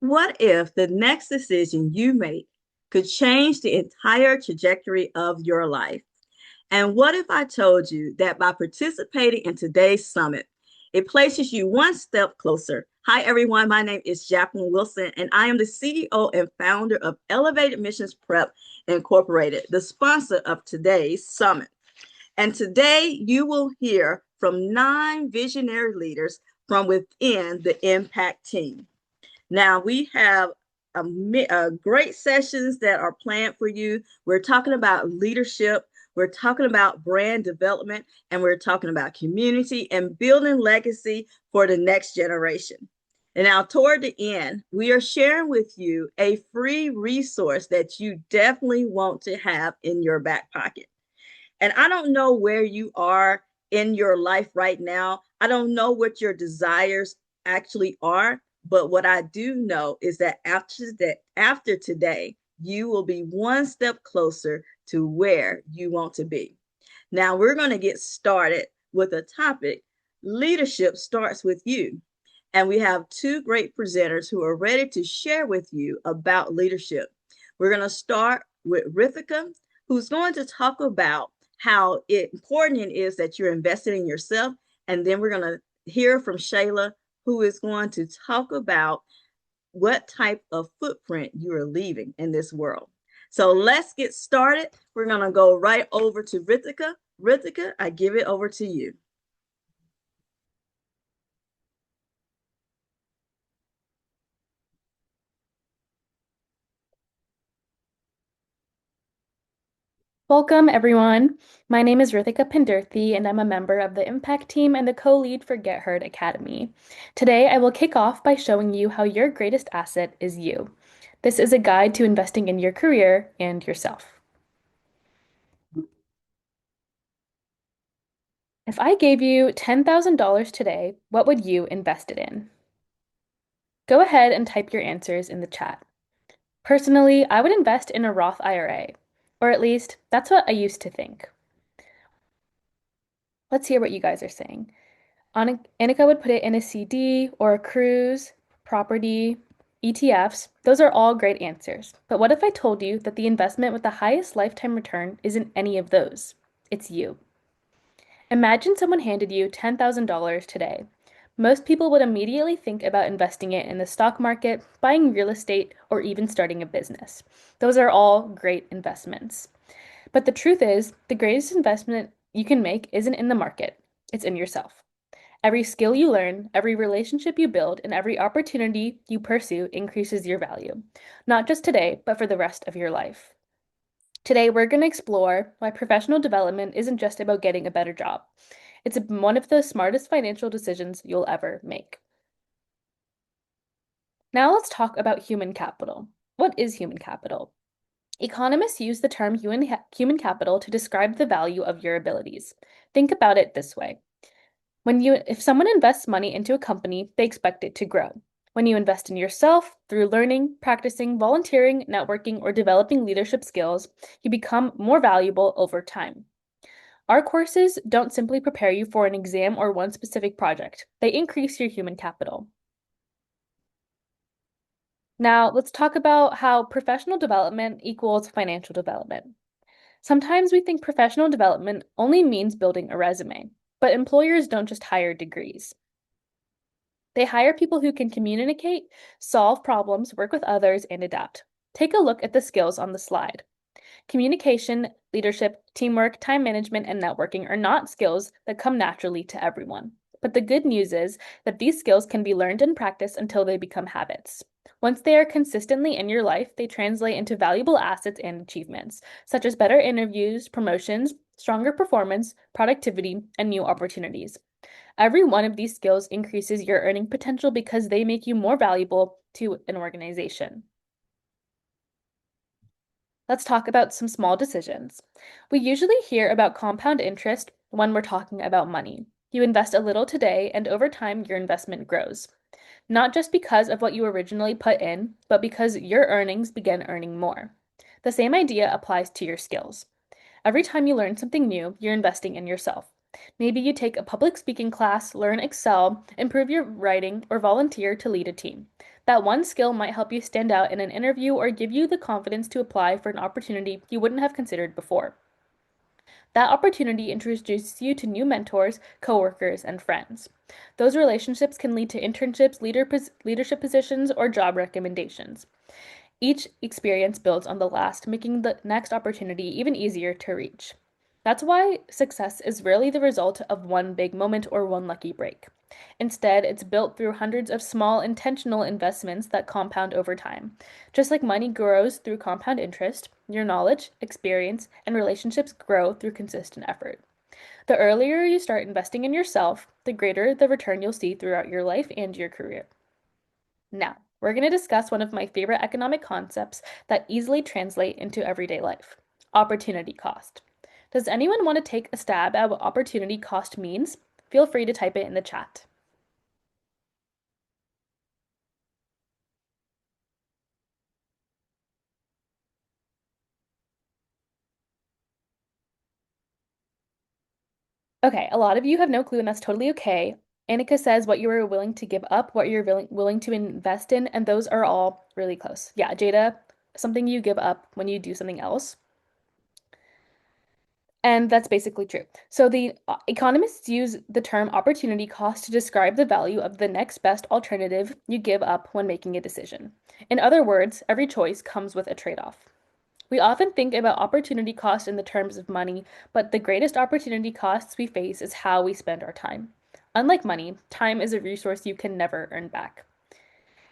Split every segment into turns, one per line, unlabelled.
What if the next decision you make could change the entire trajectory of your life? And what if I told you that by participating in today's summit, it places you one step closer? Hi, everyone. My name is Jacqueline Wilson, and I am the CEO and founder of Elevated Missions Prep Incorporated, the sponsor of today's summit. And today you will hear from 9 visionary leaders from within the Impact team. Now we have great sessions that are planned for you. We're talking about leadership, we're talking about brand development, and we're talking about community and building legacy for the next generation. And now, toward the end, we are sharing with you a free resource that you definitely want to have in your back pocket. And I don't know where you are in your life right now. I don't know what your desires actually are, but what I do know is that after today, you will be one step closer to where you want to be. Now, we're going to get started with a topic. Leadership starts with you. And we have two great presenters who are ready to share with you about leadership. We're going to start with Rithika, who's going to talk about how important it is that you're invested in yourself. And then we're going to hear from Shayla, who is going to talk about what type of footprint you are leaving in this world. So let's get started. We're going to go right over to Rithika. Rithika, I give it over to you.
Welcome, everyone. My name is Rithika Pendirthi, and I'm a member of the Impact team and the co-lead for Get Heard Academy. Today, I will kick off by showing you how your greatest asset is you. This is a guide to investing in your career and yourself. If I gave you $10,000 today, what would you invest it in? Go ahead and type your answers in the chat. Personally, I would invest in a Roth IRA, or at least that's what I used to think. Let's hear what you guys are saying. Annika would put it in a CD or a cruise, property, ETFs. Those are all great answers. But what if I told you that the investment with the highest lifetime return isn't any of those? It's you. Imagine someone handed you $10,000 today. Most people would immediately think about investing it in the stock market, buying real estate, or even starting a business. Those are all great investments. But the truth is, the greatest investment you can make isn't in the market, it's in yourself. Every skill you learn, every relationship you build, and every opportunity you pursue increases your value, not just today, but for the rest of your life. Today, we're going to explore why professional development isn't just about getting a better job. It's one of the smartest financial decisions you'll ever make. Now, let's talk about human capital. What is human capital? Economists use the term human capital to describe the value of your abilities. Think about it this way. If someone invests money into a company, they expect it to grow. When you invest in yourself through learning, practicing, volunteering, networking, or developing leadership skills, you become more valuable over time. Our courses don't simply prepare you for an exam or one specific project. They increase your human capital. Now, let's talk about how professional development equals financial development. Sometimes we think professional development only means building a resume, but employers don't just hire degrees. They hire people who can communicate, solve problems, work with others, and adapt. Take a look at the skills on the slide. Communication, leadership, teamwork, time management, and networking are not skills that come naturally to everyone. But the good news is that these skills can be learned and practiced until they become habits. Once they are consistently in your life, they translate into valuable assets and achievements, such as better interviews, promotions, stronger performance, productivity, and new opportunities. Every one of these skills increases your earning potential because they make you more valuable to an organization. Let's talk about some small decisions. We usually hear about compound interest when we're talking about money. You invest a little today, and over time, your investment grows. Not just because of what you originally put in, but because your earnings begin earning more. The same idea applies to your skills. Every time you learn something new, you're investing in yourself. Maybe you take a public speaking class, learn Excel, improve your writing, or volunteer to lead a team. That one skill might help you stand out in an interview or give you the confidence to apply for an opportunity you wouldn't have considered before. That opportunity introduces you to new mentors, coworkers, and friends. Those relationships can lead to internships, leadership positions, or job recommendations. Each experience builds on the last, making the next opportunity even easier to reach. That's why success is rarely the result of one big moment or one lucky break. Instead, it's built through hundreds of small, intentional investments that compound over time. Just like money grows through compound interest, your knowledge, experience, and relationships grow through consistent effort. The earlier you start investing in yourself, the greater the return you'll see throughout your life and your career. Now, we're going to discuss one of my favorite economic concepts that easily translate into everyday life: opportunity cost. Does anyone want to take a stab at what opportunity cost means? Feel free to type it in the chat. Okay, a lot of you have no clue, and that's totally okay. Annika says what you are willing to give up, what you're willing to invest in, and those are all really close. Yeah, Jada, something you give up when you do something else. And that's basically true. So the economists use the term opportunity cost to describe the value of the next best alternative you give up when making a decision. In other words, every choice comes with a trade-off. We often think about opportunity cost in the terms of money, but the greatest opportunity costs we face is how we spend our time. Unlike money, time is a resource you can never earn back.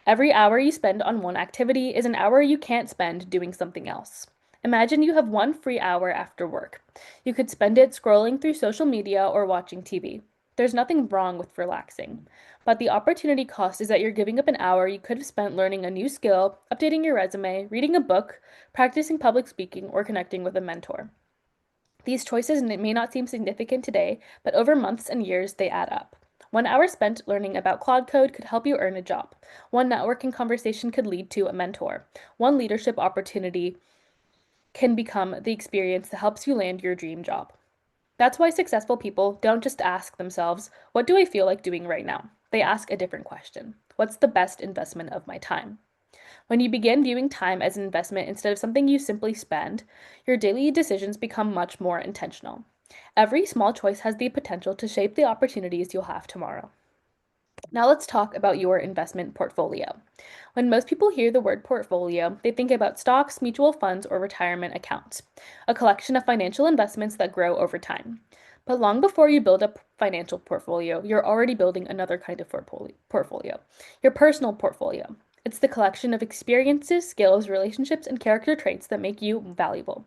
Every hour you spend on one activity is an hour you can't spend doing something else. Imagine you have one free hour after work. You could spend it scrolling through social media or watching TV. There's nothing wrong with relaxing, but the opportunity cost is that you're giving up an hour you could have spent learning a new skill, updating your resume, reading a book, practicing public speaking, or connecting with a mentor. These choices may not seem significant today, but over months and years they add up. 1 hour spent learning about Cloud Code could help you earn a job. One networking conversation could lead to a mentor. One leadership opportunity can become the experience that helps you land your dream job. That's why successful people don't just ask themselves, what do I feel like doing right now? They ask a different question: what's the best investment of my time? When you begin viewing time as an investment instead of something you simply spend, your daily decisions become much more intentional. Every small choice has the potential to shape the opportunities you'll have tomorrow. Now let's talk about your investment portfolio. When most people hear the word portfolio, they think about stocks, mutual funds, or retirement accounts, a collection of financial investments that grow over time. But long before you build a financial portfolio, you're already building another kind of portfolio, your personal portfolio. It's the collection of experiences, skills, relationships, and character traits that make you valuable.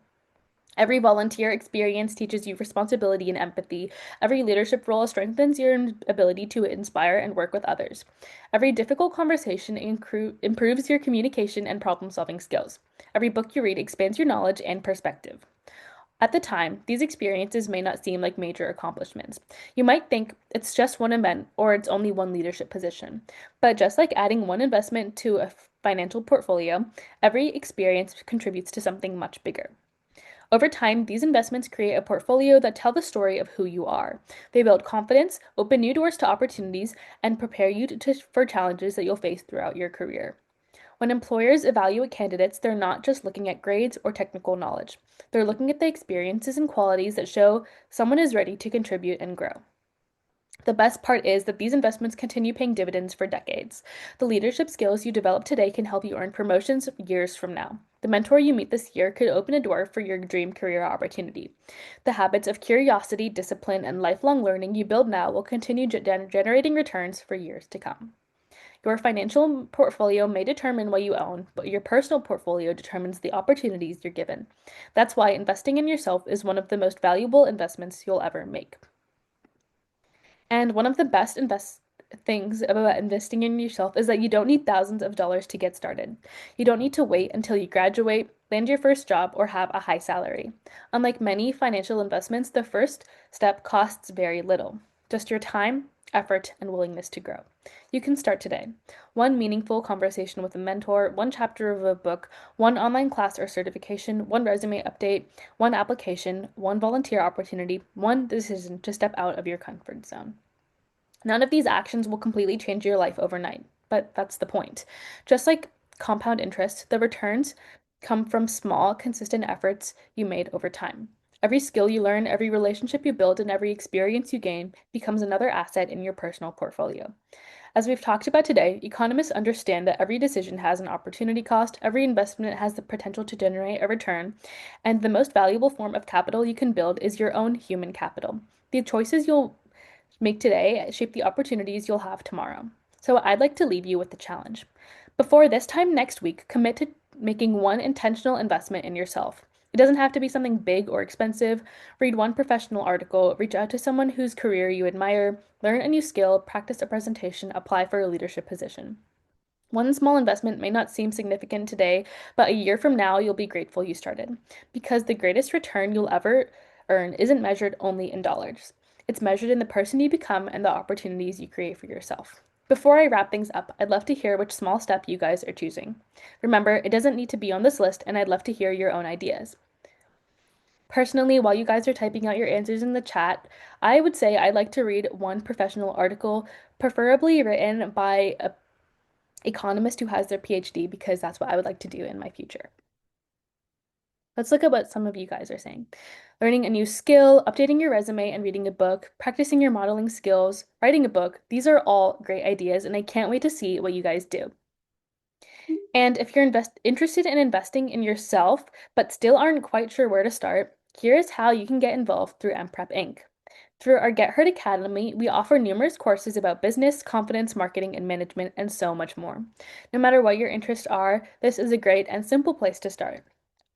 Every volunteer experience teaches you responsibility and empathy. Every leadership role strengthens your ability to inspire and work with others. Every difficult conversation improves your communication and problem solving skills. Every book you read expands your knowledge and perspective. At the time, these experiences may not seem like major accomplishments. You might think it's just one event or it's only one leadership position. But just like adding one investment to a financial portfolio, every experience contributes to something much bigger. Over time, these investments create a portfolio that tell the story of who you are. They build confidence, open new doors to opportunities, and prepare you for challenges that you'll face throughout your career. When employers evaluate candidates, they're not just looking at grades or technical knowledge. They're looking at the experiences and qualities that show someone is ready to contribute and grow. The best part is that these investments continue paying dividends for decades. The leadership skills you develop today can help you earn promotions years from now. The mentor you meet this year could open a door for your dream career opportunity. The habits of curiosity, discipline, and lifelong learning you build now will continue generating returns for years to come. Your financial portfolio may determine what you own, but your personal portfolio determines the opportunities you're given. That's why investing in yourself is one of the most valuable investments you'll ever make. And one of the best things about investing in yourself is that you don't need thousands of dollars to get started. You don't need to wait until you graduate, land your first job, or have a high salary. Unlike many financial investments, the first step costs very little. Just your time, effort, and willingness to grow. You can start today. One meaningful conversation with a mentor, one chapter of a book, one online class or certification, one resume update, one application, one volunteer opportunity, one decision to step out of your comfort zone. None of these actions will completely change your life overnight, but that's the point. Just like compound interest, the returns come from small, consistent efforts you made over time. Every skill you learn, every relationship you build, and every experience you gain becomes another asset in your personal portfolio. As we've talked about today, economists understand that every decision has an opportunity cost, every investment has the potential to generate a return, and the most valuable form of capital you can build is your own human capital. The choices you'll make today shape the opportunities you'll have tomorrow. So I'd like to leave you with the challenge. Before this time next week, commit to making one intentional investment in yourself. It doesn't have to be something big or expensive. Read one professional article, reach out to someone whose career you admire, learn a new skill, practice a presentation, apply for a leadership position. One small investment may not seem significant today, but a year from now, you'll be grateful you started. Because the greatest return you'll ever earn isn't measured only in dollars, it's measured in the person you become and the opportunities you create for yourself. Before I wrap things up, I'd love to hear which small step you guys are choosing. Remember, it doesn't need to be on this list, and I'd love to hear your own ideas. Personally, while you guys are typing out your answers in the chat, I would say I'd like to read one professional article, preferably written by a economist who has their PhD, because that's what I would like to do in my future. Let's look at what some of you guys are saying. Learning a new skill, updating your resume and reading a book, practicing your modeling skills, writing a book. These are all great ideas, and I can't wait to see what you guys do. And if you're interested in investing in yourself, but still aren't quite sure where to start, here's how you can get involved through MPrep Inc. Through our Get Heard Academy, we offer numerous courses about business, confidence, marketing, and management, and so much more. No matter what your interests are, this is a great and simple place to start.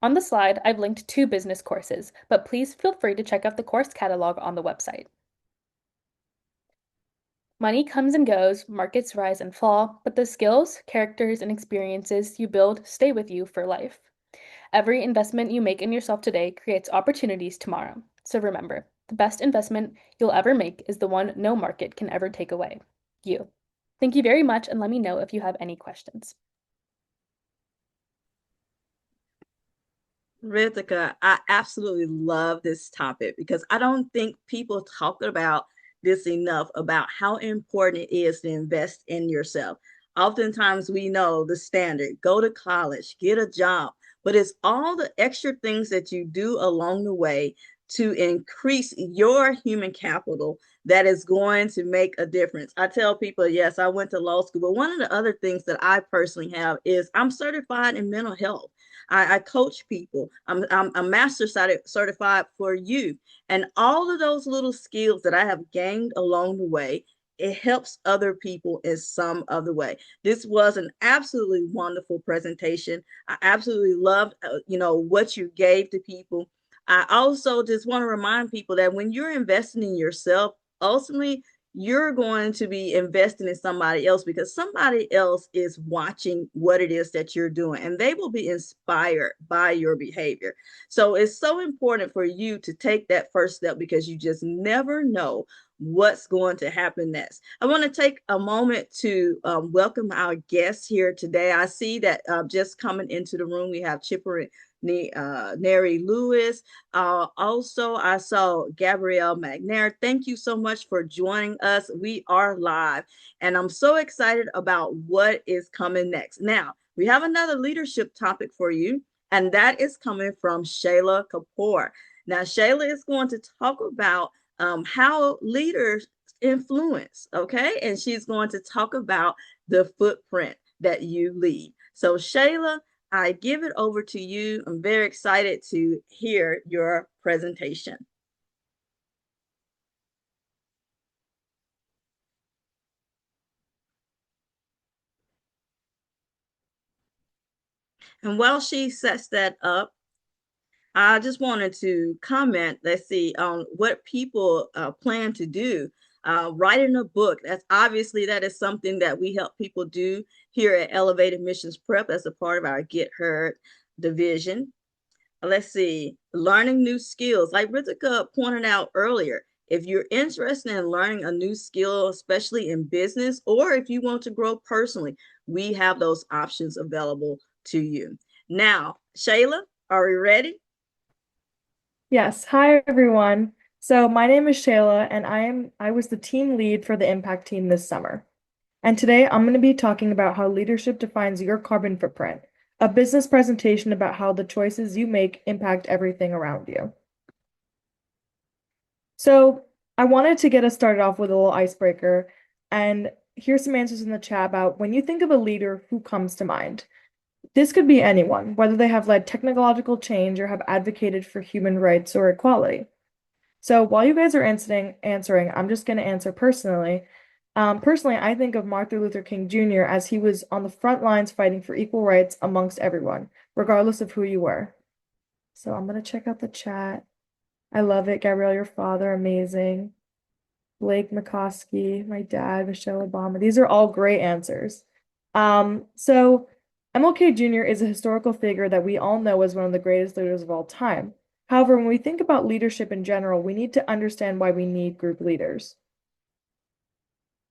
On the slide, I've linked 2 business courses, but please feel free to check out the course catalog on the website. Money comes and goes, markets rise and fall, but the skills, characters, and experiences you build stay with you for life. Every investment you make in yourself today creates opportunities tomorrow. So remember, the best investment you'll ever make is the one no market can ever take away. You. Thank you very much, and let me know if you have any questions.
Ritika, I absolutely love this topic because I don't think people talk about this enough about how important it is to invest in yourself. Oftentimes we know the standard, go to college, get a job, but it's all the extra things that you do along the way to increase your human capital that is going to make a difference. I tell people, yes, I went to law school, but one of the other things that I personally have is I'm certified in mental health. I coach people. I'm master certified for youth. And all of those little skills that I have gained along the way, it helps other people in some other way. This was an absolutely wonderful presentation. I absolutely loved, what you gave to people. I also just want to remind people that when you're investing in yourself, ultimately you're going to be investing in somebody else because somebody else is watching what it is that you're doing and they will be inspired by your behavior. So it's so important for you to take that first step because you just never know what's going to happen next. I want to take a moment to welcome our guests here today. I see that just coming into the room, we have Chipper Neri Lewis. Also, I saw Gabrielle McNair. Thank you so much for joining us. We are live, and I'm so excited about what is coming next. Now, we have another leadership topic for you, and that is coming from Shayla Kapoor. Now, Shayla is going to talk about how leaders influence, okay? And she's going to talk about the footprint that you leave. So, Shayla, I give it over to you. I'm very excited to hear your presentation. And while she sets that up, I just wanted to comment, let's see, on what people plan to do. Writing a book, that is something that we help people do here at Elevated Missions Prep as a part of our Get Heard division. Let's see, learning new skills. Like Ritika pointed out earlier, If you're interested in learning a new skill, especially in business, or if you want to grow personally, we have those options available to you. Now, Shayla, are we ready?
Yes, hi everyone. So my name is Shayla and I was the team lead for the Impact team this summer. And today I'm going to be talking about how leadership defines your carbon footprint, a business presentation about how the choices you make impact everything around you. So I wanted to get us started off with a little icebreaker, and here's some answers in the chat about when you think of a leader, who comes to mind? This could be anyone, whether they have led technological change or have advocated for human rights or equality. So while you guys are answering, I'm just going to answer personally. Personally, I think of Martin Luther King Jr. as he was on the front lines fighting for equal rights amongst everyone, regardless of who you were. So I'm going to check out the chat. I love it. Gabrielle, your father, amazing. Blake McCoskey, my dad, Michelle Obama. These are all great answers. So MLK Jr. is a historical figure that we all know as one of the greatest leaders of all time. However, when we think about leadership in general, we need to understand why we need group leaders.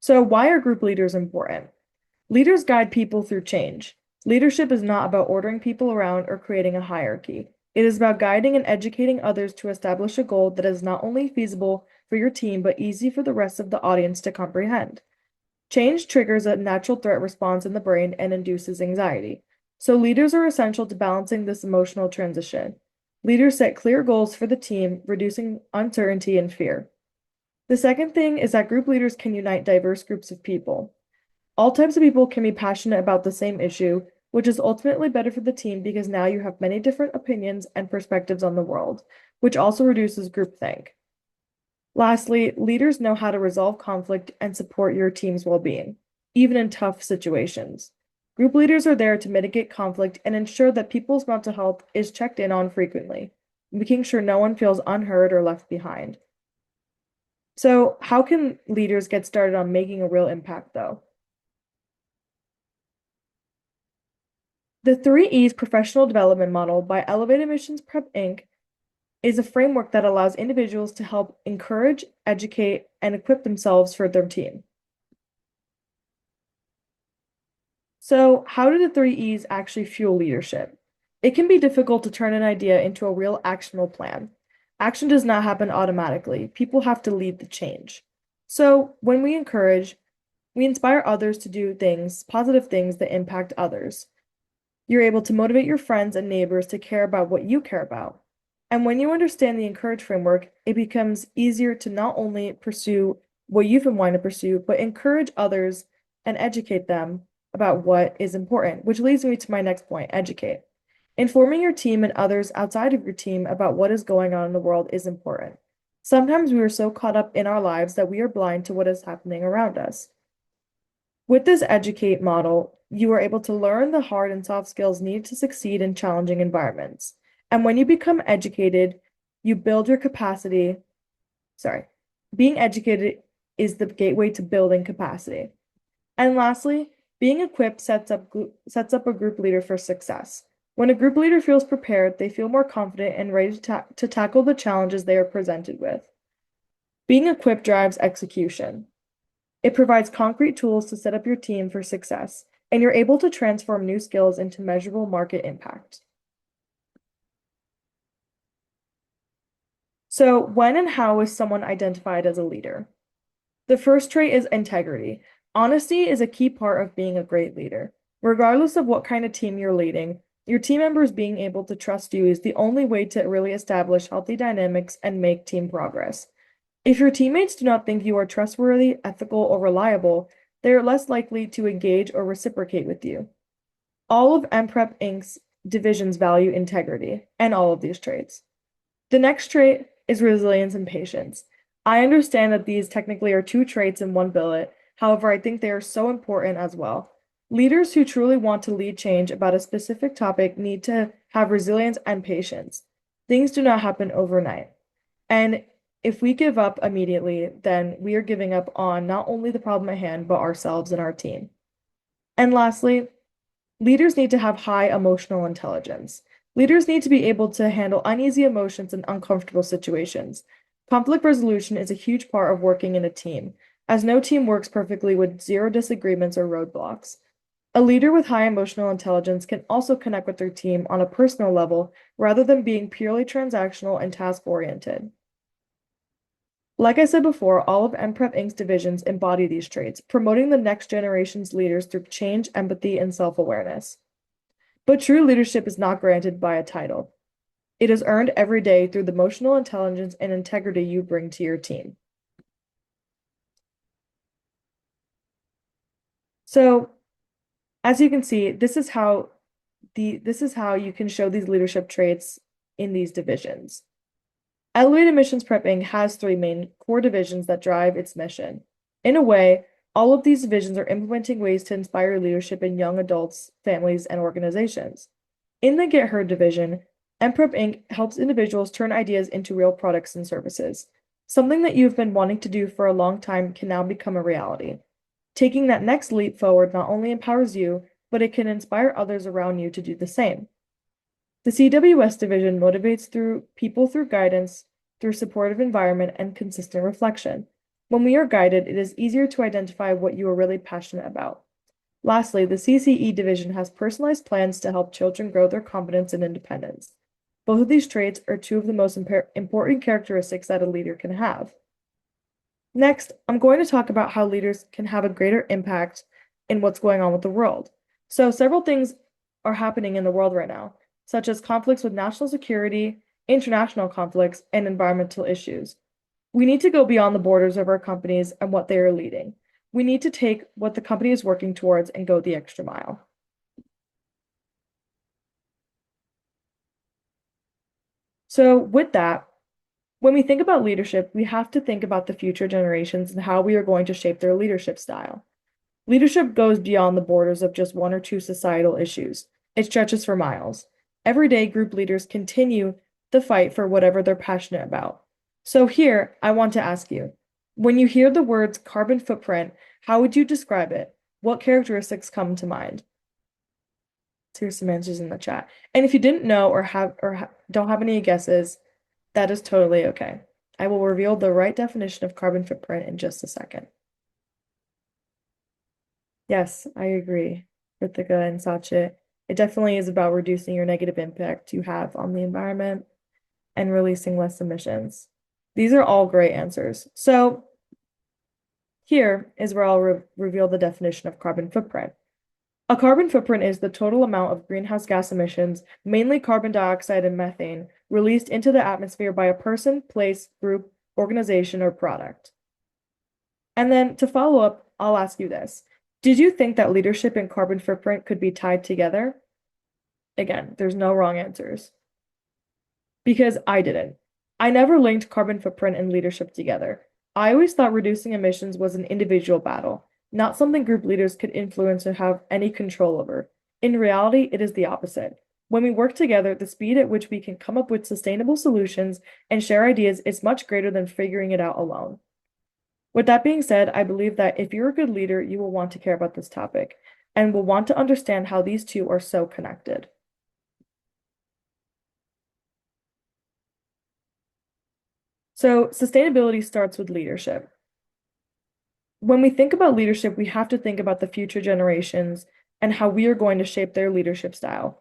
So why are group leaders important? Leaders guide people through change. Leadership is not about ordering people around or creating a hierarchy. It is about guiding and educating others to establish a goal that is not only feasible for your team, but easy for the rest of the audience to comprehend. Change triggers a natural threat response in the brain and induces anxiety. So leaders are essential to balancing this emotional transition. Leaders set clear goals for the team, reducing uncertainty and fear. The second thing is that group leaders can unite diverse groups of people. All types of people can be passionate about the same issue, which is ultimately better for the team because now you have many different opinions and perspectives on the world, which also reduces groupthink. Lastly, leaders know how to resolve conflict and support your team's well-being, even in tough situations. Group leaders are there to mitigate conflict and ensure that people's mental health is checked in on frequently, making sure no one feels unheard or left behind. So, how can leaders get started on making a real impact, though? The 3 E's professional development model by Elevated Missions Prep Inc. is a framework that allows individuals to help encourage, educate, and equip themselves for their team. So, how do the 3 E's actually fuel leadership? It can be difficult to turn an idea into a real actionable plan. Action does not happen automatically. People have to lead the change. So, when we encourage, we inspire others to do things, positive things that impact others. You're able to motivate your friends and neighbors to care about what you care about. And when you understand the encourage framework, it becomes easier to not only pursue what you've been wanting to pursue, but encourage others and educate them about what is important, which leads me to my next point, educate. Informing your team and others outside of your team about what is going on in the world is important. Sometimes we are so caught up in our lives that we are blind to what is happening around us. With this educate model, you are able to learn the hard and soft skills needed to succeed in challenging environments. And when you become educated, you build your capacity. Sorry, being educated is the gateway to building capacity. And lastly, being equipped sets up a group leader for success. When a group leader feels prepared, they feel more confident and ready to tackle the challenges they are presented with. Being equipped drives execution. It provides concrete tools to set up your team for success, and you're able to transform new skills into measurable market impact. So, when and how is someone identified as a leader? The first trait is integrity. Honesty is a key part of being a great leader. Regardless of what kind of team you're leading, your team members being able to trust you is the only way to really establish healthy dynamics and make team progress. If your teammates do not think you are trustworthy, ethical, or reliable, they are less likely to engage or reciprocate with you. All of MPrep Inc.'s divisions value integrity and all of these traits. The next trait is resilience and patience. I understand that these technically are 2 traits in one billet. However, I think they are so important as well. Leaders who truly want to lead change about a specific topic need to have resilience and patience. Things do not happen overnight. And if we give up immediately, then we are giving up on not only the problem at hand, but ourselves and our team. And lastly, leaders need to have high emotional intelligence. Leaders need to be able to handle uneasy emotions and uncomfortable situations.
Conflict resolution is a huge part of working in a team, as no team works perfectly with zero disagreements or roadblocks. A leader with high emotional intelligence can also connect with their team on a personal level rather than being purely transactional and task-oriented. Like I said before, all of MPrep Inc.'s divisions embody these traits, promoting the next generation's leaders through change, empathy, and self-awareness. But true leadership is not granted by a title. It is earned every day through the emotional intelligence and integrity you bring to your team. So, as you can see, this is how you can show these leadership traits in these divisions. Elevated Missions Prepping has three main core divisions that drive its mission. In a way, all of these divisions are implementing ways to inspire leadership in young adults, families, and organizations. In the Get Heard division, MPrep Inc. helps individuals turn ideas into real products and services. Something that you've been wanting to do for a long time can now become a reality. Taking that next leap forward not only empowers you, but it can inspire others around you to do the same. The CWS division motivates people through guidance, through supportive environment, and consistent reflection. When we are guided, it is easier to identify what you are really passionate about. Lastly, the CCE division has personalized plans to help children grow their confidence and independence. Both of these traits are two of the most important characteristics that a leader can have. Next, I'm going to talk about how leaders can have a greater impact in what's going on with the world. So, several things are happening in the world right now, such as conflicts with national security, international conflicts, and environmental issues. We need to go beyond the borders of our companies and what they are leading. We need to take what the company is working towards and go the extra mile. So, with that, when we think about leadership, we have to think about the future generations and how we are going to shape their leadership style. Leadership goes beyond the borders of just one or two societal issues. It stretches for miles. Everyday group leaders continue the fight for whatever they're passionate about. So here, I want to ask you, when you hear the words carbon footprint, how would you describe it? What characteristics come to mind? So here's some answers in the chat. And if you didn't know or don't have any guesses, that is totally okay. I will reveal the right definition of carbon footprint in just a second. Yes, I agree, Ritika and Sachin. It definitely is about reducing your negative impact you have on the environment and releasing less emissions. These are all great answers. So here is where I'll reveal the definition of carbon footprint. A carbon footprint is the total amount of greenhouse gas emissions, mainly carbon dioxide and methane, released into the atmosphere by a person, place, group, organization, or product. And then to follow up, I'll ask you this. Did you think that leadership and carbon footprint could be tied together? Again, there's no wrong answers. Because I didn't. I never linked carbon footprint and leadership together. I always thought reducing emissions was an individual battle, not something group leaders could influence or have any control over. In reality, it is the opposite. When we work together, the speed at which we can come up with sustainable solutions and share ideas is much greater than figuring it out alone. With that being said, I believe that if you're a good leader, you will want to care about this topic and will want to understand how these two are so connected. So, sustainability starts with leadership. When we think about leadership, we have to think about the future generations and how we are going to shape their leadership style.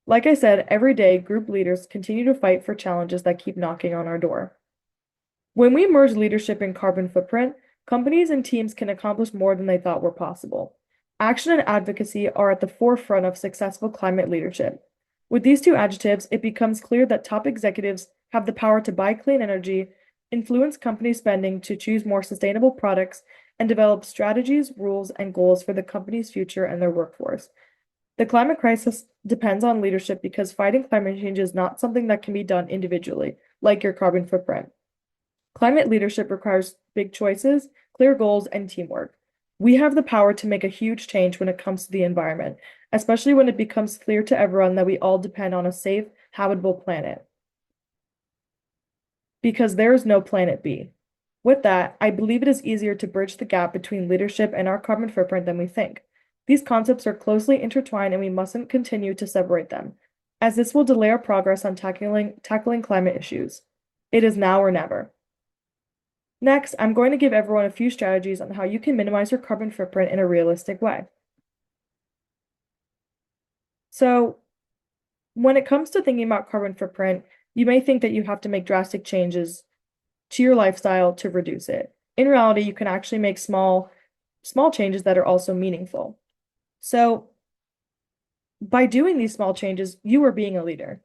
Like I said, every day, group leaders continue to fight for challenges that keep knocking on our door. When we merge leadership and carbon footprint, companies and teams can accomplish more than they thought were possible. Action and advocacy are at the forefront of successful climate leadership. With these two adjectives, it becomes clear that top executives have the power to buy clean energy, influence company spending to choose more sustainable products, and develop strategies, rules, and goals for the company's future and their workforce. The climate crisis depends on leadership because fighting climate change is not something that can be done individually, like your carbon footprint. Climate leadership requires big choices, clear goals, and teamwork. We have the power to make a huge change when it comes to the environment, especially when it becomes clear to everyone that we all depend on a safe, habitable planet. Because there is no planet B. With that, I believe it is easier to bridge the gap between leadership and our carbon footprint than we think. These concepts are closely intertwined and we mustn't continue to separate them, as this will delay our progress on tackling climate issues. It is now or never. Next, I'm going to give everyone a few strategies on how you can minimize your carbon footprint in a realistic way. So, when it comes to thinking about carbon footprint, you may think that you have to make drastic changes to your lifestyle to reduce it. In reality, you can actually make small changes that are also meaningful. So, by doing these small changes, you are being a leader.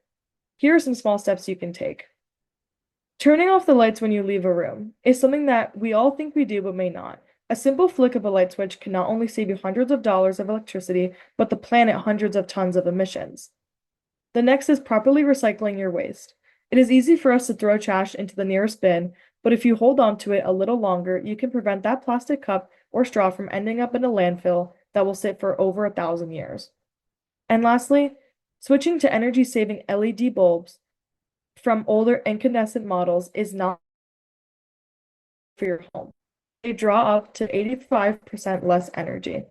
Here are some small steps you can take. Turning off the lights when you leave a room is something that we all think we do but may not. A simple flick of a light switch can not only save you hundreds of dollars of electricity, but the planet hundreds of tons of emissions. The next is properly recycling your waste. It is easy for us to throw trash into the nearest bin, but if you hold on to it a little longer, you can prevent that plastic cup or straw from ending up in a landfill that will sit for over 1,000 years. And lastly, switching to energy-saving LED bulbs from older incandescent models is not for your home. They draw up to 85% less energy.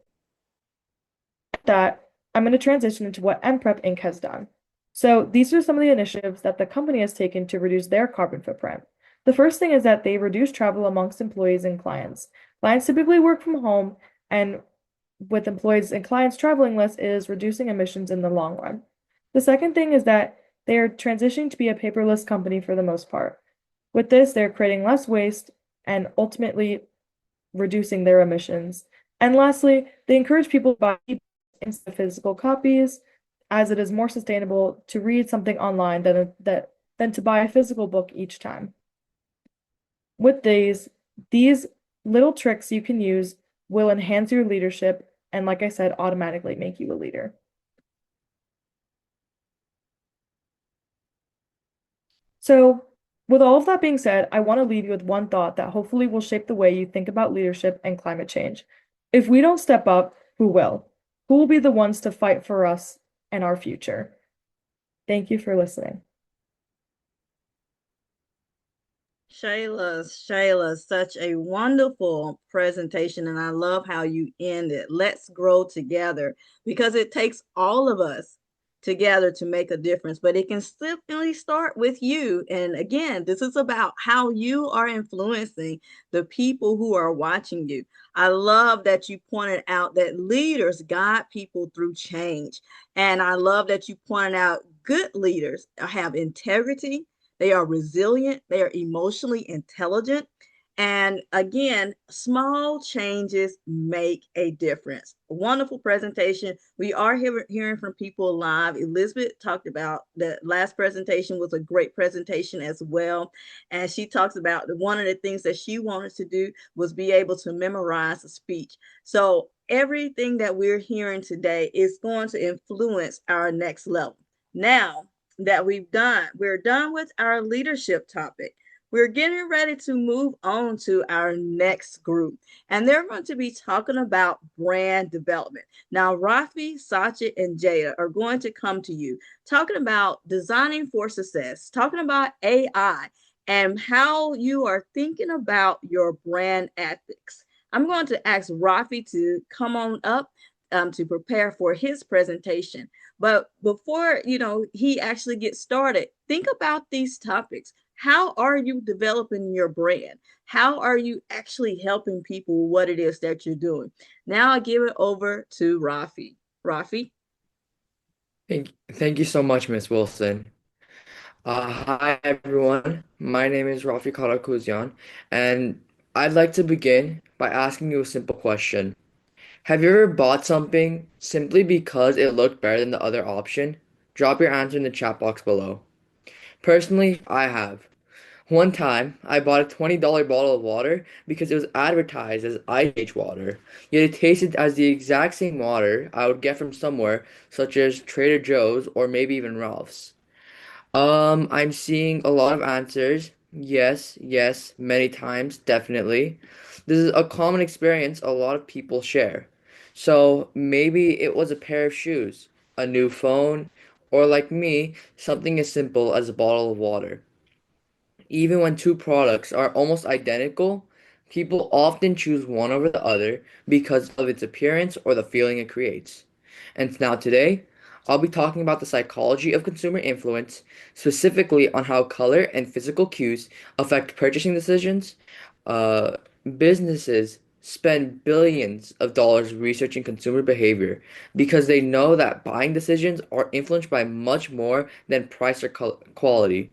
With that, I'm going to transition into what MPrep Inc. has done. So these are some of the initiatives that the company has taken to reduce their carbon footprint. The first thing is that they reduce travel amongst employees and clients. Clients typically work from home, and with employees and clients traveling less, it is reducing emissions in the long run. The second thing is that they are transitioning to be a paperless company for the most part. With this, they're creating less waste and ultimately reducing their emissions. And lastly, they encourage people to buy instead of physical copies, as it is more sustainable to read something online than to buy a physical book each time. With these little tricks you can use will enhance your leadership and, like I said, automatically make you a leader. So, with all of that being said, I want to leave you with one thought that hopefully will shape the way you think about leadership and climate change. If we don't step up, who will? Who will be the ones to fight for us and our future? Thank you for listening.
Shayla, such a wonderful presentation, and I love how you end it. Let's grow together, because it takes all of us together to make a difference, but it can simply start with you. And again, this is about how you are influencing the people who are watching you. I love that you pointed out that leaders guide people through change. And I love that you pointed out good leaders have integrity, they are resilient, they are emotionally intelligent. And again, small changes make a difference. Wonderful presentation. We are hearing from people live. Elizabeth talked about the last presentation was a great presentation as well. And she talks about one of the things that she wanted to do was be able to memorize a speech. So everything that we're hearing today is going to influence our next level. Now, we're done with our leadership topic. We're getting ready to move on to our next group, and they're going to be talking about brand development. Now, Rafi, Sachit, and Jada are going to come to you talking about designing for success, talking about AI, and how you are thinking about your brand ethics. I'm going to ask Rafi to come on up to prepare for his presentation. But before, he actually gets started, think about these topics. How are you developing your brand? How are you actually helping people with what it is that you're doing? Now I give it over to Rafi. Rafi?
Thank you so much, Miss Wilson. Hi, everyone. My name is Rafi Karakuzian, and I'd like to begin by asking you a simple question. Have you ever bought something simply because it looked better than the other option? Drop your answer in the chat box below. Personally, I have. One time, I bought a $20 bottle of water because it was advertised as ice water, yet it tasted as the exact same water I would get from somewhere such as Trader Joe's or maybe even Ralph's. I'm seeing a lot of answers. Yes, yes, many times, definitely. This is a common experience a lot of people share. So maybe it was a pair of shoes, a new phone, or like me, something as simple as a bottle of water. Even when two products are almost identical, people often choose one over the other because of its appearance or the feeling it creates. And now today, I'll be talking about the psychology of consumer influence, specifically on how color and physical cues affect purchasing decisions. Uh, Businesses spend billions of dollars researching consumer behavior because they know that buying decisions are influenced by much more than price or quality.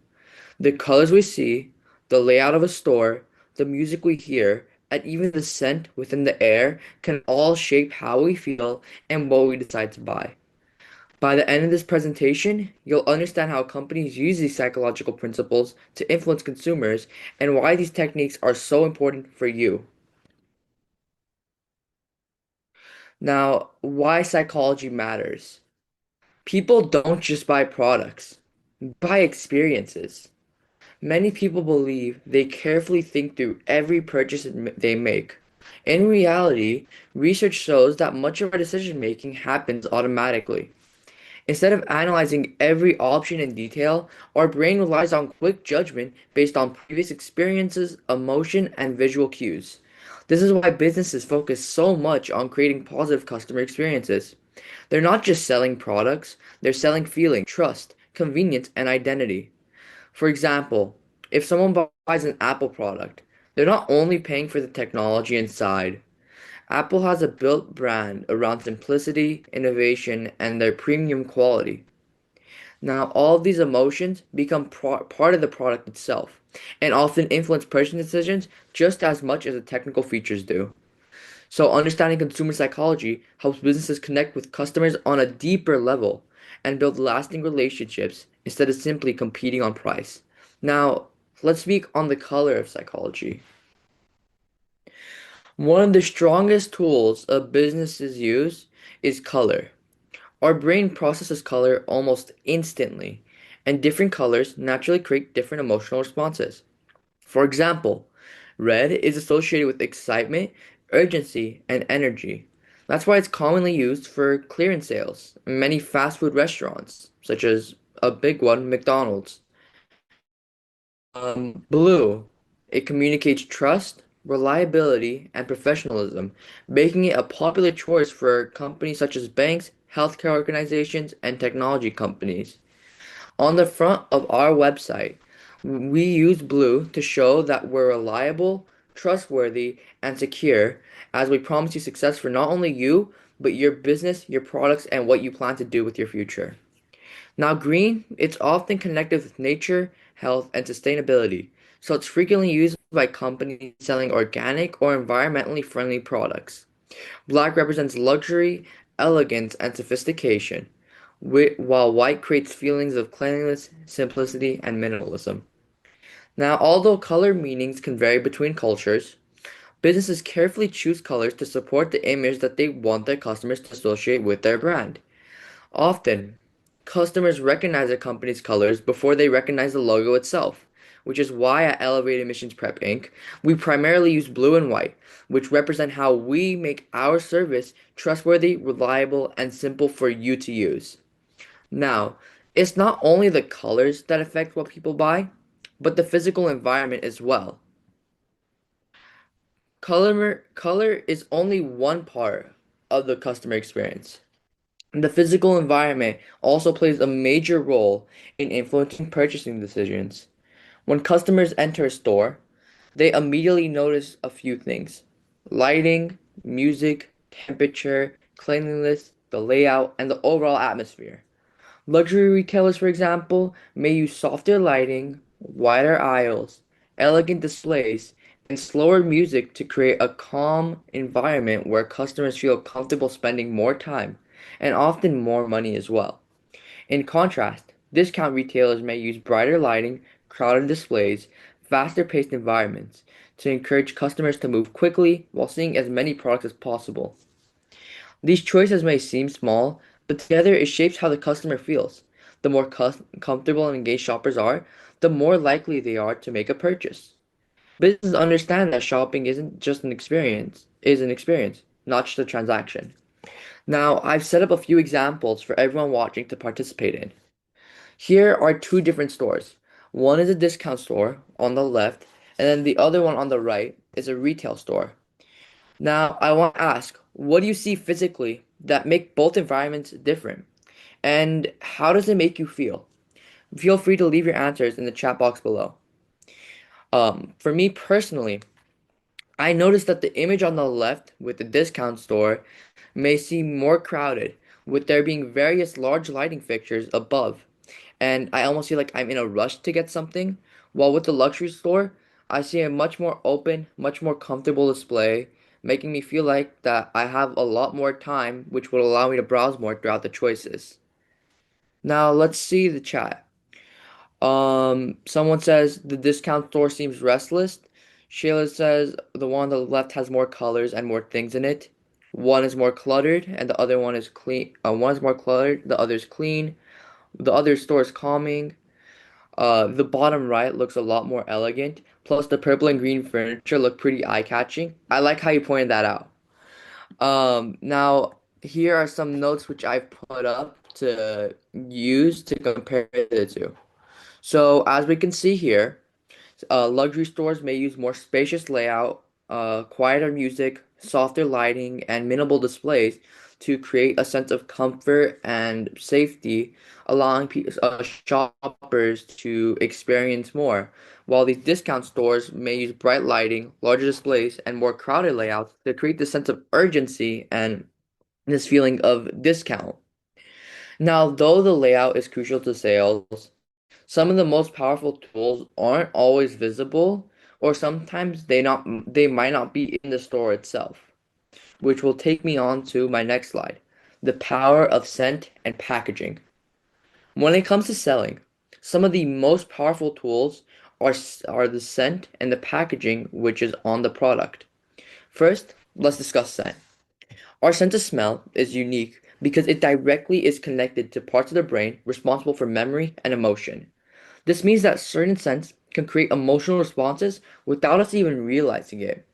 The colors we see, the layout of a store, the music we hear, and even the scent within the air can all shape how we feel and what we decide to buy. By the end of this presentation, you'll understand how companies use these psychological principles to influence consumers and why these techniques are so important for you. Now, why psychology matters. People don't just buy products, buy experiences. Many people believe they carefully think through every purchase they make. In reality, research shows that much of our decision making happens automatically. Instead of analyzing every option in detail, our brain relies on quick judgment based on previous experiences, emotion, and visual cues. This is why businesses focus so much on creating positive customer experiences. They're not just selling products, they're selling feeling, trust, convenience, and identity. For example, if someone buys an Apple product, they're not only paying for the technology inside. Apple has a built brand around simplicity, innovation, and their premium quality. Now, all of these emotions become part of the product itself and often influence purchasing decisions just as much as the technical features do. So, understanding consumer psychology helps businesses connect with customers on a deeper level and build lasting relationships instead of simply competing on price. Now, let's speak on the color of psychology. One of the strongest tools a businesses use is color. Our brain processes color almost instantly, and different colors naturally create different emotional responses. For example, red is associated with excitement, urgency, and energy. That's why it's commonly used for clearance sales in many fast food restaurants, such as a big one, McDonald's. Blue. It communicates trust, reliability, and professionalism, making it a popular choice for companies such as banks, healthcare organizations, and technology companies. On the front of our website, we use blue to show that we're reliable, trustworthy, and secure as we promise you success for not only you, but your business, your products, and what you plan to do with your future. Now, green, it's often connected with nature, health, and sustainability, so it's frequently used by companies selling organic or environmentally friendly products. Black represents luxury, elegance, and sophistication, while white creates feelings of cleanliness, simplicity, and minimalism. Now, although color meanings can vary between cultures, businesses carefully choose colors to support the image that they want their customers to associate with their brand. Often, customers recognize a company's colors before they recognize the logo itself, which is why at Elevated Emissions Prep Inc., we primarily use blue and white, which represent how we make our service trustworthy, reliable, and simple for you to use. Now, it's not only the colors that affect what people buy, but the physical environment as well. Color is only one part of the customer experience. The physical environment also plays a major role in influencing purchasing decisions. When customers enter a store, they immediately notice a few things: lighting, music, temperature, cleanliness, the layout, and the overall atmosphere. Luxury retailers, for example, may use softer lighting, wider aisles, elegant displays, and slower music to create a calm environment where customers feel comfortable spending more time and often more money as well. In contrast, discount retailers may use brighter lighting, crowded displays, faster paced environments to encourage customers to move quickly while seeing as many products as possible. These choices may seem small, but together it shapes how the customer feels. The more comfortable and engaged shoppers are, the more likely they are to make a purchase. Businesses understand that shopping isn't just an experience, not just a transaction. Now, I've set up a few examples for everyone watching to participate in. Here are two different stores. One is a discount store on the left, and then the other one on the right is a retail store. Now, I want to ask, what do you see physically that make both environments different? And how does it make you feel? Feel free to leave your answers in the chat box below. For me personally, I noticed that the image on the left with the discount store may seem more crowded, with there being various large lighting fixtures above, and I almost feel like I'm in a rush to get something. While with the luxury store, I see a much more open, much more comfortable display, making me feel like that I have a lot more time, which will allow me to browse more throughout the choices. Now let's see the chat. Someone says the discount store seems restless. Shayla says the one on the left has more colors and more things in it. One is more cluttered and the other one is clean. One is more cluttered, the other is clean. The other store is calming. The bottom right looks a lot more elegant. Plus, the purple and green furniture look pretty eye-catching. I like how you pointed that out. Now here are some notes which I've put up to use to compare the two. So as we can see here, luxury stores may use more spacious layout, quieter music, softer lighting, and minimal displays to create a sense of comfort and safety, allowing shoppers to experience more. While these discount stores may use bright lighting, larger displays, and more crowded layouts to create the sense of urgency and this feeling of discount. Now, though the layout is crucial to sales, some of the most powerful tools aren't always visible, or sometimes they might not be in the store itself, which will take me on to my next slide, the power of scent and packaging. When it comes to selling, some of the most powerful tools are the scent and the packaging which is on the product. First, let's discuss scent. Our sense of smell is unique because it directly is connected to parts of the brain responsible for memory and emotion. This means that certain scents can create emotional responses without us even realizing it.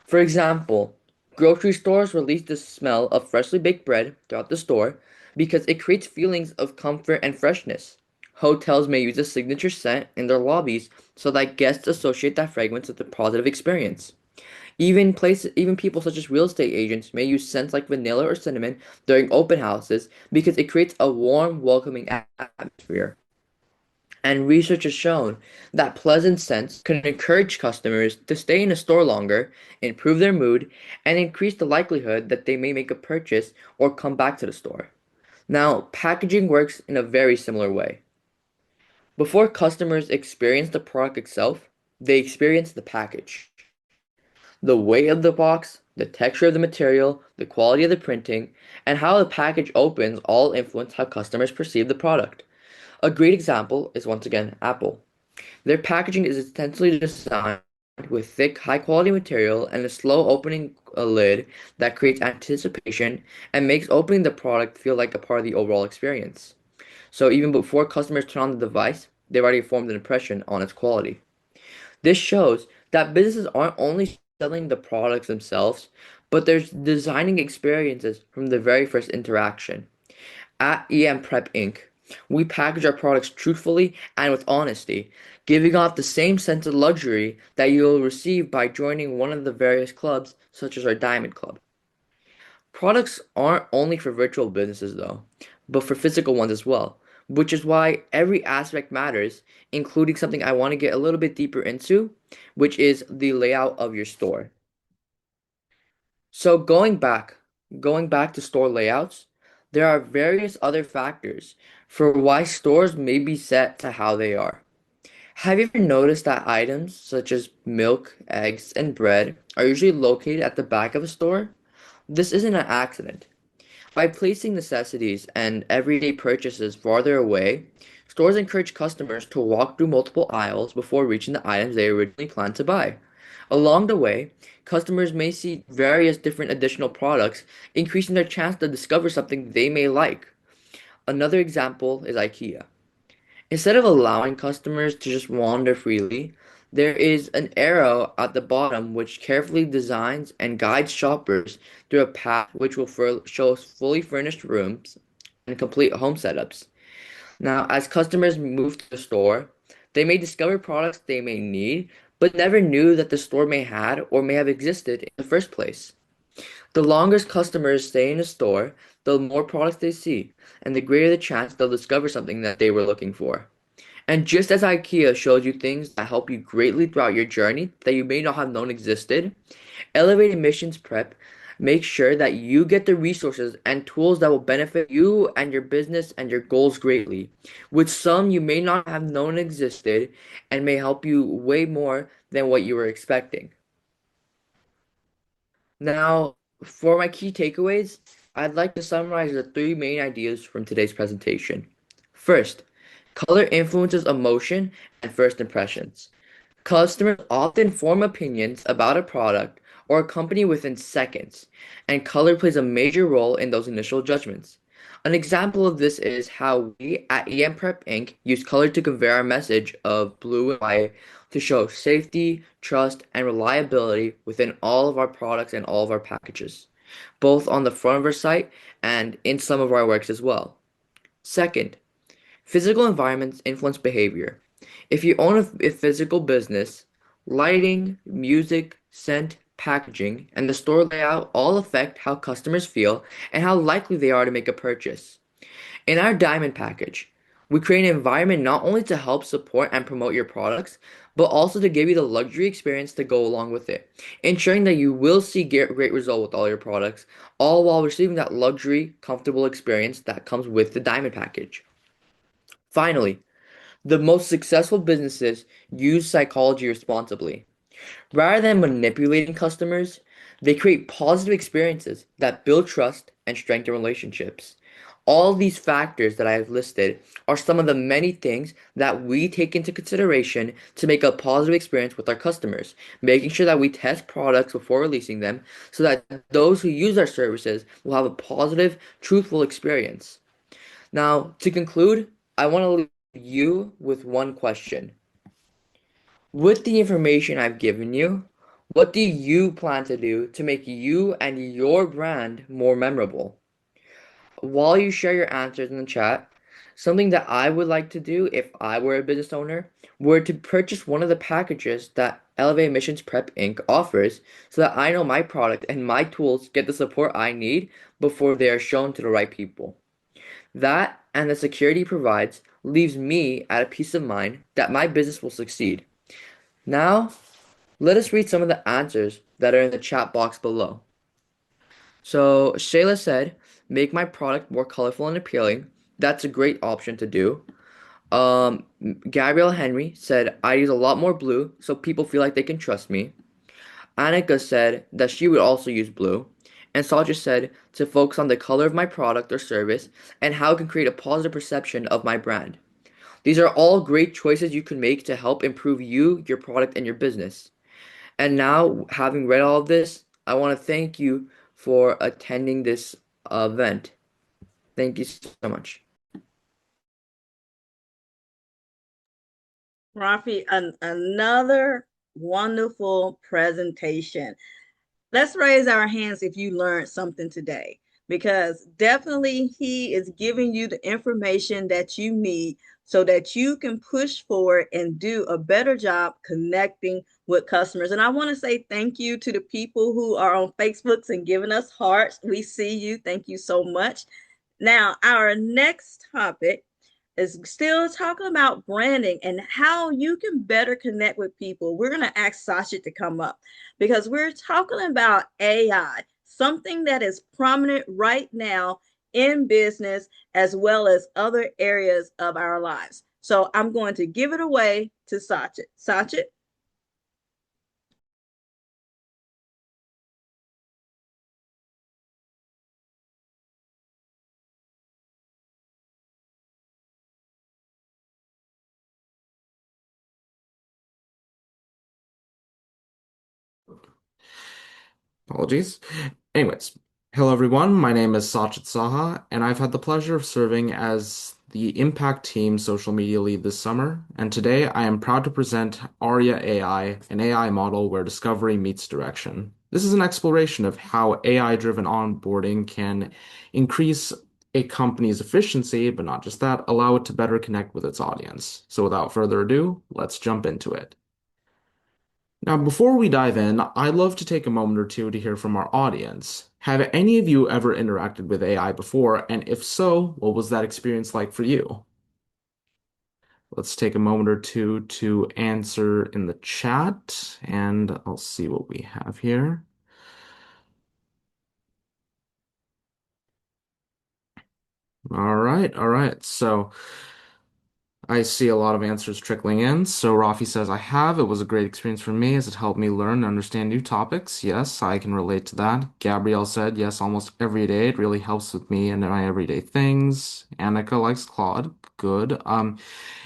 For example, grocery stores release the smell of freshly baked bread throughout the store because it creates feelings of comfort and freshness. Hotels may use a signature scent in their lobbies so that guests associate that fragrance with a positive experience. Even people such as real estate agents may use scents like vanilla or cinnamon during open houses because it creates a warm, welcoming atmosphere. And research has shown that pleasant scents can encourage customers to stay in a store longer, improve their mood, and increase the likelihood that they may make a purchase or come back to the store. Now, packaging works in a very similar way. Before customers experience the product itself, they experience the package. The weight of the box, the texture of the material, the quality of the printing, and how the package opens all influence how customers perceive the product. A great example is once again Apple. Their packaging is intentionally designed with thick, high quality material and a slow opening lid that creates anticipation and makes opening the product feel like a part of the overall experience. So even before customers turn on the device, they've already formed an impression on its quality. This shows that businesses aren't only selling the products themselves, but they're designing experiences from the very first interaction. At EM Prep Inc., we package our products truthfully and with honesty, giving off the same sense of luxury that you'll receive by joining one of the various clubs, such as our Diamond Club. Products aren't only for virtual businesses, though, but for physical ones as well, which is why every aspect matters, including something I want to get a little bit deeper into, which is the layout of your store. So going back to store layouts, there are various other factors for why stores may be set to how they are. Have you ever noticed that items such as milk, eggs, and bread are usually located at the back of a store? This isn't an accident. By placing necessities and everyday purchases farther away, stores encourage customers to walk through multiple aisles before reaching the items they originally planned to buy. Along the way, customers may see various different additional products, increasing their chance to discover something they may like. Another example is IKEA. Instead of allowing customers to just wander freely, there is an arrow at the bottom which carefully designs and guides shoppers through a path which will show fully furnished rooms and complete home setups. Now, as customers move to the store, they may discover products they may need, but never knew that the store may had or may have existed in the first place. The longest customers stay in a store, the more products they see, and the greater the chance they'll discover something that they were looking for. And just as IKEA shows you things that help you greatly throughout your journey that you may not have known existed, Elevated Missions Prep makes sure that you get the resources and tools that will benefit you and your business and your goals greatly, which some you may not have known existed and may help you way more than what you were expecting. Now, for my key takeaways, I'd like to summarize the three main ideas from today's presentation. First, color influences emotion and first impressions. Customers often form opinions about a product or a company within seconds, and color plays a major role in those initial judgments. An example of this is how we at EM Prep Inc. use color to convey our message of blue and white to show safety, trust, and reliability within all of our products and all of our packages, both on the front of our site and in some of our works as well. Second, physical environments influence behavior. If you own a physical business, lighting, music, scent, packaging, and the store layout all affect how customers feel and how likely they are to make a purchase. In our diamond package, we create an environment not only to help support and promote your products, but also to give you the luxury experience to go along with it, ensuring that you will see great result with all your products, all while receiving that luxury, comfortable experience that comes with the diamond package. Finally, the most successful businesses use psychology responsibly. Rather than manipulating customers, they create positive experiences that build trust and strengthen relationships. All these factors that I have listed are some of the many things that we take into consideration to make a positive experience with our customers, making sure that we test products before releasing them so that those who use our services will have a positive, truthful experience. Now, to conclude, I want to leave you with one question. With the information I've given you, what do you plan to do to make you and your brand more memorable? While you share your answers in the chat, something that I would like to do if I were a business owner were to purchase one of the packages that Elevate Missions Prep Inc. offers so that I know my product and my tools get the support I need before they are shown to the right people. That and the security it provides leaves me at a peace of mind that my business will succeed. Now, let us read some of the answers that are in the chat box below. So, Shayla said, make my product more colorful and appealing. That's a great option to do. Um, Gabrielle Henry said, I use a lot more blue so people feel like they can trust me. Annika said that she would also use blue. And Sasha said to focus on the color of my product or service and how it can create a positive perception of my brand. These are all great choices you can make to help improve you, your product, and your business. And now, having read all of this, I want to thank you for attending this event. Thank you so much.
Rafi, another wonderful presentation. Let's raise our hands if you learned something today, because definitely he is giving you the information that you need so that you can push forward and do a better job connecting with customers. And I want to say thank you to the people who are on Facebooks and giving us hearts. We see you. Thank you so much. Now, our next topic is still talking about branding and how you can better connect with people. We're going to ask Sasha to come up because we're talking about AI, something that is prominent right now in business as well as other areas of our lives. So I'm going to give it away to Sasha. Sasha?
Apologies. Anyways, hello everyone. My name is Sachit Saha, and I've had the pleasure of serving as the Impact Team social media lead this summer. And today I am proud to present Aria AI, an AI model where discovery meets direction. This is an exploration of how AI-driven onboarding can increase a company's efficiency, but not just that, allow it to better connect with its audience. So without further ado, let's jump into it. Now, before we dive in, I'd love to take a moment or two to hear from our audience. Have any of you ever interacted with AI before? And if so, what was that experience like for you? Let's take a moment or two to answer in the chat, and I'll see what we have here. All right, all right. So I see a lot of answers trickling in. So Rafi says, I have. It was a great experience for me as it helped me learn and understand new topics. Yes, I can relate to that. Gabrielle said, yes, almost every day. It really helps with me and my everyday things. Annika likes Claude. Good.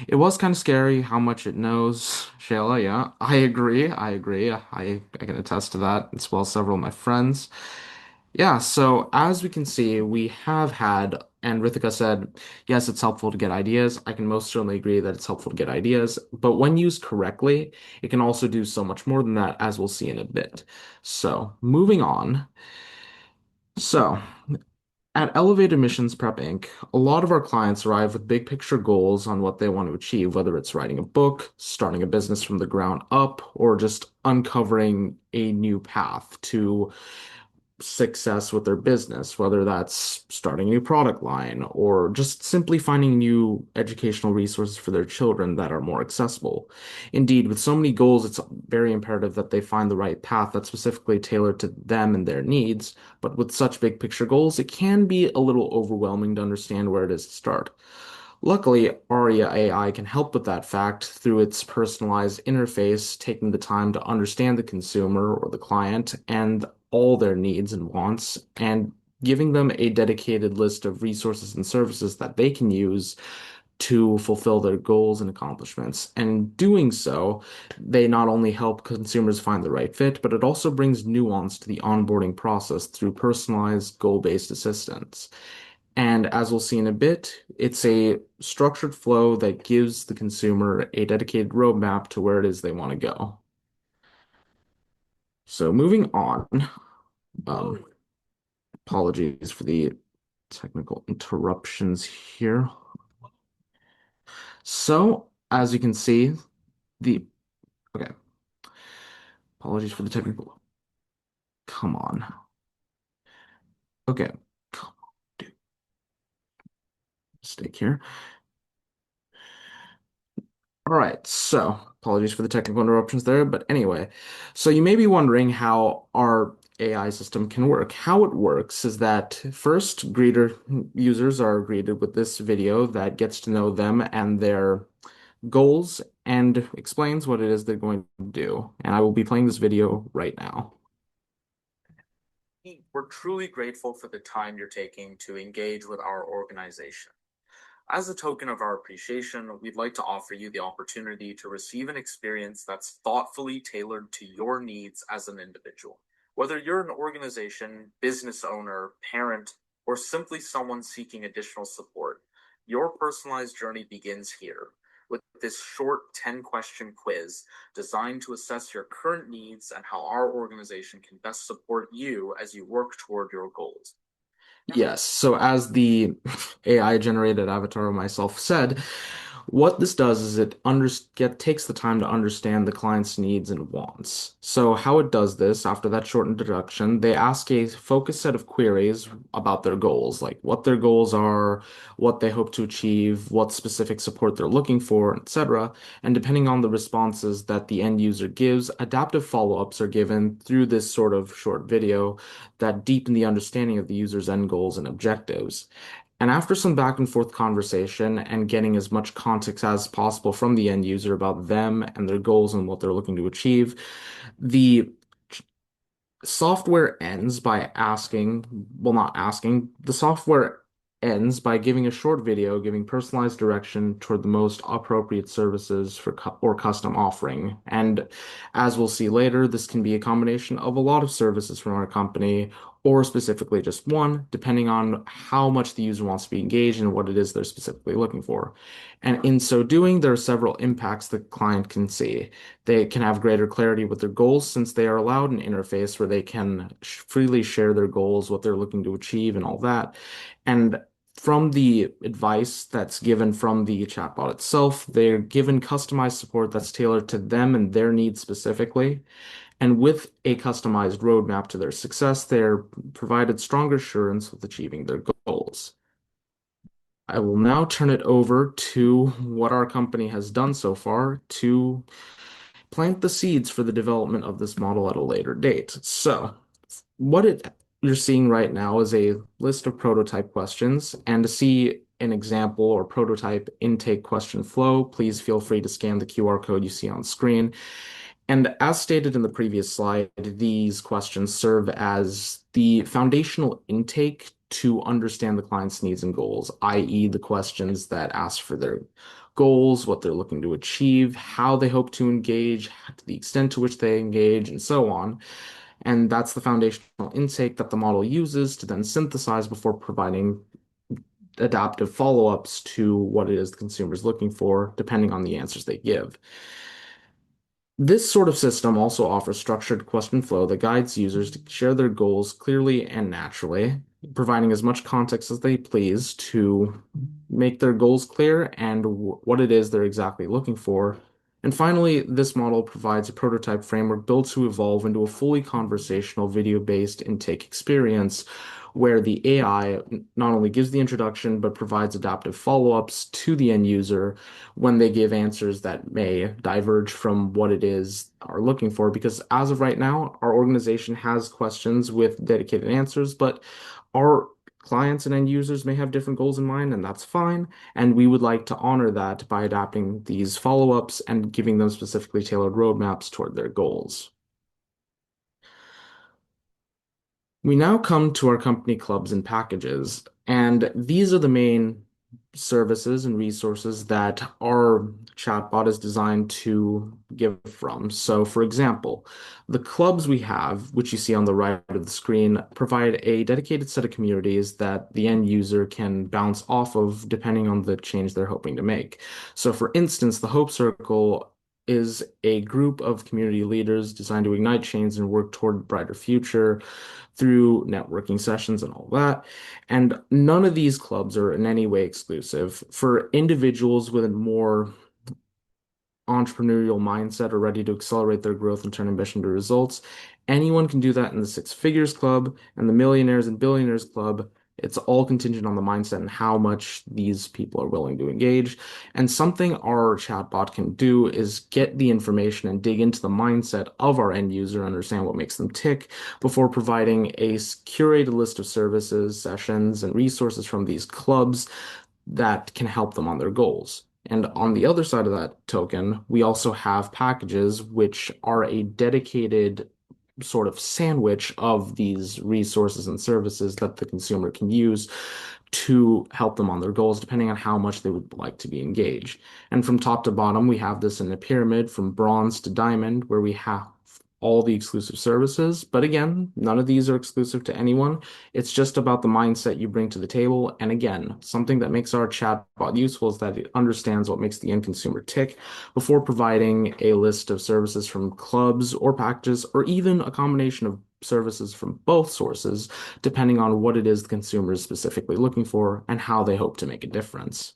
It was kind of scary how much it knows. Shayla, yeah, I agree. I agree. I can attest to that as well as several of my friends. Yeah, so as we can see, we have had, and Rithika said, yes, it's helpful to get ideas. I can most certainly agree that it's helpful to get ideas, but when used correctly, it can also do so much more than that, as we'll see in a bit. So, moving on. So, at Elevated Missions Prep Inc., a lot of our clients arrive with big picture goals on what they want to achieve, whether it's writing a book, starting a business from the ground up, or just uncovering a new path to success with their business, whether that's starting a new product line or just simply finding new educational resources for their children that are more accessible. Indeed, with so many goals, it's very imperative that they find the right path that's specifically tailored to them and their needs. But with such big picture goals, it can be a little overwhelming to understand where it is to start. Luckily, Aria AI can help with that fact through its personalized interface, taking the time to understand the consumer or the client and all their needs and wants, and giving them a dedicated list of resources and services that they can use to fulfill their goals and accomplishments. And doing so, they not only help consumers find the right fit, but it also brings nuance to the onboarding process through personalized goal-based assistance. And as we'll see in a bit, it's a structured flow that gives the consumer a dedicated roadmap to where it is they want to go. So moving on, um, apologies for the technical interruptions here. So as you can see, the okay, apologies for the technical. Come on. Okay, come on, dude. Mistake here. All right, so apologies for the technical interruptions there, but anyway, so you may be wondering how our AI system can work. How it works is that first, greeter users are greeted with this video that gets to know them and their goals and explains what it is they're going to do. And I will be playing this video right now. We're truly grateful for the time you're taking to engage with our organization. As a token of our appreciation, we'd like to offer you the opportunity to receive an experience that's thoughtfully tailored to your needs as an individual. Whether you're an organization, business owner, parent, or simply someone seeking additional support, your personalized journey begins here with this short 10-question quiz designed to assess your current needs and how our organization can best support you as you work toward your goals. Yes, so as the AI generated avatar of myself said, what this does is takes the time to understand the client's needs and wants. So how it does this, after that short introduction, they ask a focused set of queries about their goals, like what their goals are, what they hope to achieve, what specific support they're looking for, etc. And depending on the responses that the end user gives, adaptive follow-ups are given through this sort of short video that deepen the understanding of the user's end goals and objectives. And after some back and forth conversation and getting as much context as possible from the end user about them and their goals and what they're looking to achieve, the software ends by asking, well, not asking, the software ends by giving a short video giving personalized direction toward the most appropriate services for or custom offering. And as we'll see later, this can be a combination of a lot of services from our company or specifically just one, depending on how much the user wants to be engaged and what it is they're specifically looking for. And in so doing, there are several impacts the client can see. They can have greater clarity with their goals since they are allowed an interface where they can freely share their goals, what they're looking to achieve, and all that. And from the advice that's given from the chatbot itself. They're given customized support that's tailored to them and their needs specifically. And with a customized roadmap to their success, they're provided stronger assurance with achieving their goals. I will now turn it over to what our company has done so far to plant the seeds for the development of this model at a later date. So, you're seeing right now is a list of prototype questions, and to see an example or prototype intake question flow, please feel free to scan the QR code you see on screen. And as stated in the previous slide, these questions serve as the foundational intake to understand the client's needs and goals, i.e., the questions that ask for their goals, what they're looking to achieve, how they hope to engage, to the extent to which they engage, and so on. And that's the foundational intake that the model uses to then synthesize before providing adaptive follow-ups to what it is the consumer is looking for, depending on the answers they give. This sort of system also offers structured question flow that guides users to share their goals clearly and naturally, providing as much context as they please to make their goals clear and what it is they're exactly looking for. And finally, this model provides a prototype framework built to evolve into a fully conversational video-based intake experience where the AI not only gives the introduction but provides adaptive follow-ups to the end user when they give answers that may diverge from what it is are looking for. Because as of right now, our organization has questions with dedicated answers, but our clients and end users may have different goals in mind, and that's fine. And we would like to honor that by adapting these follow-ups and giving them specifically tailored roadmaps toward their goals. We now come to our company clubs and packages, and these are the main services and resources that our chatbot is designed to give from. So, for example, the clubs we have, which you see on the right of the screen, provide a dedicated set of communities that the end user can bounce off of depending on the change they're hoping to make. So, for instance, the Hope Circle is a group of community leaders designed to ignite change and work toward a brighter future through networking sessions and all that. And none of these clubs are in any way exclusive. For individuals with a more entrepreneurial mindset or ready to accelerate their growth and turn ambition to results, anyone can do that in the Six Figures Club and the Millionaires and Billionaires Club. It's all contingent on the mindset and how much these people are willing to engage. And something our chatbot can do is get the information and dig into the mindset of our end user, understand what makes them tick, before providing a curated list of services, sessions, and resources from these clubs that can help them on their goals. And on the other side of that token, we also have packages which are a dedicated sort of sandwich of these resources and services that the consumer can use to help them on their goals, depending on how much they would like to be engaged. And from top to bottom, we have this in a pyramid from bronze to diamond, where we have all the exclusive services. But again, none of these are exclusive to anyone. It's just about the mindset you bring to the table. And again, something that makes our chatbot useful is that it understands what makes the end consumer tick before providing a list of services from clubs or packages, or even a combination of services from both sources, depending on what it is the consumer is specifically looking for and how they hope to make a difference.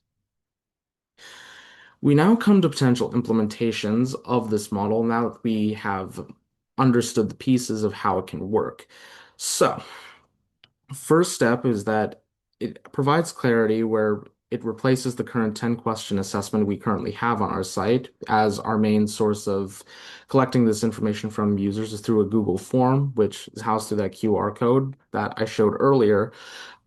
We now come to potential implementations of this model now that we have understood the pieces of how it can work. So, first step is that it provides clarity where it replaces the current 10 question assessment we currently have on our site, as our main source of collecting this information from users is through a Google form, which is housed through that QR code that I showed earlier.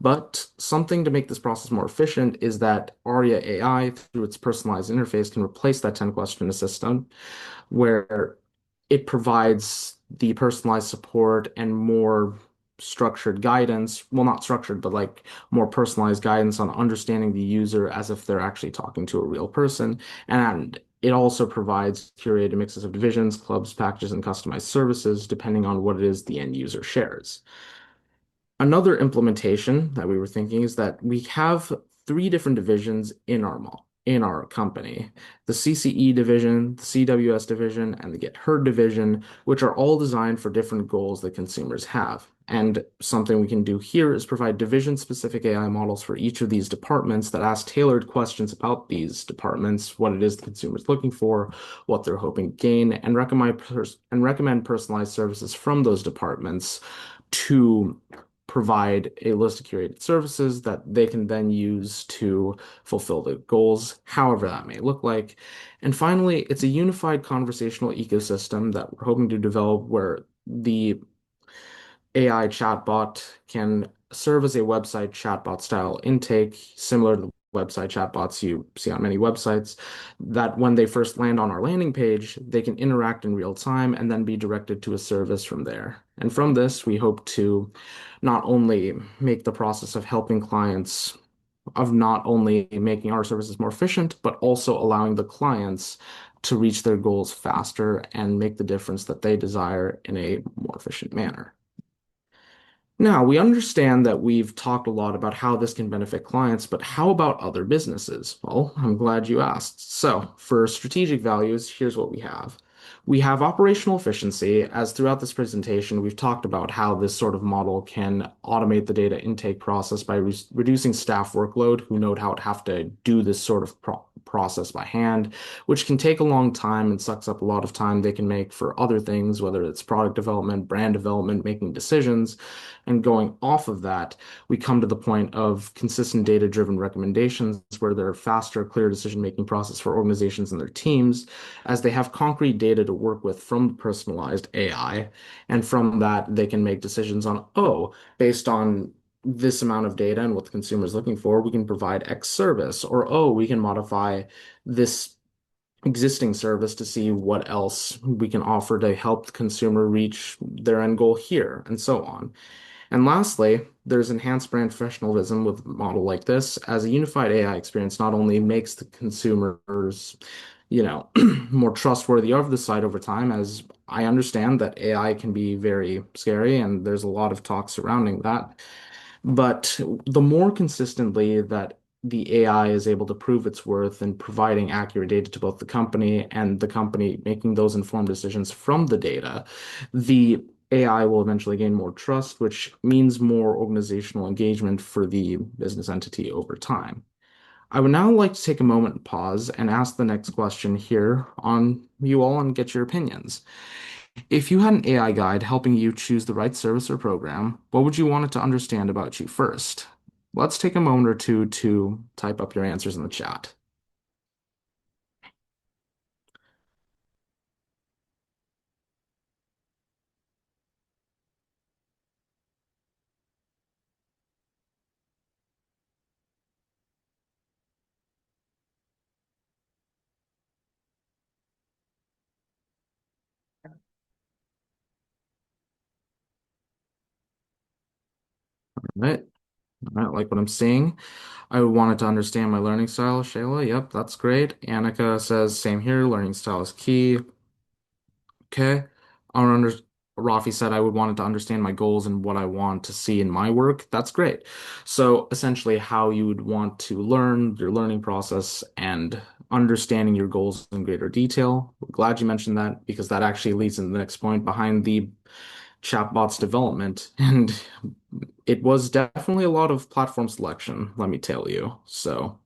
But something to make this process more efficient is that Aria AI, through its personalized interface, can replace that 10 question assistant, where it provides the personalized support and more structured guidance. Well, not structured, but like more personalized guidance on understanding the user as if they're actually talking to a real person. And it also provides curated mixes of divisions, clubs, packages, and customized services, depending on what it is the end user shares. Another implementation that we were thinking is that we have three different divisions in our company: the CCE division, the CWS division, and the Get Heard division, which are all designed for different goals that consumers have. And something we can do here is provide division-specific AI models for each of these departments that ask tailored questions about these departments, what it is the consumer is looking for, what they're hoping to gain, and recommend personalized services from those departments to provide a list of curated services that they can then use to fulfill the goals, however that may look like. And finally, it's a unified conversational ecosystem that we're hoping to develop where the AI chatbot can serve as a website chatbot style intake, similar to the website chatbots you see on many websites, that when they first land on our landing page, they can interact in real time and then be directed to a service from there. And from this, we hope to not only make the process of helping clients, of not only making our services more efficient, but also allowing the clients to reach their goals faster and make the difference that they desire in a more efficient manner. Now, we understand that we've talked a lot about how this can benefit clients, but how about other businesses? Well, I'm glad you asked. So, for strategic values, here's what we have. We have operational efficiency, as throughout this presentation, we've talked about how this sort of model can automate the data intake process by reducing staff workload who know how to have to do this sort of process by hand, which can take a long time and sucks up a lot of time they can make for other things, whether it's product development, brand development, making decisions. And going off of that, we come to the point of consistent data-driven recommendations where there are faster, clear decision-making process for organizations and their teams as they have concrete data to work with from personalized AI. And from that, they can make decisions on, oh, based on this amount of data and what the consumer is looking for, we can provide X service, or oh, we can modify this existing service to see what else we can offer to help the consumer reach their end goal here, and so on. And lastly, there's enhanced brand professionalism with a model like this, as a unified AI experience not only makes the consumers, more trustworthy of the site over time, as I understand that AI can be very scary and there's a lot of talk surrounding that. But the more consistently that the AI is able to prove its worth in providing accurate data to both the company and the company making those informed decisions from the data, the AI will eventually gain more trust, which means more organizational engagement for the business entity over time. I would now like to take a moment and pause and ask the next question here on you all and get your opinions. If you had an AI guide helping you choose the right service or program, what would you want it to understand about you first? Let's take a moment or two to type up your answers in the chat. All right. All right, like what I'm seeing. I wanted to understand my learning style, Shayla. Yep, that's great. Annika says, same here, learning style is key. Okay. Our under Rafi said I would want it to understand my goals and what I want to see in my work. That's great. So essentially how you would want to learn, your learning process, and understanding your goals in greater detail. We're glad you mentioned that because that actually leads to the next point behind the chatbot's development. And it was definitely a lot of platform selection, let me tell you. So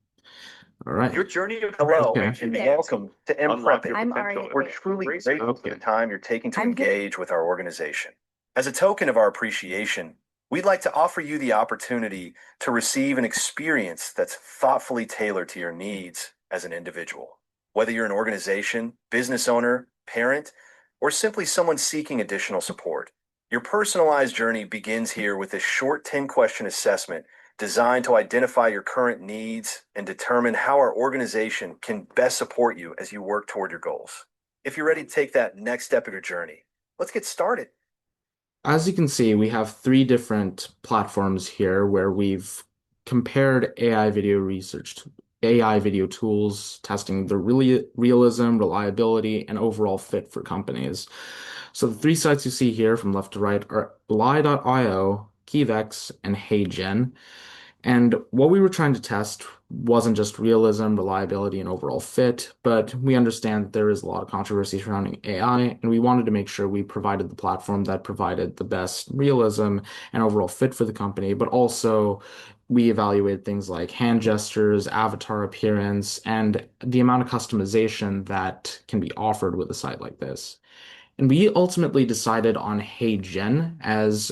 all right.
Your journey of Hello,
Okay.
and welcome to
Unlock
Imprep.
your
I'm
potential.
Ari. We're truly grateful for
Okay.
the time you're taking to
I'm good.
engage with our organization. As a token of our appreciation, we'd like to offer you the opportunity to receive an experience that's thoughtfully tailored to your needs as an individual. Whether you're an organization, business owner, parent, or simply someone seeking additional support, your personalized journey begins here with a short 10-question assessment designed to identify your current needs and determine how our organization can best support you as you work toward your goals. If you're ready to take that next step of your journey, let's get started.
As you can see, we have three different platforms here where we've compared AI video tools, testing the realism, reliability, and overall fit for companies. So the three sites you see here from left to right are Lie.io, Keyvex, and HeyGen. And what we were trying to test wasn't just realism, reliability, and overall fit, but we understand that there is a lot of controversy surrounding AI, and we wanted to make sure we provided the platform that provided the best realism and overall fit for the company, but also we evaluated things like hand gestures, avatar appearance, and the amount of customization that can be offered with a site like this. And we ultimately decided on Hey Gen, as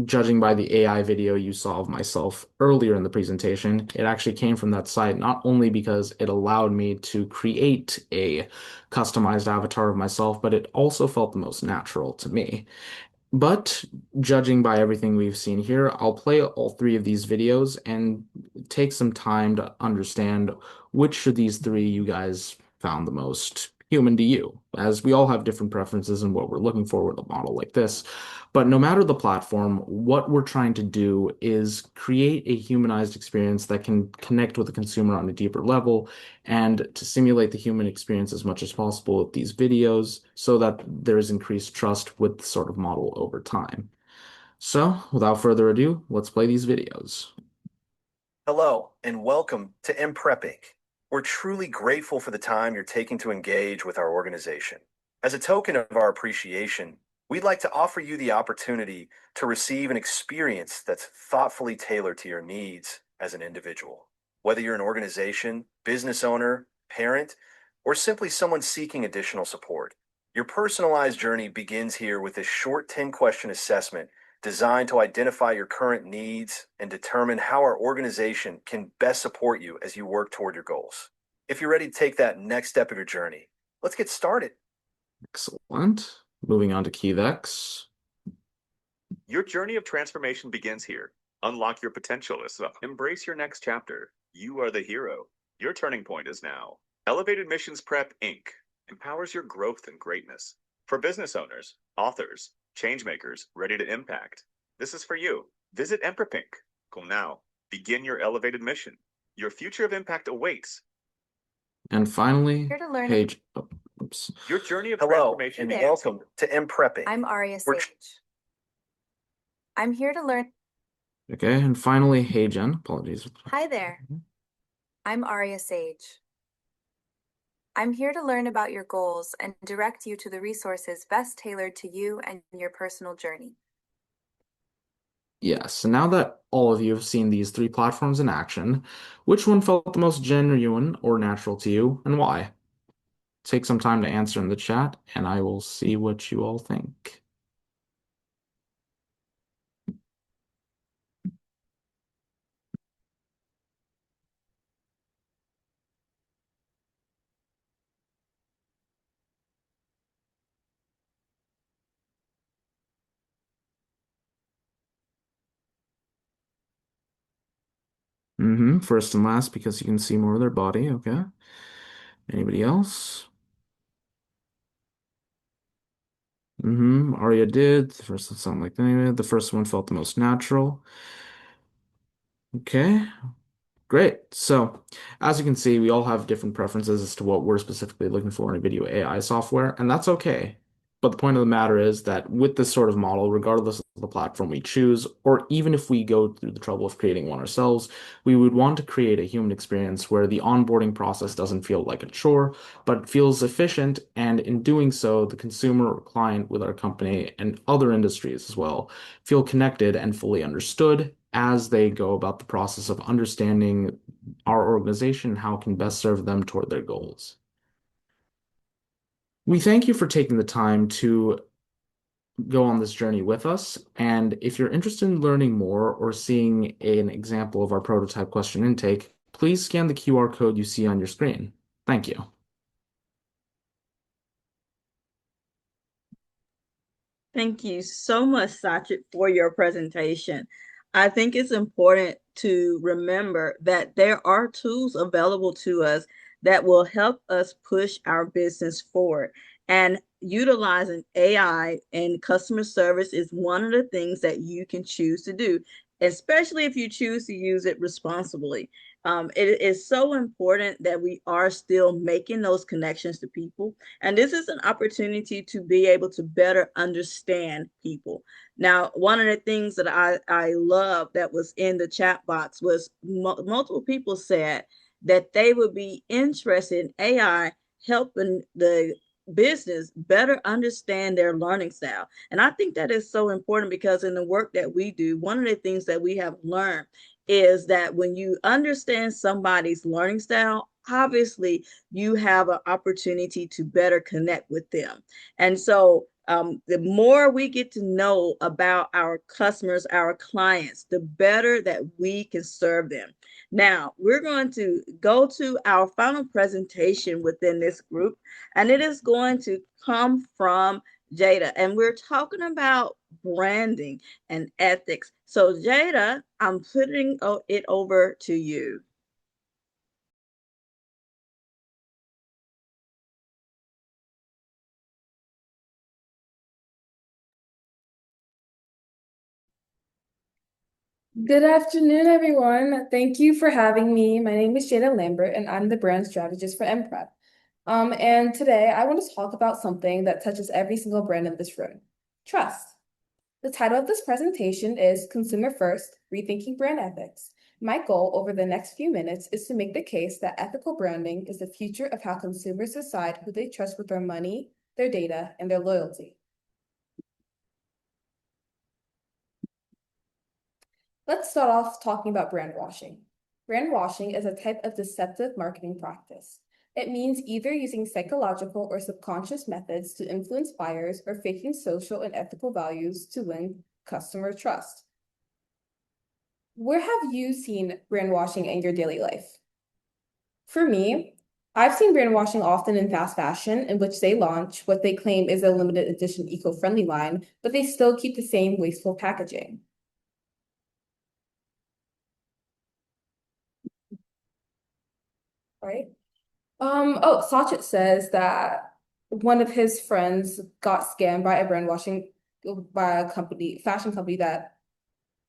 judging by the AI video you saw of myself earlier in the presentation, it actually came from that site, not only because it allowed me to create a customized avatar of myself, but it also felt the most natural to me. But judging by everything we've seen here, I'll play all three of these videos and take some time to understand which of these three you guys found the most human to you, as we all have different preferences in what we're looking for with a model like this. But no matter the platform, what we're trying to do is create a humanized experience that can connect with the consumer on a deeper level and to simulate the human experience as much as possible with these videos so that there is increased trust with the sort of model over time. So, without further ado, let's play these videos.
Hello, and welcome to MPrep Inc. We're truly grateful for the time you're taking to engage with our organization. As a token of our appreciation, we'd like to offer you the opportunity to receive an experience that's thoughtfully tailored to your needs as an individual. Whether you're an organization, business owner, parent, or simply someone seeking additional support, your personalized journey begins here with a short 10-question assessment designed to identify your current needs and determine how our organization can best support you as you work toward your goals. If you're ready to take that next step of your journey, let's get started.
Excellent. Moving on to KeyVex.
Your journey of transformation begins here. Unlock your potential. Embrace your next chapter. You are the hero. Your turning point is now. Elevated Missions Prep Inc. empowers your growth and greatness. For business owners, authors, changemakers ready to impact. This is for you. Visit Emperor Pink. Go now. Begin your elevated mission. Your future of impact awaits.
And finally,
Here to learn.
page. Oh, oops.
Your journey of
Hello,
transformation
and
Hey
begins
welcome
here.
to MPrep Inc.
I'm Aria
We're
Sage. I'm here to learn.
Okay, and finally, Hey Jen. Apologies.
Hi there. I'm Aria Sage. I'm here to learn about your goals and direct you to the resources best tailored to you and your personal journey.
Yes, and now that all of you have seen these three platforms in action, which one felt the most genuine or natural to you, and why? Take some time to answer in the chat, and I will see what you all think. First and last, because you can see more of their body. Okay. Anybody else? Arya did. The first one sounded like that. The first one felt the most natural. Okay. Great. So, as you can see, we all have different preferences as to what we're specifically looking for in a video AI software, and that's okay. But the point of the matter is that with this sort of model, regardless of the platform we choose, or even if we go through the trouble of creating one ourselves, we would want to create a human experience where the onboarding process doesn't feel like a chore, but feels efficient, and in doing so, the consumer or client with our company and other industries as well feel connected and fully understood as they go about the process of understanding our organization, how it can best serve them toward their goals. We thank you for taking the time to go on this journey with us. And if you're interested in learning more or seeing an example of our prototype question intake, please scan the QR code you see on your screen. Thank you.
Thank you so much, Sachit, for your presentation. I think it's important to remember that there are tools available to us that will help us push our business forward. And utilizing AI and customer service is one of the things that you can choose to do, especially if you choose to use it responsibly. It is so important that we are still making those connections to people. And this is an opportunity to be able to better understand people. Now, one of the things that I love that was in the chat box was multiple people said that they would be interested in AI helping the business better understand their learning style. And I think that is so important because in the work that we do, one of the things that we have learned is that when you understand somebody's learning style, obviously you have an opportunity to better connect with them. And so the more we get to know about our customers, our clients, the better that we can serve them. Now, we're going to go to our final presentation within this group, and it is going to come from Jada. And we're talking about branding and ethics. So, Jada, I'm putting it over to you.
Good afternoon, everyone. Thank you for having me. My name is Jada Lambert, and I'm the brand strategist for MPrep. And today I want to talk about something that touches every single brand in this room, trust. The title of this presentation is Consumer First, Rethinking Brand Ethics. My goal over the next few minutes is to make the case that ethical branding is the future of how consumers decide who they trust with their money, their data, and their loyalty. Let's start off talking about brand washing. Brand washing is a type of deceptive marketing practice. It means either using psychological or subconscious methods to influence buyers or faking social and ethical values to win customer trust. Where have you seen brand washing in your daily life? For me, I've seen brand washing often in fast fashion, in which they launch what they claim is a limited edition eco-friendly line, but they still keep the same wasteful packaging. Right? Sachet says that one of his friends got scammed by a fashion company that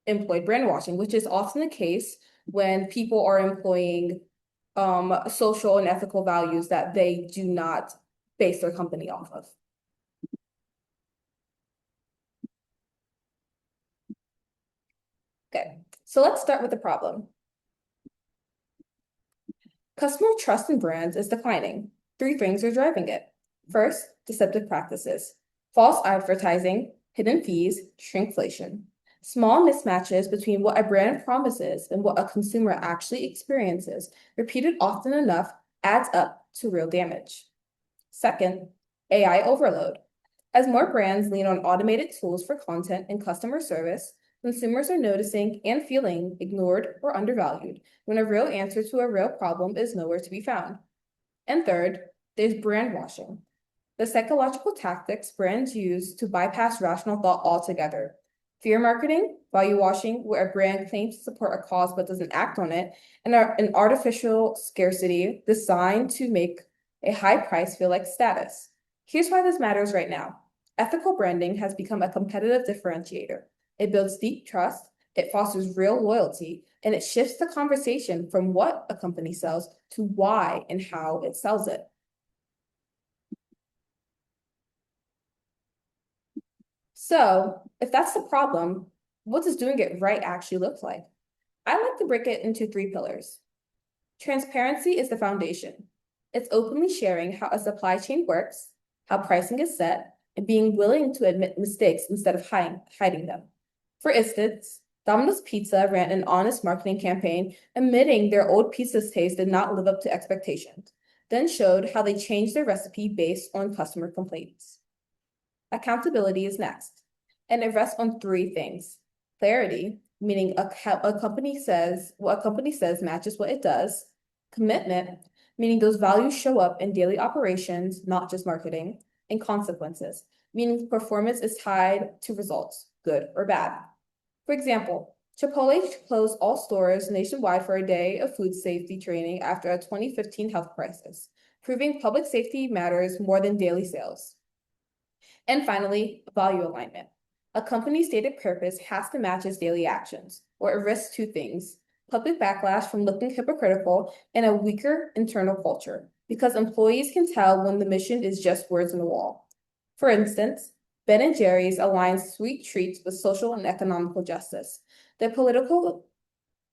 employed brainwashing, which is often the case when people are employing social and ethical values that they do not base their company off of. Okay, so let's start with the problem. Customer trust in brands is declining. 3 things are driving it. First, deceptive practices, false advertising, hidden fees, shrinkflation. Small mismatches between what a brand promises and what a consumer actually experiences, repeated often enough, adds up to real damage. Second, AI overload. As more brands lean on automated tools for content and customer service, consumers are noticing and feeling ignored or undervalued when a real answer to a real problem is nowhere to be found. And third, there's brand washing, the psychological tactics brands use to bypass rational thought altogether. Fear marketing, value washing, where a brand claims to support a cause but doesn't act on it, and an artificial scarcity designed to make a high price feel like status. Here's why this matters right now. Ethical branding has become a competitive differentiator. It builds deep trust, it fosters real loyalty, and it shifts the conversation from what a company sells to why and how it sells it. So, if that's the problem, what does doing it right actually look like? I like to break it into 3 pillars. Transparency is the foundation. It's openly sharing how a supply chain works, how pricing is set, and being willing to admit mistakes instead of hiding them. For instance, Domino's Pizza ran an honest marketing campaign admitting their old pizza's taste did not live up to expectations, then showed how they changed their recipe based on customer complaints. Accountability is next, and it rests on 3 things. Clarity, meaning a company says what a company says matches what it does. Commitment, meaning those values show up in daily operations, not just marketing. And consequences, meaning performance is tied to results, good or bad. For example, Chipotle closed all stores nationwide for a day of food safety training after a 2015 health crisis, proving public safety matters more than daily sales. And finally, value alignment. A company's stated purpose has to match its daily actions, or it risks 2 things: public backlash from looking hypocritical, and a weaker internal culture, because employees can tell when the mission is just words on the wall. For instance, Ben & Jerry's aligns sweet treats with social and economical justice. Their political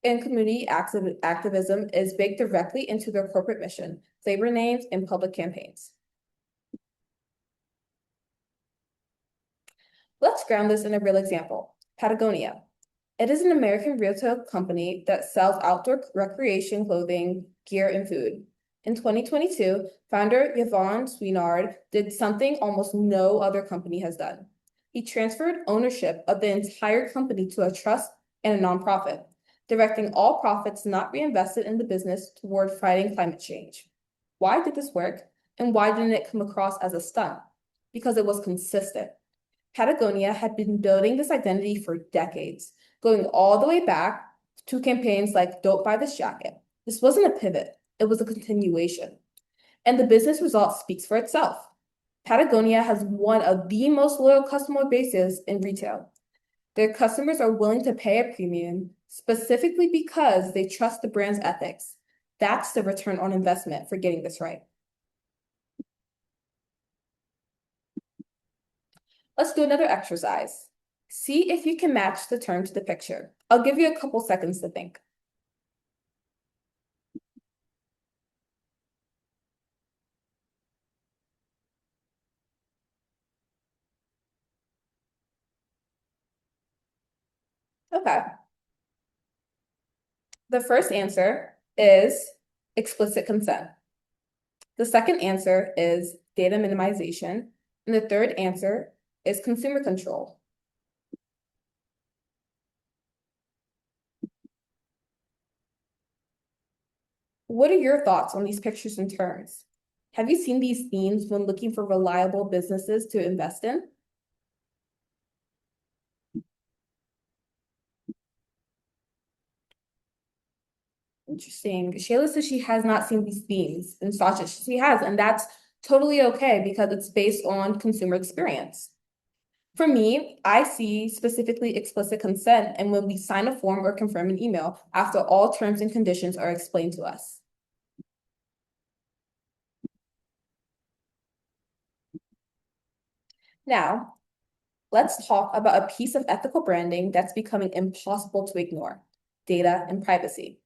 and community activism is baked directly into their corporate mission, flavor names, and public campaigns. Let's ground this in a real example. Patagonia. It is an American retail company that sells outdoor recreation clothing, gear, and food. In 2022, founder Yvon Chouinard did something almost no other company has done. He transferred ownership of the entire company to a trust and a nonprofit, directing all profits not reinvested in the business toward fighting climate change. Why did this work? And why didn't it come across as a stunt? Because it was consistent. Patagonia had been building this identity for decades, going all the way back to campaigns like Don't Buy This Jacket. This wasn't a pivot, it was a continuation. And the business result speaks for itself. Patagonia has one of the most loyal customer bases in retail. Their customers are willing to pay a premium specifically because they trust the brand's ethics. That's the return on investment for getting this right. Let's do another exercise. See if you can match the term to the picture. I'll give you a couple seconds to think. Okay. The first answer is explicit consent. The second answer is data minimization. And the third answer is consumer control. What are your thoughts on these pictures and terms? Have you seen these themes when looking for reliable businesses to invest in? Interesting. Shayla says she has not seen these themes, and Sasha, she has, and that's totally okay because it's based on consumer experience. For me, I see specifically explicit consent and when we sign a form or confirm an email after all terms and conditions are explained to us. Now, let's talk about a piece of ethical branding that's becoming impossible to ignore: data and privacy.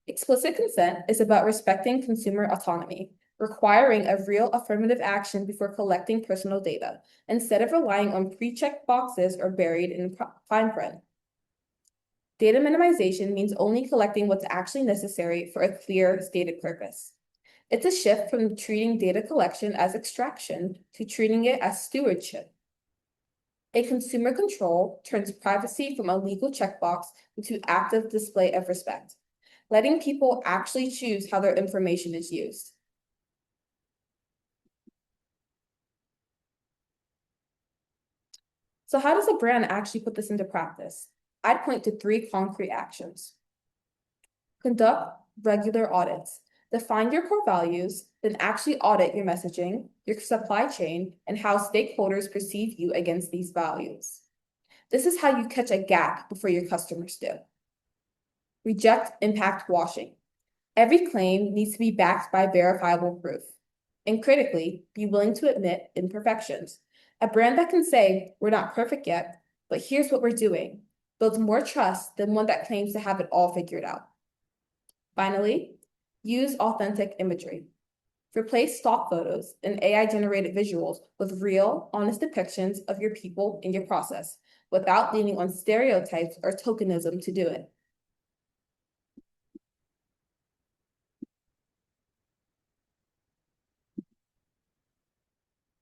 Explicit consent is about respecting consumer autonomy, requiring a real affirmative action before collecting personal data, instead of relying on pre-checked boxes or buried in fine print. Data minimization means only collecting what's actually necessary for a clear stated purpose. It's a shift from treating data collection as extraction to treating it as stewardship. A consumer control turns privacy from a legal checkbox into active display of respect, letting people actually choose how their information is used. So how does a brand actually put this into practice? I'd point to 3 concrete actions. Conduct regular audits. Define your core values, then actually audit your messaging, your supply chain, and how stakeholders perceive you against these values. This is how you catch a gap before your customers do. Reject impact washing. Every claim needs to be backed by verifiable proof. And critically, be willing to admit imperfections. A brand that can say, we're not perfect yet, but here's what we're doing, builds more trust than one that claims to have it all figured out. Finally, use authentic imagery. Replace stock photos and AI-generated visuals with real, honest depictions of your people and your process, without leaning on stereotypes or tokenism to do it.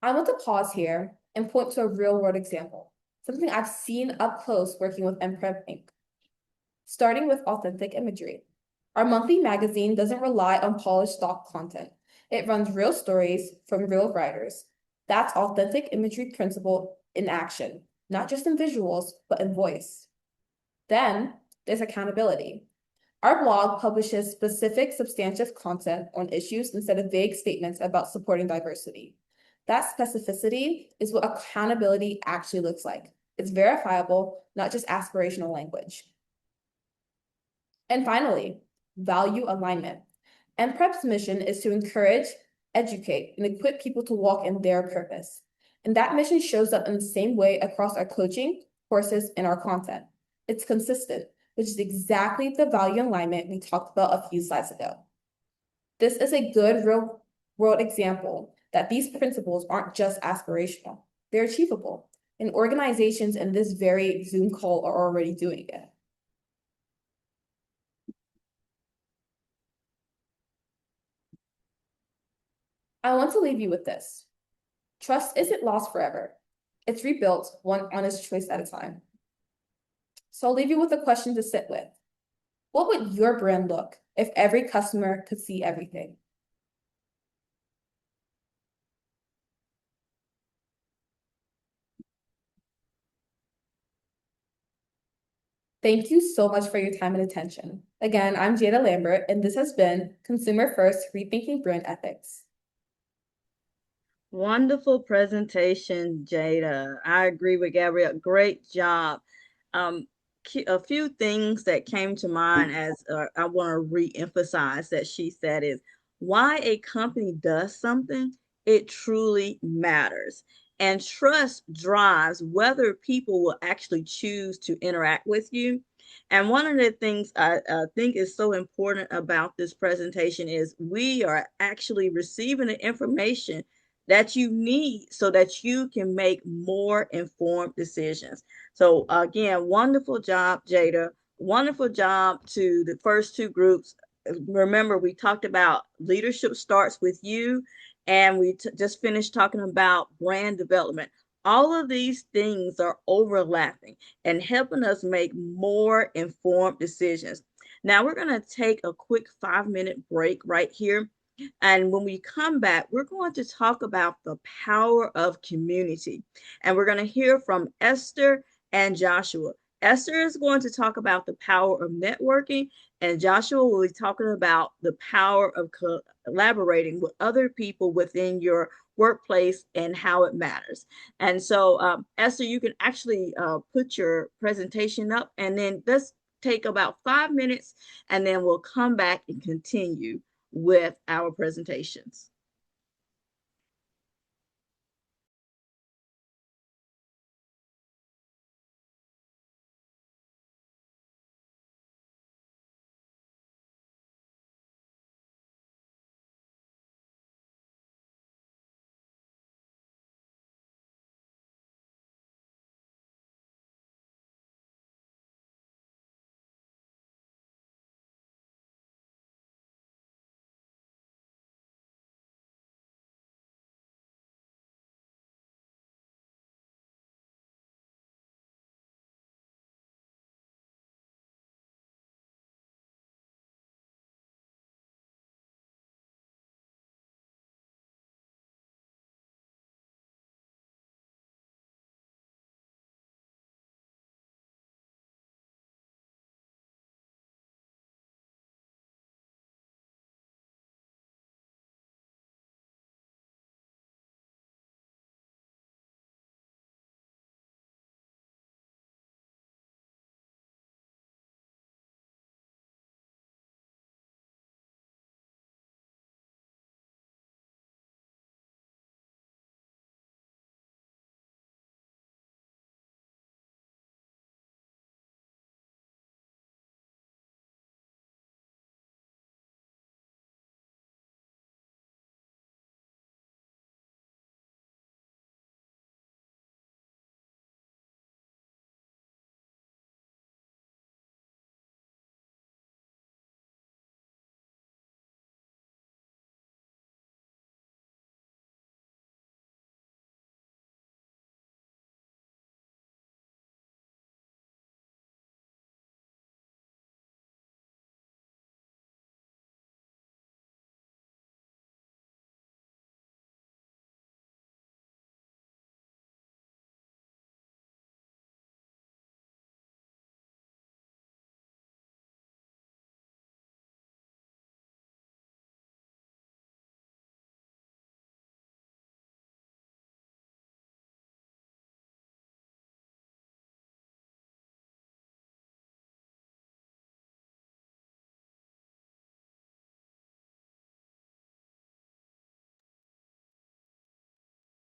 I want to pause here and point to a real-world example, something I've seen up close working with Imprep Inc. Starting with authentic imagery. Our monthly magazine doesn't rely on polished stock content. It runs real stories from real writers. That's authentic imagery principle in action, not just in visuals, but in voice. Then there's accountability. Our blog publishes specific, substantive content on issues instead of vague statements about supporting diversity. That specificity is what accountability actually looks like. It's verifiable, not just aspirational language. And finally, value alignment. NPrep's mission is to encourage, educate, and equip people to walk in their purpose. And that mission shows up in the same way across our coaching, courses, and our content. It's consistent, which is exactly the value alignment we talked about a few slides ago. This is a good real-world example that these principles aren't just aspirational, they're achievable, and organizations in this very Zoom call are already doing it. I want to leave you with this. Trust isn't lost forever. It's rebuilt one honest choice at a time. So I'll leave you with a question to sit with. What would your brand look if every customer could see everything? Thank you so much for your time and attention. Again, I'm Jada Lambert, and this has been Consumer First Rethinking Brand Ethics.
Wonderful presentation, Jada. I agree with Gabrielle. Great job. A few things that came to mind as I want to re-emphasize that she said is why a company does something, it truly matters. And trust drives whether people will actually choose to interact with you. And one of the things I think is so important about this presentation is we are actually receiving the information that you need so that you can make more informed decisions. So again, wonderful job, Jada. Wonderful job to the first two groups. Remember, we talked about leadership starts with you, and we just finished talking about brand development. All of these things are overlapping and helping us make more informed decisions. Now we're going to take a quick 5-minute break right here. And when we come back, we're going to talk about the power of community. And we're going to hear from Esther and Joshua. Esther is going to talk about the power of networking, and Joshua will be talking about the power of collaborating with other people within your workplace and how it matters. And so, Esther, you can actually put your presentation up, and then let's take about 5 minutes, and then we'll come back and continue with our presentations.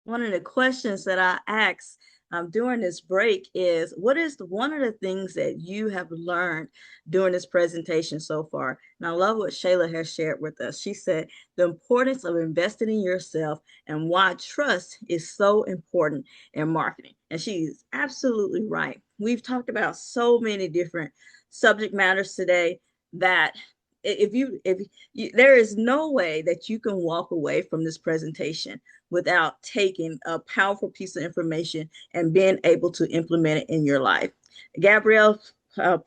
One of the questions that I asked during this break is, what is one of the things that you have learned during this presentation so far? And I love what Shayla has shared with us. She said the importance of investing in yourself and why trust is so important in marketing. And she's absolutely right. We've talked about so many different subject matters today that if you there is no way that you can walk away from this presentation without taking a powerful piece of information and being able to implement it in your life. Gabrielle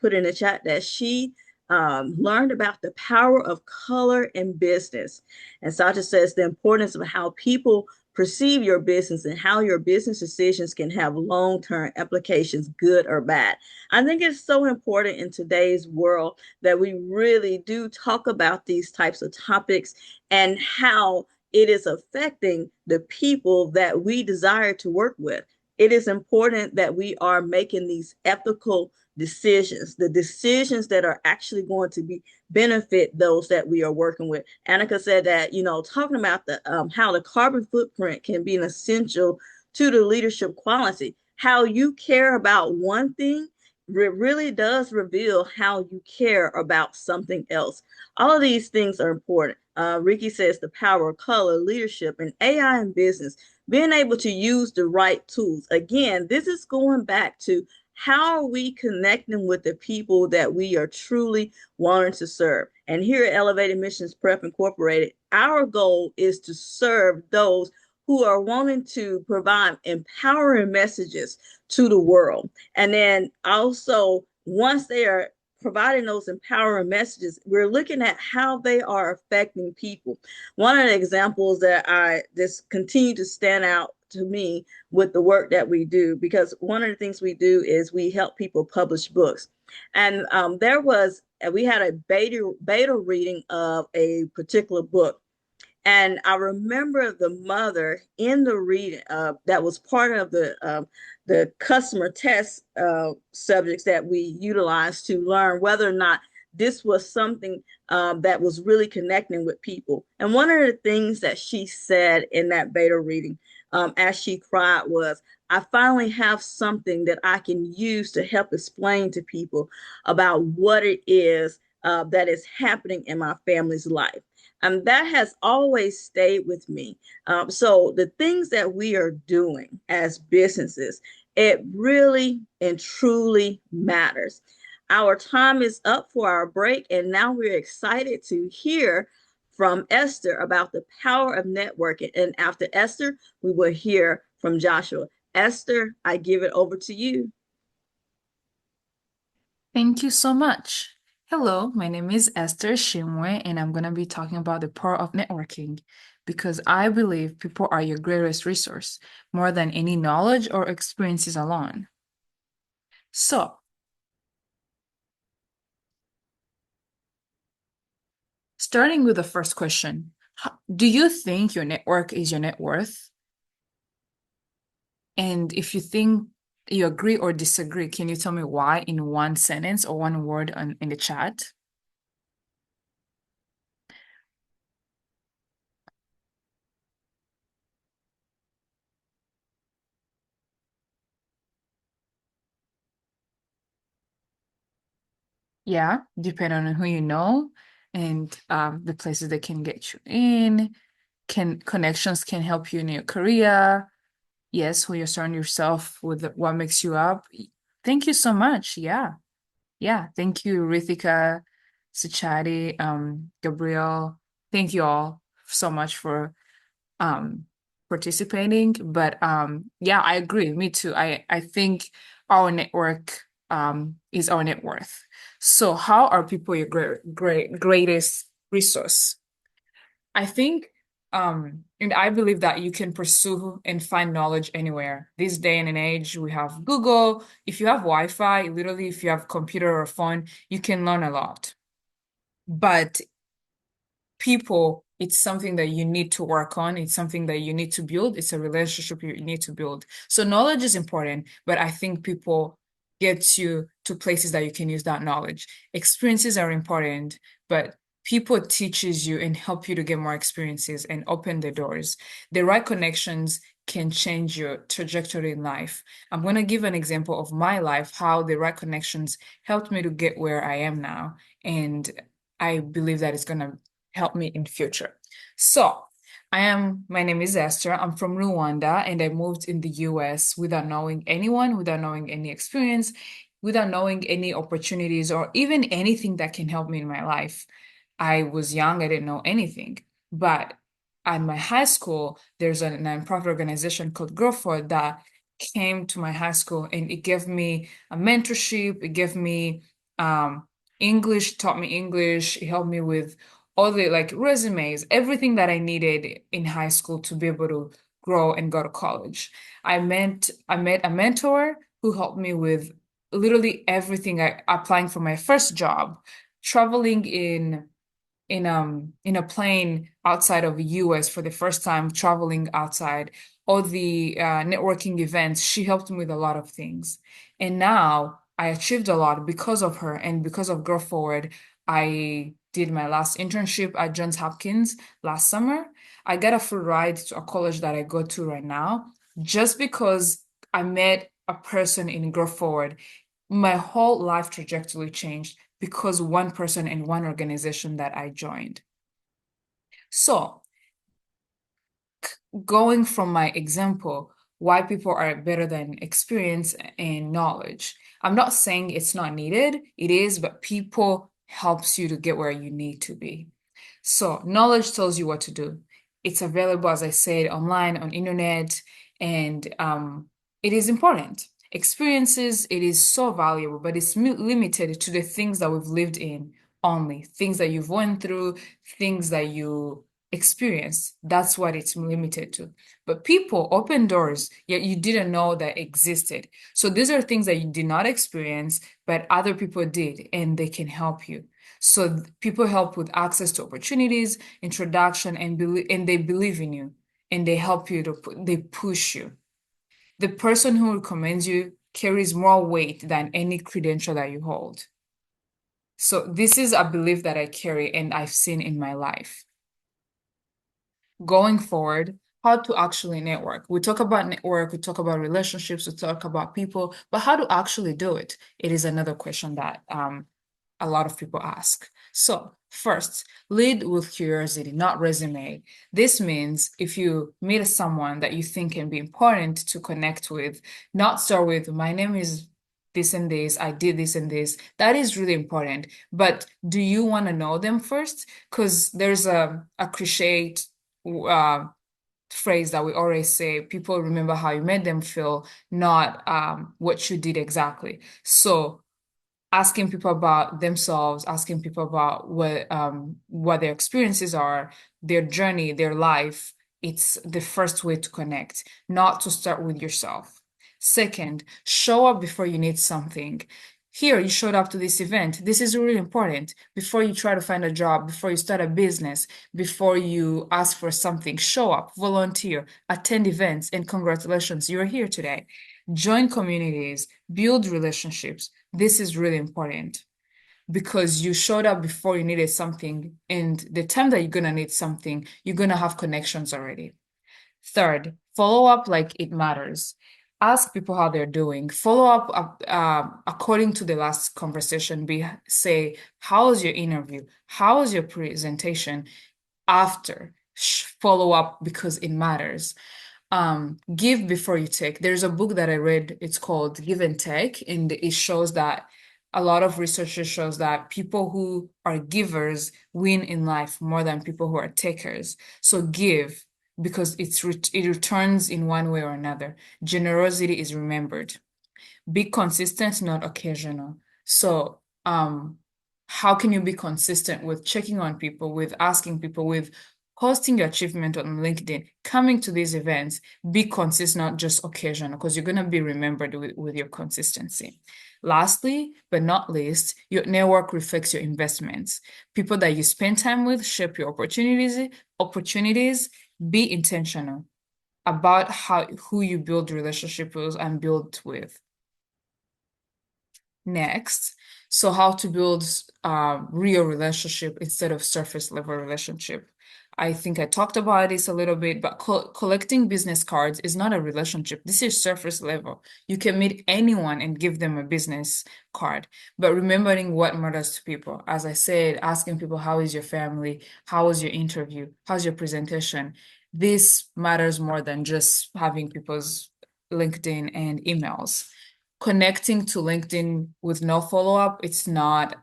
put in the chat that she learned about the power of color in business. And Sasha says the importance of how people perceive your business and how your business decisions can have long-term implications, good or bad. I think it's so important in today's world that we really do talk about these types of topics and how it is affecting the people that we desire to work with. It is important that we are making these ethical decisions, the decisions that are actually going to be benefit those that we are working with. Annika said that, talking about the how the carbon footprint can be an essential to the leadership quality. How you care about one thing really does reveal how you care about something else. All of these things are important. Ricky says the power of color, leadership, and AI in business, being able to use the right tools. Again, this is going back to how are we connecting with the people that we are truly wanting to serve. And here at Elevated Missions Prep Incorporated, our goal is to serve those who are wanting to provide empowering messages to the world. And then also, once they are providing those empowering messages, we're looking at how they are affecting people. One of the examples that I just continue to stand out to me with the work that we do, because one of the things we do is we help people publish books. And we had a beta reading of a particular book. And I remember the mother in the reading that was part of the customer test subjects that we utilized to learn whether or not this was something that was really connecting with people. And one of the things that she said in that beta reading as she cried was, I finally have something that I can use to help explain to people about what it is that is happening in my family's life. And that has always stayed with me. So the things that we are doing as businesses, it really and truly matters. Our time is up for our break, and now we're excited to hear from Esther about the power of networking. And after Esther, we will hear from Joshua. Esther, I give it over to you.
Thank you so much. Hello, my name is Esther Shimwe, and I'm going to be talking about the power of networking because I believe people are your greatest resource, more than any knowledge or experiences alone. So, starting with the first question, do you think your network is your net worth? And if you think you agree or disagree, can you tell me why in one sentence or one word in the chat? Yeah, depending on who you know and the places that can get you in, connections can help you in your career. Yes, who you're surrounding yourself with, what makes you up. Thank you so much. Yeah. Thank you, Rithika, Suchadi, Gabrielle. Thank you all so much for participating. But yeah, I agree. Me too. I think our network is our net worth. So how are people your greatest resource? I think and I believe that you can pursue and find knowledge anywhere. This day and age, we have Google. If you have Wi-Fi, literally, if you have computer or phone, you can learn a lot. But people, it's something that you need to work on. It's something that you need to build. It's a relationship you need to build. So knowledge is important, but I think people get you to places that you can use that knowledge. Experiences are important, but people teaches you and help you to get more experiences and open the doors. The right connections can change your trajectory in life. I'm going to give an example of my life, how the right connections helped me to get where I am now. And I believe that it's going to help me in the future. So, my name is Esther. I'm from Rwanda and I moved in the US without knowing anyone, without knowing any experience, without knowing any opportunities or even anything that can help me in my life. I was young, I didn't know anything. But at my high school, there's a nonprofit organization called Grow Forward that came to my high school and it gave me a mentorship, it gave me English, taught me English, it helped me with all the like resumes, everything that I needed in high school to be able to grow and go to college. I met a mentor who helped me with literally everything. Applying for my first job, traveling in a plane outside of the US for the first time, traveling outside, all the networking events. She helped me with a lot of things. And now I achieved a lot because of her and because of Grow Forward. I did my last internship at Johns Hopkins last summer. I got a free ride to a college that I go to right now just because I met a person in Grow Forward. My whole life trajectory changed because one person and one organization that I joined. So, going from my example, why people are better than experience and knowledge. I'm not saying it's not needed, it is, but people helps you to get where you need to be. So, knowledge tells you what to do. It's available, as I said, online, on internet, and it is important. Experiences, it is so valuable, but it's limited to the things that we've lived in only, things that you've went through, things that you experience. That's what it's limited to. But people open doors, yet you didn't know that existed. So these are things that you did not experience, but other people did, and they can help you. So people help with access to opportunities, introduction, and they believe in you, and they help you they push you. The person who recommends you carries more weight than any credential that you hold. So this is a belief that I carry and I've seen in my life. Going forward, how to actually network. We talk about network, we talk about relationships, we talk about people, but how to actually do it? It is another question that a lot of people ask. So first, lead with curiosity, not resume. This means if you meet someone that you think can be important to connect with, not start with, my name is this and this, I did this and this. That is really important. But do you want to know them first? Because there's a cliched phrase that we always say, people remember how you made them feel, not what you did exactly. So asking people about themselves, asking people about what their experiences are, their journey, their life, it's the first way to connect, not to start with yourself. Second, show up before you need something. Here, you showed up to this event. This is really important. Before you try to find a job, before you start a business, before you ask for something, show up, volunteer, attend events, and congratulations, you're here today. Join communities, build relationships. This is really important because you showed up before you needed something, and the time that you're going to need something, you're going to have connections already. Third, follow up like it matters. Ask people how they're doing. Follow up according to the last conversation. Say, how was your interview? How was your presentation? After, follow up because it matters. Give before you take. There's a book that I read, it's called Give and Take, and it shows that a lot of researchers shows that people who are givers win in life more than people who are takers. So give because it returns in one way or another. Generosity is remembered. Be consistent, not occasional. So, how can you be consistent with checking on people, with asking people, with posting your achievement on LinkedIn, coming to these events? Be consistent, not just occasional, because you're going to be remembered with your consistency. Lastly, but not least, your network reflects your investments. People that you spend time with shape your opportunities. Be intentional about who you build relationship with and build with. Next, so how to build real relationship instead of surface level relationship. I think I talked about this a little bit, but collecting business cards is not a relationship. This is surface level. You can meet anyone and give them a business card, but remembering what matters to people. As I said, asking people, how is your family? How was your interview? How's your presentation? This matters more than just having people's LinkedIn and emails. Connecting to LinkedIn with no follow-up, it's not,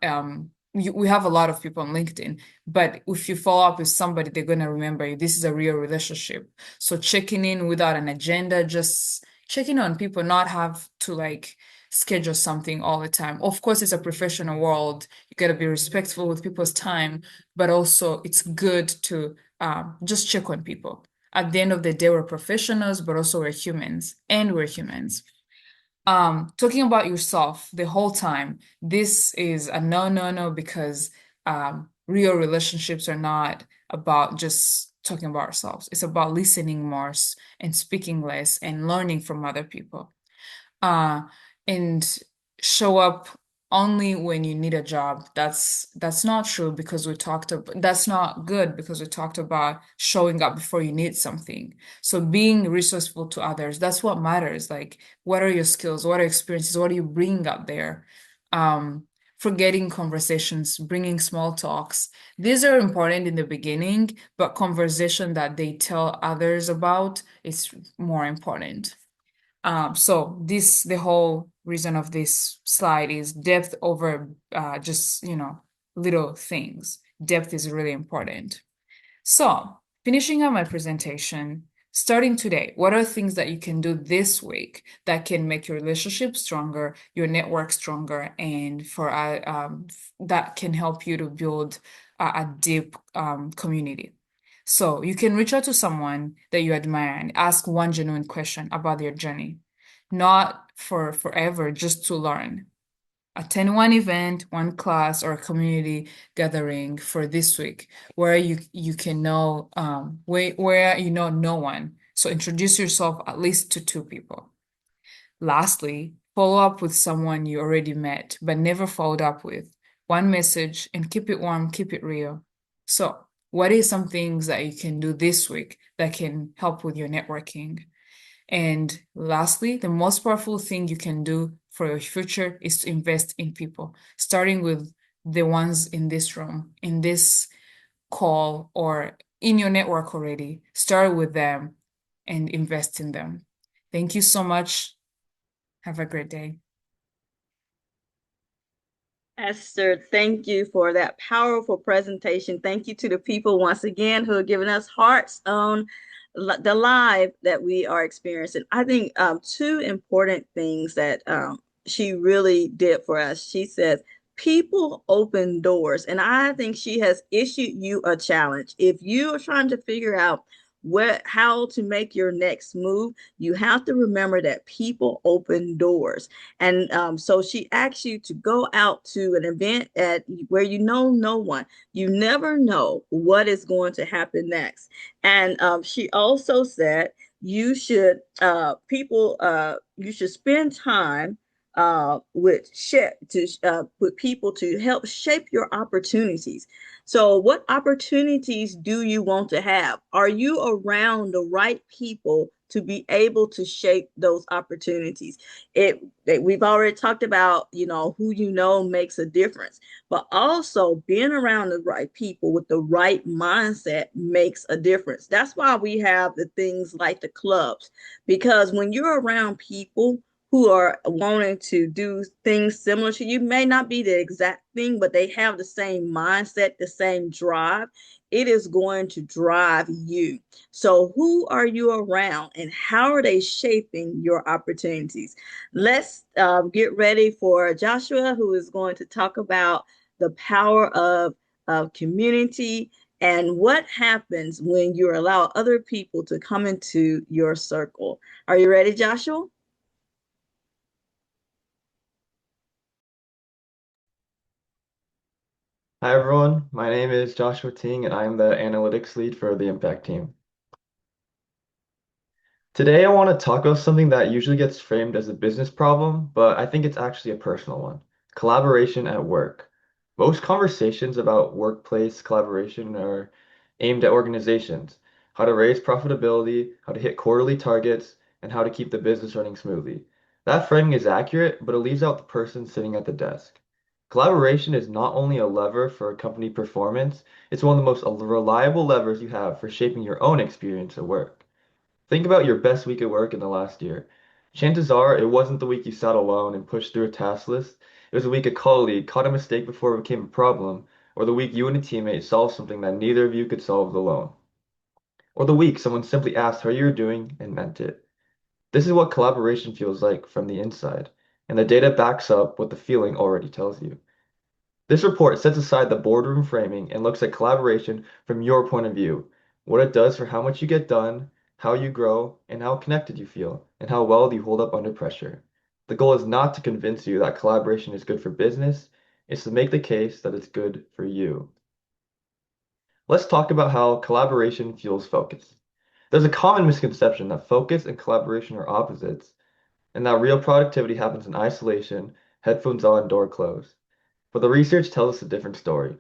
we have a lot of people on LinkedIn, but if you follow up with somebody, they're going to remember you. This is a real relationship. So checking in without an agenda, just checking on people, not have to like schedule something all the time. Of course, it's a professional world. You got to be respectful with people's time, but also it's good to just check on people. At the end of the day, we're professionals, but also we're humans, and we're humans. Talking about yourself the whole time, this is a no, no, no, because real relationships are not about just talking about ourselves. It's about listening more and speaking less and learning from other people. uh, and show up only when you need a job. That's not true because we talked about that's not good because we talked about showing up before you need something. So being resourceful to others, that's what matters. Like, what are your skills? What are your experiences? What are you bringing out there? Forgetting conversations, bringing small talks. These are important in the beginning, but conversation that they tell others about is more important. So the whole reason of this slide is depth over just, little things. Depth is really important. So finishing up my presentation, starting today, what are things that you can do this week that can make your relationship stronger, your network stronger, and that can help you to build a deep community? So you can reach out to someone that you admire and ask one genuine question about their journey, not for forever, just to learn. Attend one event, one class, or a community gathering for this week where you can know where you know no one. So introduce yourself at least to two people. Lastly, follow up with someone you already met but never followed up with. One message and keep it warm, keep it real. So, what is some things that you can do this week that can help with your networking? And lastly, the most powerful thing you can do for your future is to invest in people, starting with the ones in this room, in this call, or in your network already. Start with them and invest in them. Thank you so much. Have a great day.
Esther, thank you for that powerful presentation. Thank you to the people once again who have given us hearts on the live that we are experiencing. I think two important things that she really did for us. She says, people open doors. And I think she has issued you a challenge. If you are trying to figure out how to make your next move, you have to remember that people open doors. And so she asks you to go out to an event at where you know no one. You never know what is going to happen next. And she also said you should spend time with people to help shape your opportunities. So, what opportunities do you want to have? Are you around the right people to be able to shape those opportunities? We've already talked about, who you know makes a difference, but also being around the right people with the right mindset makes a difference. That's why we have the things like the clubs, because when you're around people who are wanting to do things similar to you, may not be the exact thing, but they have the same mindset, the same drive, it is going to drive you. So, who are you around and how are they shaping your opportunities? Let's get ready for Joshua, who is going to talk about the power of community and what happens when you allow other people to come into your circle. Are you ready, Joshua?
Hi everyone, my name is Joshua Ting and I am the analytics lead for the Impact team. Today I want to talk about something that usually gets framed as a business problem, but I think it's actually a personal one. Collaboration at work. Most conversations about workplace collaboration are aimed at organizations, how to raise profitability, how to hit quarterly targets, and how to keep the business running smoothly. That framing is accurate, but it leaves out the person sitting at the desk. Collaboration is not only a lever for company performance, it's one of the most reliable levers you have for shaping your own experience at work. Think about your best week at work in the last year. Chances are it wasn't the week you sat alone and pushed through a task list. It was the week a colleague caught a mistake before it became a problem, or the week you and a teammate solved something that neither of you could solve alone, or the week someone simply asked how you were doing and meant it. This is what collaboration feels like from the inside, and the data backs up what the feeling already tells you. This report sets aside the boardroom framing and looks at collaboration from your point of view, what it does for how much you get done, how you grow, and how connected you feel, and how well you hold up under pressure. The goal is not to convince you that collaboration is good for business, it's to make the case that it's good for you. Let's talk about how collaboration fuels focus. There's a common misconception that focus and collaboration are opposites, and that real productivity happens in isolation, headphones on, door closed. But the research tells us a different story.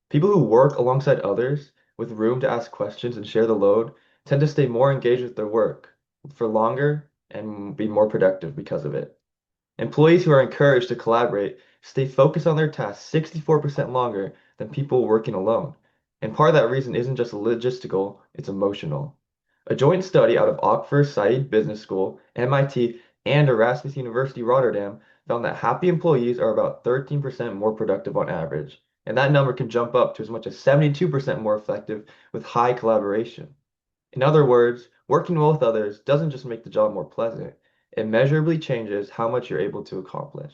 People who work alongside others, with room to ask questions and share the load, tend to stay more engaged with their work for longer and be more productive because of it. Employees who are encouraged to collaborate stay focused on their tasks 64% longer than people working alone. And part of that reason isn't just logistical, it's emotional. A joint study out of Oxford Said Business School, MIT, and Erasmus University Rotterdam found that happy employees are about 13% more productive on average, and that number can jump up to as much as 72% more effective with high collaboration. In other words, working well with others doesn't just make the job more pleasant, it measurably changes how much you're able to accomplish.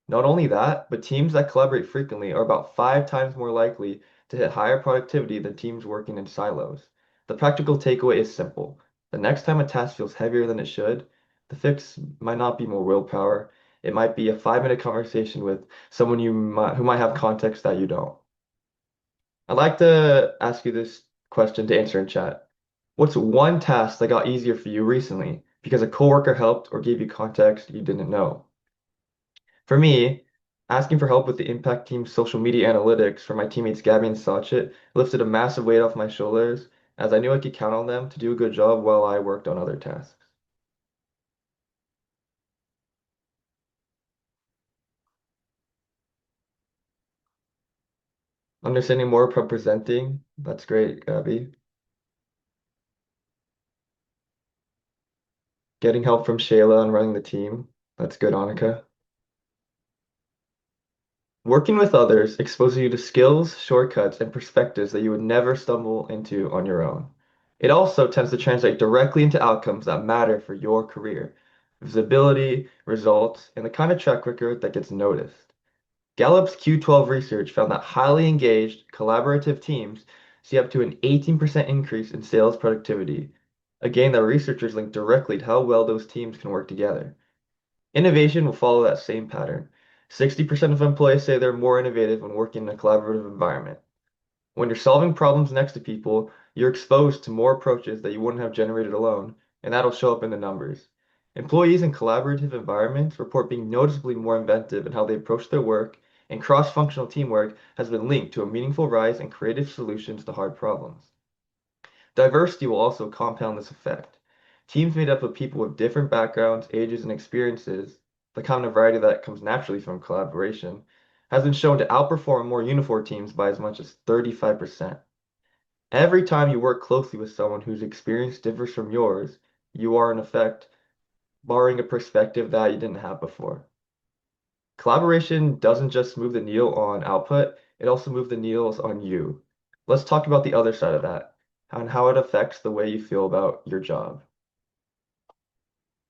Not only that, but teams that collaborate frequently are about 5 times more likely to hit higher productivity than teams working in silos. The practical takeaway is simple. The next time a task feels heavier than it should, the fix might not be more willpower. It might be a 5-minute conversation with someone who might have context that you don't. I'd like to ask you this question to answer in chat. What's one task that got easier for you recently because a coworker helped or gave you context you didn't know? For me, asking for help with the Impact Team's social media analytics for my teammates Gabby and Sachin lifted a massive weight off my shoulders as I knew I could count on them to do a good job while I worked on other tasks. Understanding more about presenting, that's great, Gabby. Getting help from Shayla on running the team, that's good, Annika. Working with others exposes you to skills, shortcuts, and perspectives that you would never stumble into on your own. It also tends to translate directly into outcomes that matter for your career, visibility, results, and the kind of track record that gets noticed. Gallup's Q12 research found that highly engaged, collaborative teams see up to an 18% increase in sales productivity, a gain that researchers link directly to how well those teams can work together. Innovation will follow that same pattern. 60% of employees say they're more innovative when working in a collaborative environment. When you're solving problems next to people, you're exposed to more approaches that you wouldn't have generated alone, and that'll show up in the numbers. Employees in collaborative environments report being noticeably more inventive in how they approach their work, and cross-functional teamwork has been linked to a meaningful rise in creative solutions to hard problems. Diversity will also compound this effect. Teams made up of people with different backgrounds, ages, and experiences, the kind of variety that comes naturally from collaboration, has been shown to outperform more uniform teams by as much as 35%. Every time you work closely with someone whose experience differs from yours, you are in effect borrowing a perspective that you didn't have before. Collaboration doesn't just move the needle on output, it also moves the needles on you. Let's talk about the other side of that and how it affects the way you feel about your job.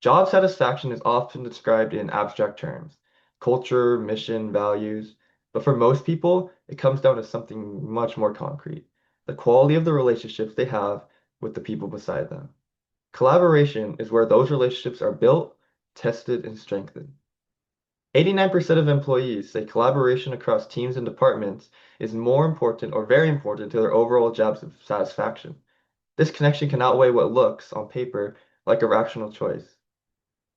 Job satisfaction is often described in abstract terms, culture, mission, values, but for most people, it comes down to something much more concrete, the quality of the relationships they have with the people beside them. Collaboration is where those relationships are built, tested, and strengthened. 89% of employees say collaboration across teams and departments is more important or very important to their overall job satisfaction. This connection can outweigh what looks, on paper, like a rational choice.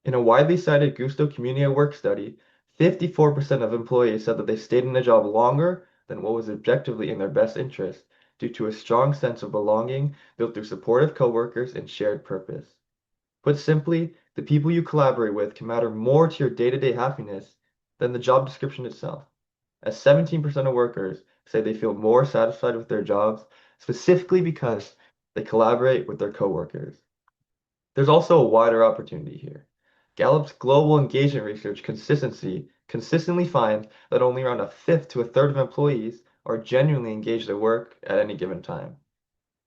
In a widely cited Gusto Community at Work study, 54% of employees said that they stayed in a job longer than what was objectively in their best interest due to a strong sense of belonging built through supportive coworkers and shared purpose. Put simply, the people you collaborate with can matter more to your day-to-day happiness than the job description itself, as 17% of workers say they feel more satisfied with their jobs specifically because they collaborate with their coworkers. There's also a wider opportunity here. Gallup's global engagement research consistently finds that only around a fifth to a third of employees are genuinely engaged at work at any given time.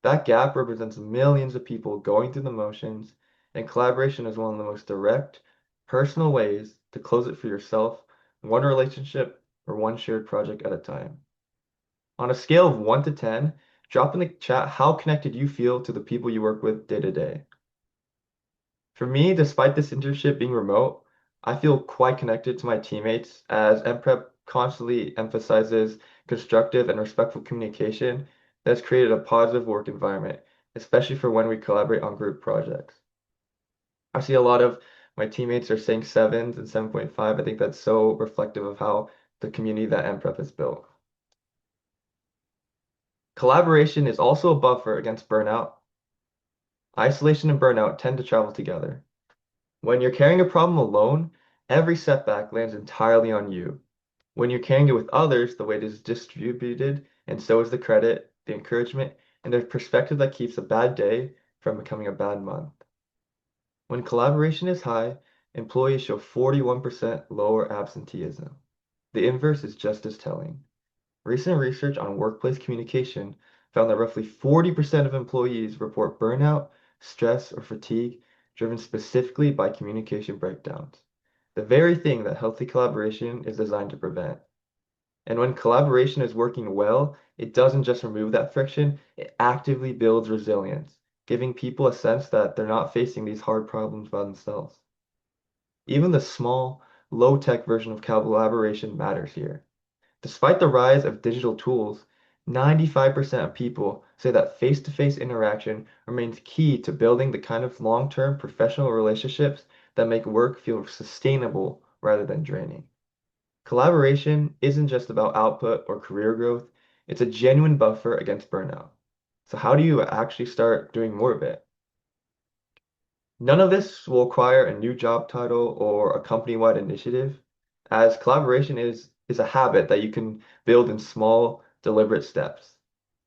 That gap represents millions of people going through the motions, and collaboration is one of the most direct, personal ways to close it for yourself, one relationship or one shared project at a time. On a scale of 1 to 10, drop in the chat how connected you feel to the people you work with day to day. For me, despite this internship being remote, I feel quite connected to my teammates as MPrep constantly emphasizes constructive and respectful communication that has created a positive work environment, especially for when we collaborate on group projects. I see a lot of my teammates are saying 7s and 7.5. I think that's so reflective of how the community that MPrep has built. Collaboration is also a buffer against burnout. Isolation and burnout tend to travel together. When you're carrying a problem alone, every setback lands entirely on you. When you're carrying it with others, the weight is distributed, and so is the credit, the encouragement, and the perspective that keeps a bad day from becoming a bad month. When collaboration is high, employees show 41% lower absenteeism. The inverse is just as telling. Recent research on workplace communication found that roughly 40% of employees report burnout, stress, or fatigue driven specifically by communication breakdowns, the very thing that healthy collaboration is designed to prevent. And when collaboration is working well, it doesn't just remove that friction, it actively builds resilience, giving people a sense that they're not facing these hard problems by themselves. Even the small, low-tech version of collaboration matters here. Despite the rise of digital tools, 95% of people say that face-to-face interaction remains key to building the kind of long-term professional relationships that make work feel sustainable rather than draining. Collaboration isn't just about output or career growth, it's a genuine buffer against burnout. So how do you actually start doing more of it? None of this will require a new job title or a company-wide initiative, as collaboration is a habit that you can build in small, deliberate steps.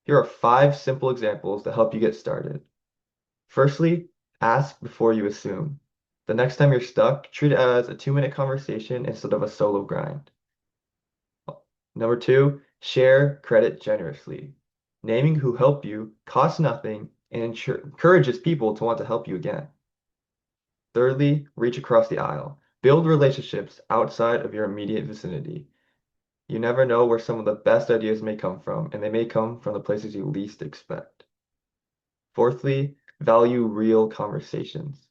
Here are 5 simple examples to help you get started. Firstly, ask before you assume. The next time you're stuck, treat it as a 2-minute conversation instead of a solo grind. Number 2, share credit generously. Naming who helped you costs nothing and encourages people to want to help you again. Thirdly, reach across the aisle. Build relationships outside of your immediate vicinity. You never know where some of the best ideas may come from, and they may come from the places you least expect. Fourthly, value real conversations.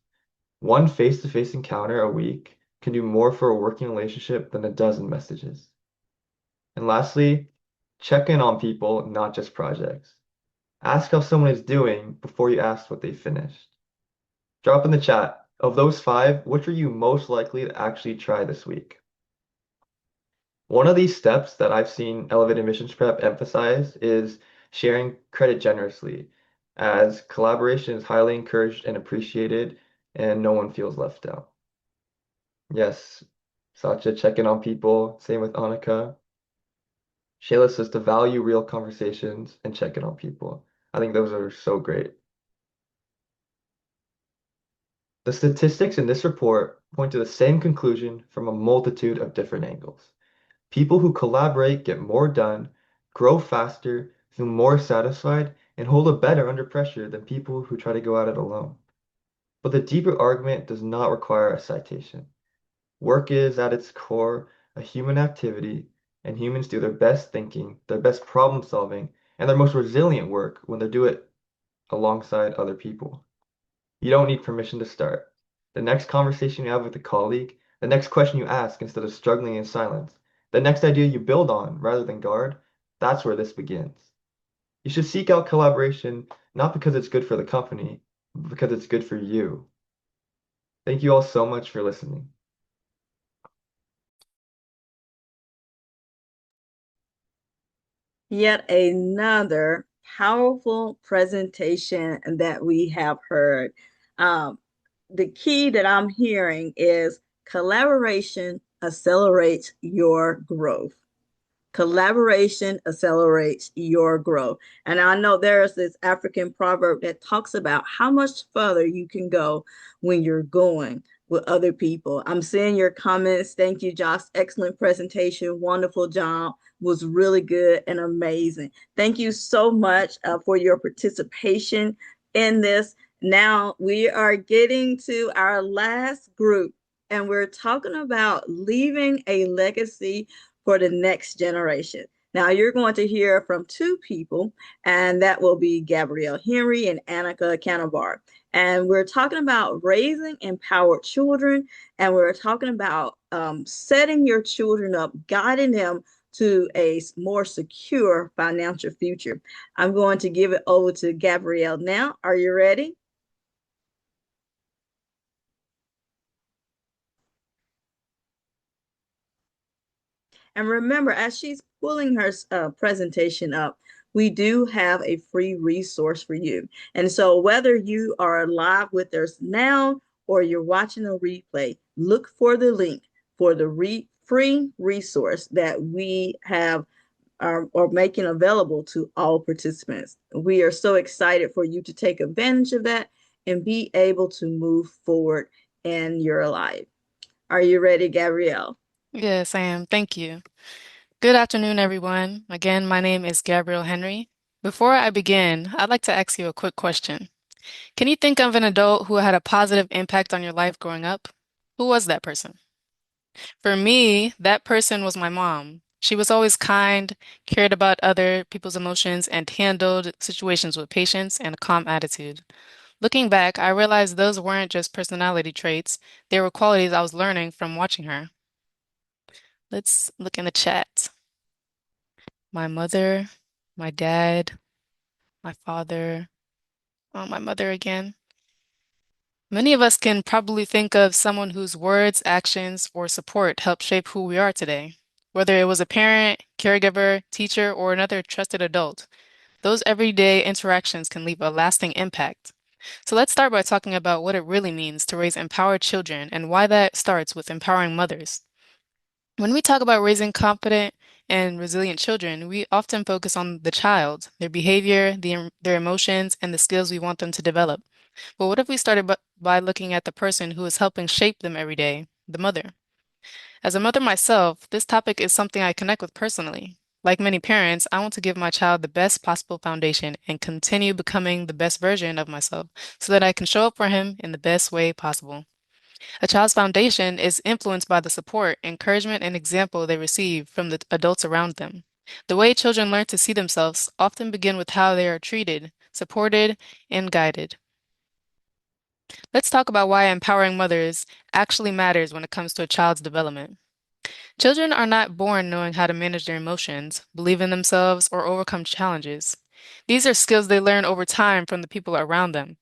One face-to-face encounter a week can do more for a working relationship than a dozen messages. And lastly, check in on people, not just projects. Ask how someone is doing before you ask what they finished. Drop in the chat. Of those 5, which are you most likely to actually try this week? One of these steps that I've seen Elevated Missions Prep emphasize is sharing credit generously, as collaboration is highly encouraged and appreciated, and no one feels left out. Yes, Satya, check in on people. Same with Annika. Shayla says to value real conversations and check in on people. I think those are so great. The statistics in this report point to the same conclusion from a multitude of different angles. People who collaborate get more done, grow faster, feel more satisfied, and hold up better under pressure than people who try to go at it alone. But the deeper argument does not require a citation. Work is, at its core, a human activity, and humans do their best thinking, their best problem solving, and their most resilient work when they do it alongside other people. You don't need permission to start. The next conversation you have with a colleague, the next question you ask instead of struggling in silence, the next idea you build on rather than guard, that's where this begins. You should seek out collaboration not because it's good for the company, but because it's good for you. Thank you all so much for listening.
Yet another powerful presentation that we have heard. Um, the key that I'm hearing is collaboration accelerates your growth. Collaboration accelerates your growth. And I know there's this African proverb that talks about how much further you can go when you're going with other people. I'm seeing your comments. Thank you, Josh. Excellent presentation. Wonderful job. Was really good and amazing. Thank you so much for your participation in this. Now we are getting to our last group, and we're talking about leaving a legacy for the next generation. Now you're going to hear from two people, and that will be Gabrielle Henry and Annika Canavar. And we're talking about raising empowered children, and we're talking about setting your children up, guiding them to a more secure financial future. I'm going to give it over to Gabrielle now. Are you ready? And remember, as she's pulling her presentation up, we do have a free resource for you. And so whether you are live with us now or you're watching a replay, look for the link for the free resource that we have are making available to all participants. We are so excited for you to take advantage of that and be able to move forward in your life. Are you ready, Gabrielle?
Yes, I am. Thank you. Good afternoon, everyone. Again, my name is Gabrielle Henry. Before I begin, I'd like to ask you a quick question. Can you think of an adult who had a positive impact on your life growing up? Who was that person? For me, that person was my mom. She was always kind, cared about other people's emotions, and handled situations with patience and a calm attitude. Looking back, I realized those weren't just personality traits, they were qualities I was learning from watching her. Let's look in the chat. My mother, my dad, my father, my mother again. Many of us can probably think of someone whose words, actions, or support helped shape who we are today. Whether it was a parent, caregiver, teacher, or another trusted adult, those everyday interactions can leave a lasting impact. So let's start by talking about what it really means to raise empowered children and why that starts with empowering mothers. When we talk about raising confident and resilient children, we often focus on the child, their behavior, their emotions, and the skills we want them to develop. But what if we started by looking at the person who is helping shape them every day, the mother? As a mother myself, this topic is something I connect with personally. Like many parents, I want to give my child the best possible foundation and continue becoming the best version of myself so that I can show up for him in the best way possible. A child's foundation is influenced by the support, encouragement, and example they receive from the adults around them. The way children learn to see themselves often begin with how they are treated, supported, and guided. Let's talk about why empowering mothers actually matters when it comes to a child's development. Children are not born knowing how to manage their emotions, believe in themselves, or overcome challenges. These are skills they learn over time from the people around them.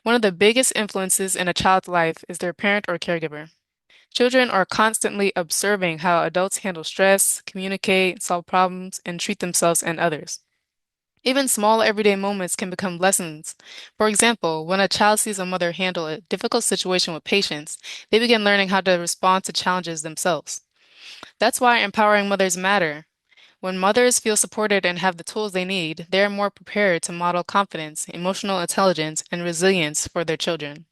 One of the biggest influences in a child's life is their parent or caregiver. Children are constantly observing how adults handle stress, communicate, solve problems, and treat themselves and others. Even small everyday moments can become lessons. For example, when a child sees a mother handle a difficult situation with patience, they begin learning how to respond to challenges themselves. That's why empowering mothers matter. When mothers feel supported and have the tools they need, they are more prepared to model confidence, emotional intelligence, and resilience for their children.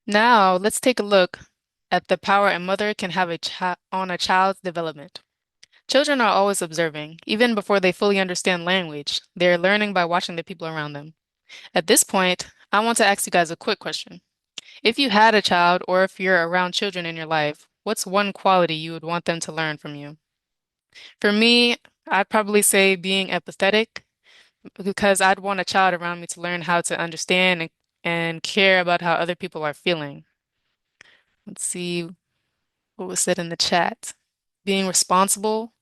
Now, let's take a look at the power a mother can have on a child's development. Children are always observing, even before they fully understand language. They are learning by watching the people around them. At this point, I want to ask you guys a quick question. If you had a child or if you're around children in your life, what's one quality you would want them to learn from you? For me, I'd probably say being empathetic because I'd want a child around me to learn how to understand and care about how other people are feeling. Let's see what was said in the chat. Being responsible,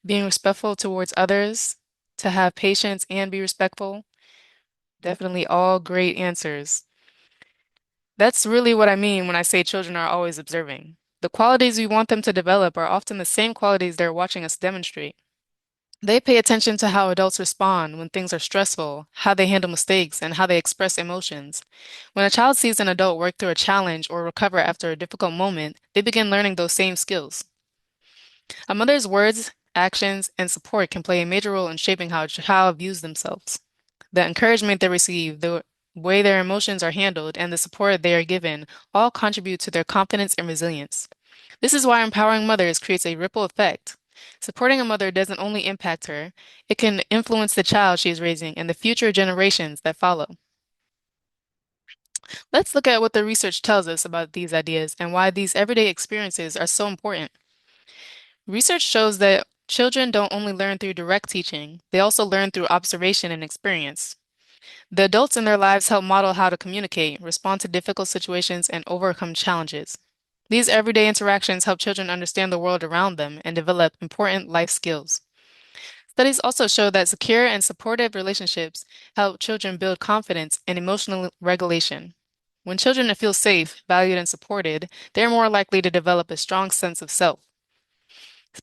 being respectful towards others, to have patience and be respectful. Definitely all great answers. That's really what I mean when I say children are always observing. The qualities we want them to develop are often the same qualities they're watching us demonstrate. They pay attention to how adults respond when things are stressful, how they handle mistakes, and how they express emotions. When a child sees an adult work through a challenge or recover after a difficult moment, they begin learning those same skills. A mother's words, actions, and support can play a major role in shaping how a child views themselves. The encouragement they receive, the way their emotions are handled, and the support they are given all contribute to their confidence and resilience. This is why empowering mothers creates a ripple effect. Supporting a mother doesn't only impact her, it can influence the child she is raising and the future generations that follow. Let's look at what the research tells us about these ideas and why these everyday experiences are so important. Research shows that children don't only learn through direct teaching, they also learn through observation and experience. The adults in their lives help model how to communicate, respond to difficult situations, and overcome challenges. These everyday interactions help children understand the world around them and develop important life skills. Studies also show that secure and supportive relationships help children build confidence and emotional regulation. When children feel safe, valued, and supported, they're more likely to develop a strong sense of self.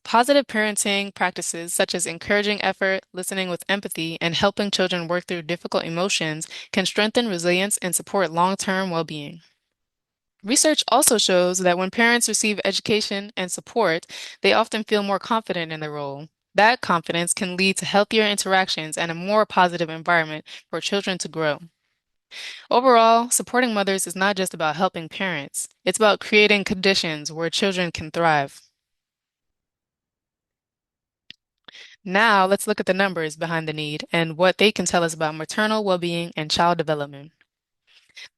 Positive parenting practices, such as encouraging effort, listening with empathy, and helping children work through difficult emotions, can strengthen resilience and support long-term well-being. Research also shows that when parents receive education and support, they often feel more confident in their role. That confidence can lead to healthier interactions and a more positive environment for children to grow. Overall, supporting mothers is not just about helping parents, it's about creating conditions where children can thrive. Now, let's look at the numbers behind the need and what they can tell us about maternal well-being and child development.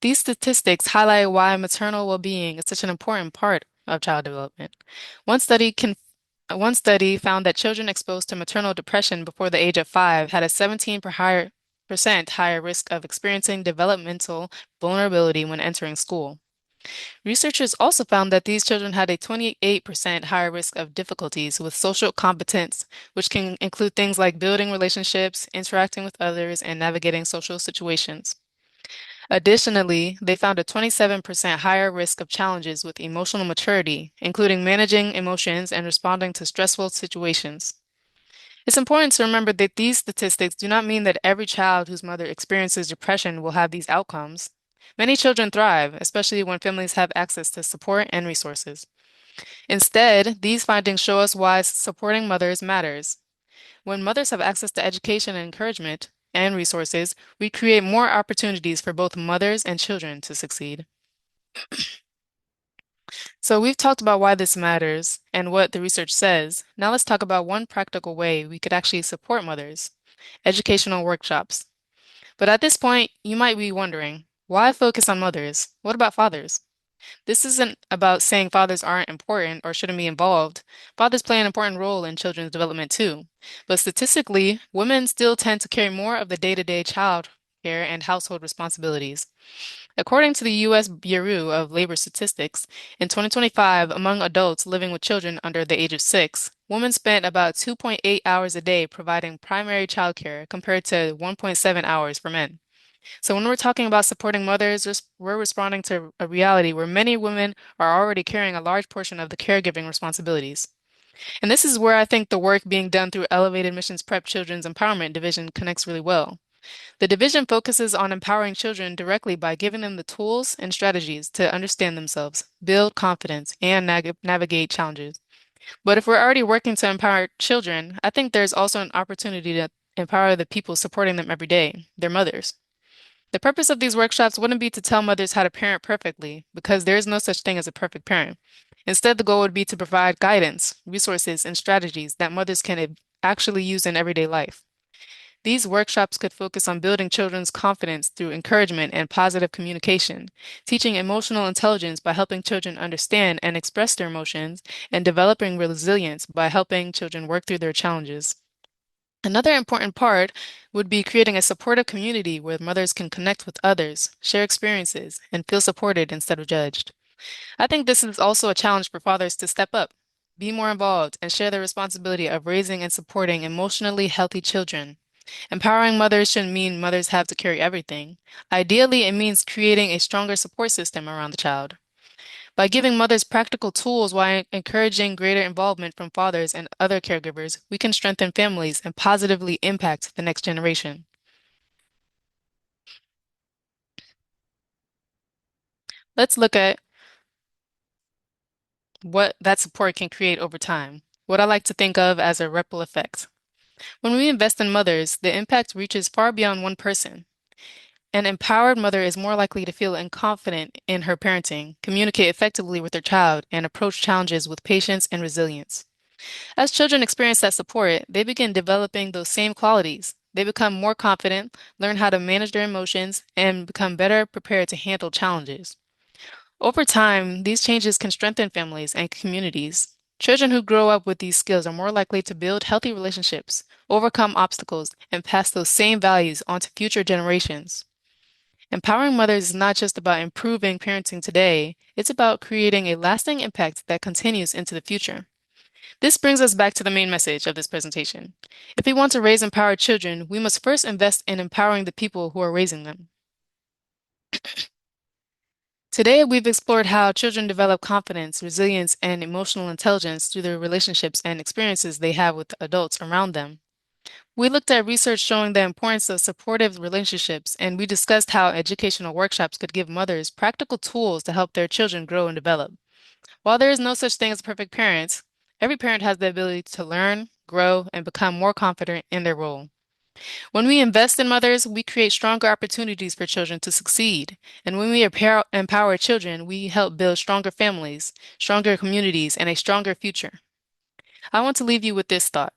These statistics highlight why maternal well-being is such an important part of child development. One study can One study found that children exposed to maternal depression before the age of 5 had a 17% higher risk of experiencing developmental vulnerability when entering school. Researchers also found that these children had a 28% higher risk of difficulties with social competence, which can include things like building relationships, interacting with others, and navigating social situations. Additionally, they found a 27% higher risk of challenges with emotional maturity, including managing emotions and responding to stressful situations. It's important to remember that these statistics do not mean that every child whose mother experiences depression will have these outcomes. Many children thrive, especially when families have access to support and resources. Instead, these findings show us why supporting mothers matters. When mothers have access to education and encouragement and resources, we create more opportunities for both mothers and children to succeed. So we've talked about why this matters and what the research says. Now let's talk about one practical way we could actually support mothers: educational workshops. But at this point, you might be wondering, why focus on mothers? What about fathers? This isn't about saying fathers aren't important or shouldn't be involved. Fathers play an important role in children's development too. But statistically, women still tend to carry more of the day-to-day child care and household responsibilities. According to the U.S. Bureau of Labor Statistics, in 2025, among adults living with children under the age of 6, women spent about 2.8 hours a day providing primary child care compared to 1.7 hours for men. So when we're talking about supporting mothers, we're responding to a reality where many women are already carrying a large portion of the caregiving responsibilities. And this is where I think the work being done through Elevated Missions Prep Children's Empowerment Division connects really well. The division focuses on empowering children directly by giving them the tools and strategies to understand themselves, build confidence, and navigate challenges. But if we're already working to empower children, I think there's also an opportunity to empower the people supporting them every day, their mothers. The purpose of these workshops wouldn't be to tell mothers how to parent perfectly, because there is no such thing as a perfect parent. Instead, the goal would be to provide guidance, resources, and strategies that mothers can actually use in everyday life. These workshops could focus on building children's confidence through encouragement and positive communication, teaching emotional intelligence by helping children understand and express their emotions, and developing resilience by helping children work through their challenges. Another important part would be creating a supportive community where mothers can connect with others, share experiences, and feel supported instead of judged. I think this is also a challenge for fathers to step up, be more involved, and share the responsibility of raising and supporting emotionally healthy children. Empowering mothers shouldn't mean mothers have to carry everything. Ideally, it means creating a stronger support system around the child. By giving mothers practical tools while encouraging greater involvement from fathers and other caregivers, we can strengthen families and positively impact the next generation. Let's look at what that support can create over time, what I like to think of as a ripple effect. When we invest in mothers, the impact reaches far beyond one person. An empowered mother is more likely to feel confident in her parenting, communicate effectively with her child, and approach challenges with patience and resilience. As children experience that support, they begin developing those same qualities. They become more confident, learn how to manage their emotions, and become better prepared to handle challenges. Over time, these changes can strengthen families and communities. Children who grow up with these skills are more likely to build healthy relationships, overcome obstacles, and pass those same values on to future generations. Empowering mothers is not just about improving parenting today, it's about creating a lasting impact that continues into the future. This brings us back to the main message of this presentation. If we want to raise empowered children, we must first invest in empowering the people who are raising them. Today, we've explored how children develop confidence, resilience, and emotional intelligence through their relationships and experiences they have with adults around them. We looked at research showing the importance of supportive relationships, and we discussed how educational workshops could give mothers practical tools to help their children grow and develop. While there is no such thing as a perfect parent, every parent has the ability to learn, grow, and become more confident in their role. When we invest in mothers, we create stronger opportunities for children to succeed. And when we empower children, we help build stronger families, stronger communities, and a stronger future. I want to leave you with this thought.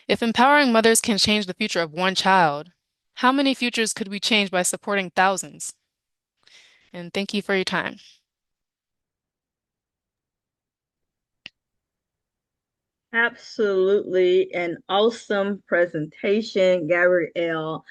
If empowering mothers can change the future of one child, how many futures could we change by supporting thousands? And thank you for your time.
Absolutely an awesome presentation, Gabrielle.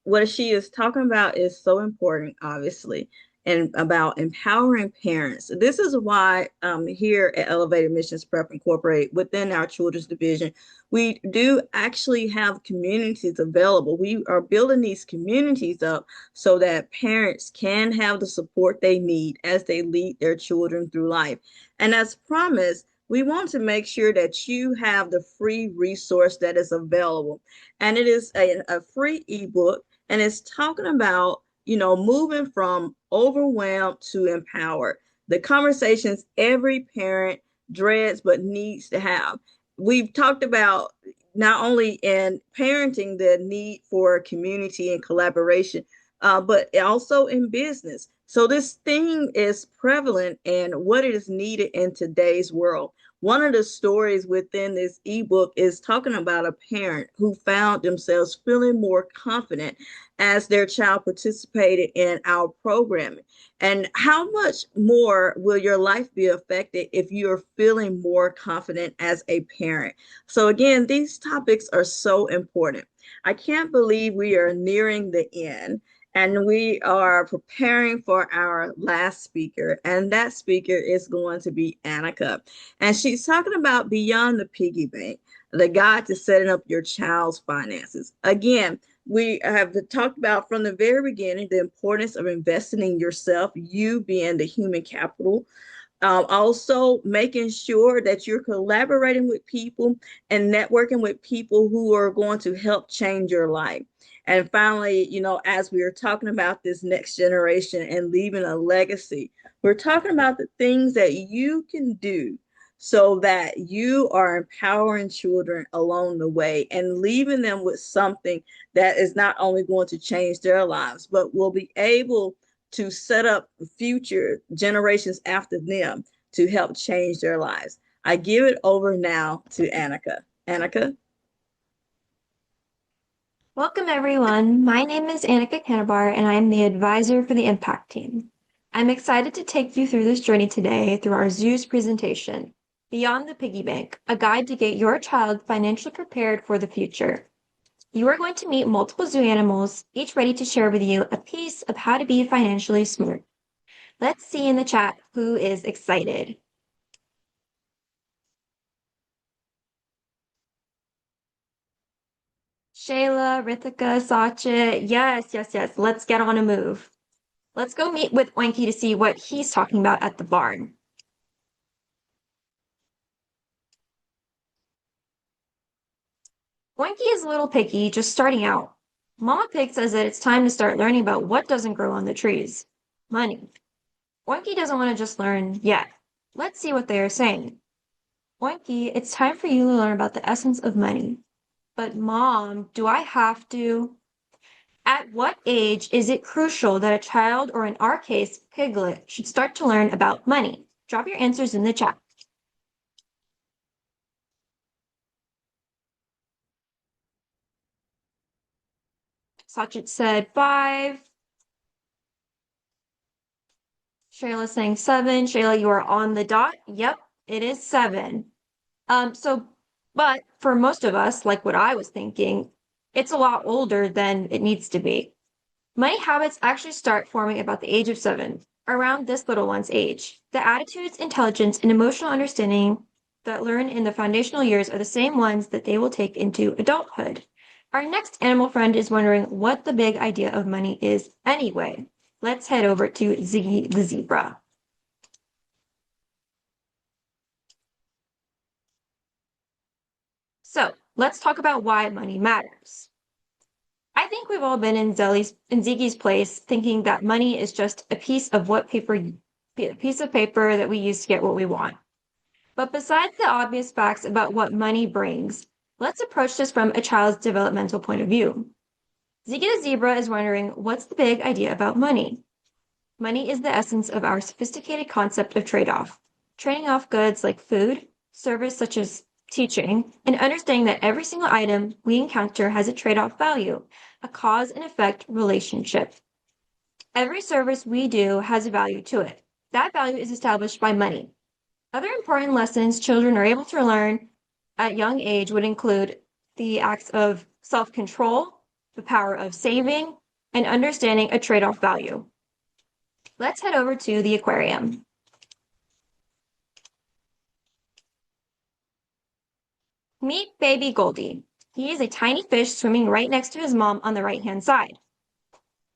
What she is talking about is so important, obviously, and about empowering parents. This is why here at Elevated Missions Prep Incorporated, within our children's division, we do actually have communities available. We are building these communities up so that parents can have the support they need as they lead their children through life. And as promised, we want to make sure that you have the free resource that is available. And it is a free ebook, and it's talking about, moving from overwhelmed to empowered. The conversations every parent dreads but needs to have. We've talked about not only in parenting the need for community and collaboration, but also in business. So this thing is prevalent and what is needed in today's world. One of the stories within this ebook is talking about a parent who found themselves feeling more confident as their child participated in our programming. And how much more will your life be affected if you're feeling more confident as a parent? So, again, these topics are so important. I can't believe we are nearing the end and we are preparing for our last speaker. And that speaker is going to be Annika. And she's talking about beyond the piggy bank, the guide to setting up your child's finances. Again, we have talked about from the very beginning the importance of investing in yourself, you being the human capital. Also, making sure that you're collaborating with people and networking with people who are going to help change your life. And finally, as we are talking about this next generation and leaving a legacy, we're talking about the things that you can do so that you are empowering children along the way and leaving them with something that is not only going to change their lives, but will be able to set up future generations after them to help change their lives. I give it over now to Annika. Annika?
Welcome, everyone. My name is Annika Canabar, and I am the advisor for the Impact Team. I'm excited to take you through this journey today through our Zoo's presentation, Beyond the Piggy Bank, a guide to get your child financially prepared for the future. You are going to meet multiple zoo animals, each ready to share with you a piece of how to be financially smart. Let's see in the chat who is excited. Shayla, Rithika, Sachit, yes. Let's get on a move. Let's go meet with Oinky to see what he's talking about at the barn. Oinky is a little picky, just starting out. Mama Pig says that it's time to start learning about what doesn't grow on the trees. Money. Oinky doesn't want to just learn yet. Let's see what they are saying. Oinky, it's time for you to learn about the essence of money. But Mom, do I have to? At what age is it crucial that a child, or in our case, Piglet, should start to learn about money? Drop your answers in the chat. Sachit said 5. Shayla saying 7. Shayla, you are on the dot. Yep, it is 7. But for most of us, like what I was thinking, it's a lot older than it needs to be. Money habits actually start forming about the age of 7, around this little one's age. The attitudes, intelligence, and emotional understanding that learn in the foundational years are the same ones that they will take into adulthood. Our next animal friend is wondering what the big idea of money is anyway. Let's head over to Ziggy the zebra. So let's talk about why money matters. I think we've all been in Ziggy's place thinking that money is just a piece of paper that we use to get what we want. But besides the obvious facts about what money brings, let's approach this from a child's developmental point of view. Ziggy the zebra is wondering, what's the big idea about money? Money is the essence of our sophisticated concept of trade-off, trading off goods like food, service such as teaching, and understanding that every single item we encounter has a trade-off value, a cause and effect relationship. Every service we do has a value to it. That value is established by money. Other important lessons children are able to learn at young age would include the acts of self-control, the power of saving, and understanding a trade-off value. Let's head over to the aquarium. Meet baby Goldie. He is a tiny fish swimming right next to his mom on the right-hand side.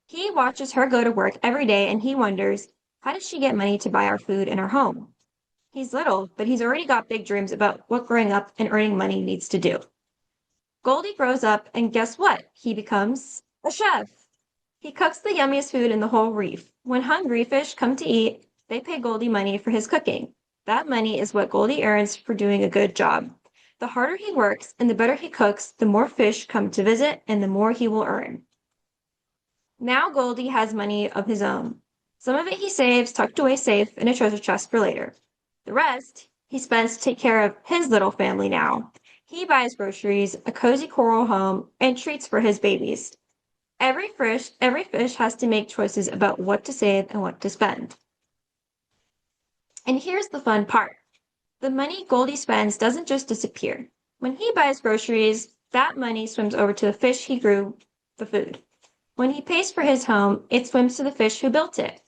He watches her go to work every day and he wonders, how does she get money to buy our food in our home? He's little, but he's already got big dreams about what growing up and earning money needs to do. Goldie grows up and guess what? He becomes a chef. He cooks the yummiest food in the whole reef. When hungry fish come to eat, they pay Goldie money for his cooking. That money is what Goldie earns for doing a good job. The harder he works and the better he cooks, the more fish come to visit and the more he will earn. Now Goldie has money of his own. Some of it he saves tucked away safe in a treasure chest for later. The rest he spends to take care of his little family now. He buys groceries, a cozy coral home, and treats for his babies. Every fish has to make choices about what to save and what to spend. And here's the fun part. The money Goldie spends doesn't just disappear. When he buys groceries, that money swims over to the fish he grew the food. When he pays for his home, it swims to the fish who built it.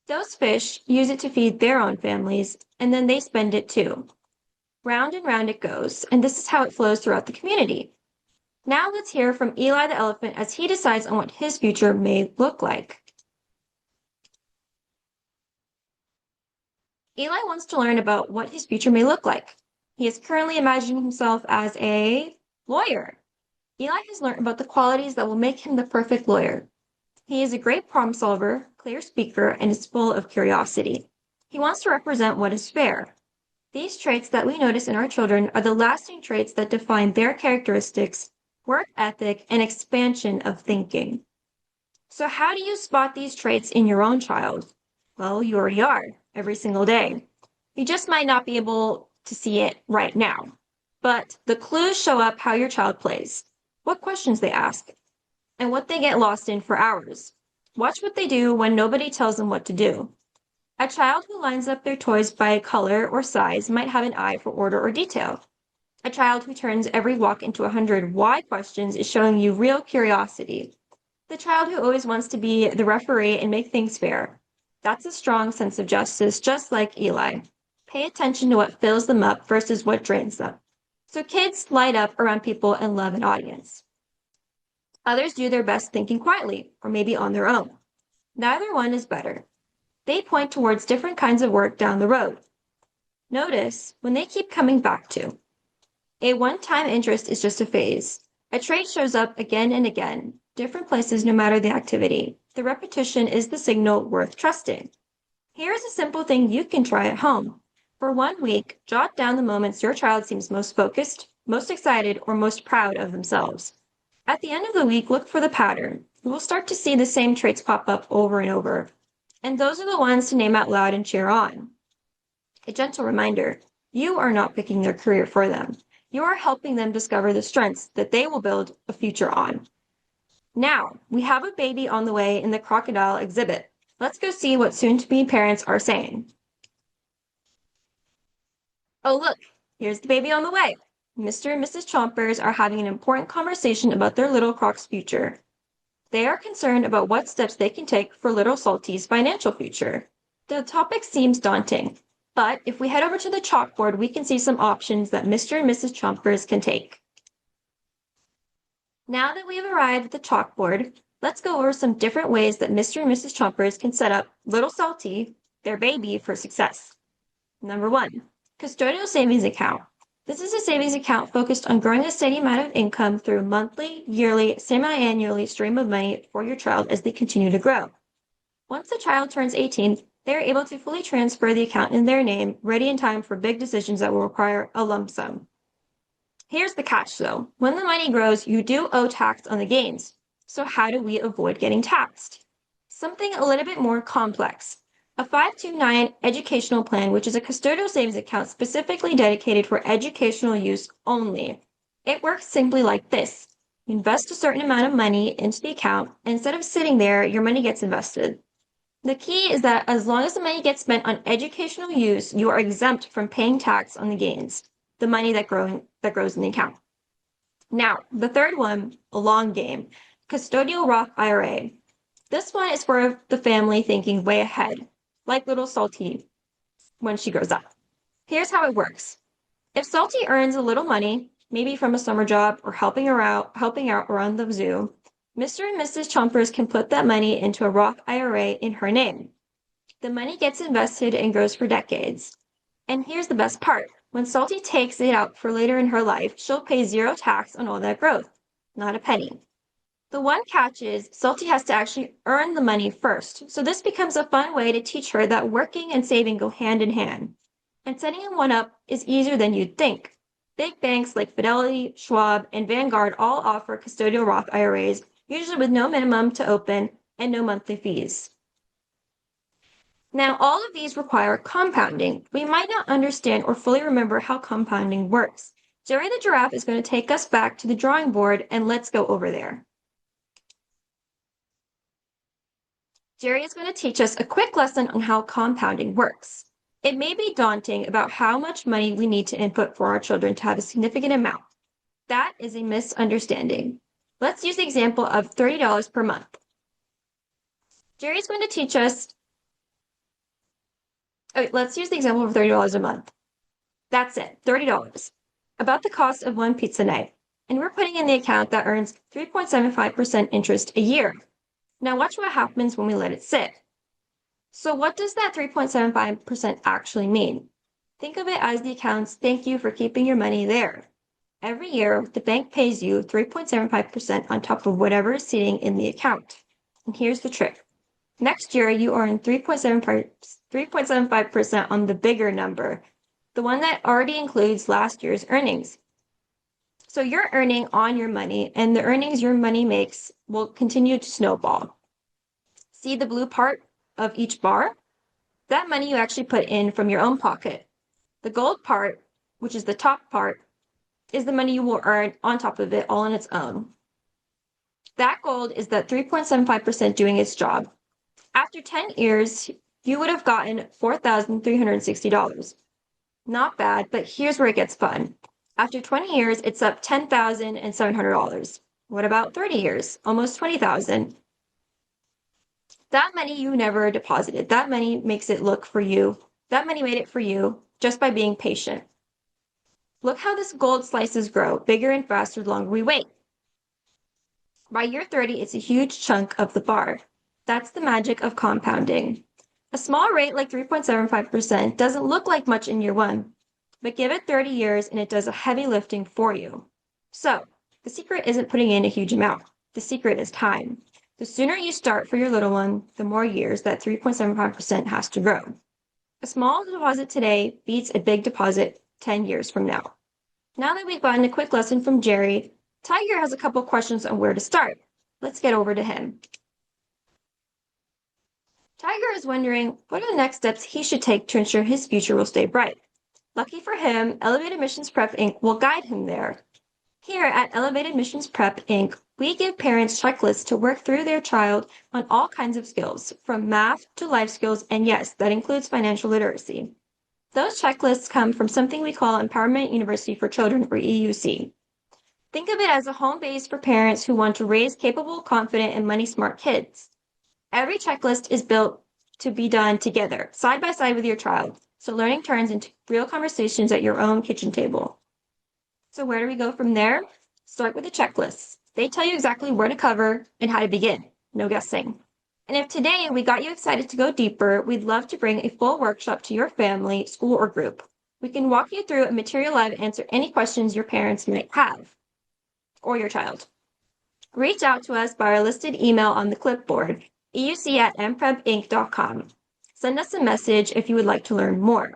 Those fish use it to feed their own families, and then they spend it too. Round and round it goes, and this is how it flows throughout the community. Now let's hear from Eli the elephant as he decides on what his future may look like. Eli wants to learn about what his future may look like. He is currently imagining himself as a lawyer. Eli has learned about the qualities that will make him the perfect lawyer. He is a great problem solver, clear speaker, and is full of curiosity. He wants to represent what is fair. These traits that we notice in our children are the lasting traits that define their characteristics, work ethic, and expansion of thinking. So how do you spot these traits in your own child? Well, you already are, every single day. You just might not be able to see it right now. But the clues show up how your child plays, what questions they ask, and what they get lost in for hours. Watch what they do when nobody tells them what to do. A child who lines up their toys by color or size might have an eye for order or detail. A child who turns every walk into 100 why questions is showing you real curiosity. The child who always wants to be the referee and make things fair. That's a strong sense of justice, just like Eli. Pay attention to what fills them up versus what drains them. So kids light up around people and love an audience. Others do their best thinking quietly, or maybe on their own. Neither one is better. They point towards different kinds of work down the road. Notice when they keep coming back to. A one-time interest is just a phase. A trait shows up again and again, different places no matter the activity. The repetition is the signal worth trusting. Here's a simple thing you can try at home. For 1 week, jot down the moments your child seems most focused, most excited, or most proud of themselves. At the end of the week, look for the pattern. You will start to see the same traits pop up over and over. And those are the ones to name out loud and cheer on. A gentle reminder, you are not picking their career for them. You are helping them discover the strengths that they will build a future on. Now, we have a baby on the way in the crocodile exhibit. Let's go see what soon-to-be parents are saying. Oh, look, here's the baby on the way. Mr. and Mrs. Chompers are having an important conversation about their little croc's future. They are concerned about what steps they can take for little Salty's financial future. The topic seems daunting, but if we head over to the chalkboard, we can see some options that Mr. and Mrs. Chompers can take. Now that we have arrived at the chalkboard, let's go over some different ways that Mr. and Mrs. Chompers can set up little Salty, their baby, for success. Number 1, custodial savings account. This is a savings account focused on growing a steady amount of income through a monthly, yearly, semi-annually stream of money for your child as they continue to grow. Once the child turns 18, they are able to fully transfer the account in their name, ready in time for big decisions that will require a lump sum. Here's the catch though. When the money grows, you do owe tax on the gains. So how do we avoid getting taxed? Something a little bit more complex. A 529 educational plan, which is a custodial savings account specifically dedicated for educational use only. It works simply like this. You invest a certain amount of money into the account, and instead of sitting there, your money gets invested. The key is that as long as the money gets spent on educational use, you are exempt from paying tax on the gains, the money that grows in the account. Now, the third one, a long game, custodial Roth IRA. This one is for the family thinking way ahead, like little Salty when she grows up. Here's how it works. If Salty earns a little money, maybe from a summer job or helping out around the zoo, Mr. and Mrs. Chompers can put that money into a Roth IRA in her name. The money gets invested and grows for decades. And here's the best part. When Salty takes it out for later in her life, she'll pay zero tax on all that growth, not a penny. The one catch is Salty has to actually earn the money first, so this becomes a fun way to teach her that working and saving go hand in hand. And setting one up is easier than you'd think. Big banks like Fidelity, Schwab, and Vanguard all offer custodial Roth IRAs, usually with no minimum to open and no monthly fees. Now, all of these require compounding. We might not understand or fully remember how compounding works. Jerry the Giraffe is going to take us back to the drawing board, and let's go over there. Jerry is going to teach us a quick lesson on how compounding works. It may be daunting about how much money we need to input for our children to have a significant amount. That is a misunderstanding. Let's use the example of $30 per month. Jerry's going to teach us. Let's use the example of $30 a month. That's it, $30. About the cost of one pizza night. And we're putting in the account that earns 3.75% interest a year. Now watch what happens when we let it sit. So what does that 3.75% actually mean? Think of it as the account's thank you for keeping your money there. Every year, the bank pays you 3.75% on top of whatever is sitting in the account. And here's the trick. Next year, you earn 3.75% on the bigger number, the one that already includes last year's earnings. So you're earning on your money, and the earnings your money makes will continue to snowball. See the blue part of each bar? That money you actually put in from your own pocket. The gold part, which is the top part, is the money you will earn on top of it all on its own. That gold is that 3.75% doing its job. After 10 years, you would have gotten $4,360. Not bad, but here's where it gets fun. After 20 years, it's up $10,700. What about 30 years? Almost $20,000. That money you never deposited. That money makes it look for you. That money made it for you just by being patient. Look how this gold slices grow, bigger and faster the longer we wait. By year 30, it's a huge chunk of the bar. That's the magic of compounding. A small rate like 3.75% doesn't look like much in year one, but give it 30 years and it does a heavy lifting for you. So, the secret isn't putting in a huge amount. The secret is time. The sooner you start for your little one, the more years that 3.75% has to grow. A small deposit today beats a big deposit 10 years from now. Now that we've gotten a quick lesson from Jerry, Tiger has a couple questions on where to start. Let's get over to him. Tiger is wondering what are the next steps he should take to ensure his future will stay bright. Lucky for him, Elevated Missions Prep Inc. will guide him there. Here at Elevated Missions Prep Inc., we give parents checklists to work through their child on all kinds of skills, from math to life skills, and yes, that includes financial literacy. Those checklists come from something we call Empowerment University for Children, or EUC. Think of it as a home base for parents who want to raise capable, confident, and money-smart kids. Every checklist is built to be done together, side by side with your child, so learning turns into real conversations at your own kitchen table. So where do we go from there? Start with the checklists. They tell you exactly where to cover and how to begin. No guessing. And if today we got you excited to go deeper, we'd love to bring a full workshop to your family, school, or group. We can walk you through a material live and answer any questions your parents might have, or your child. Reach out to us by our listed email on the clipboard, euc@mprepinc.com. Send us a message if you would like to learn more.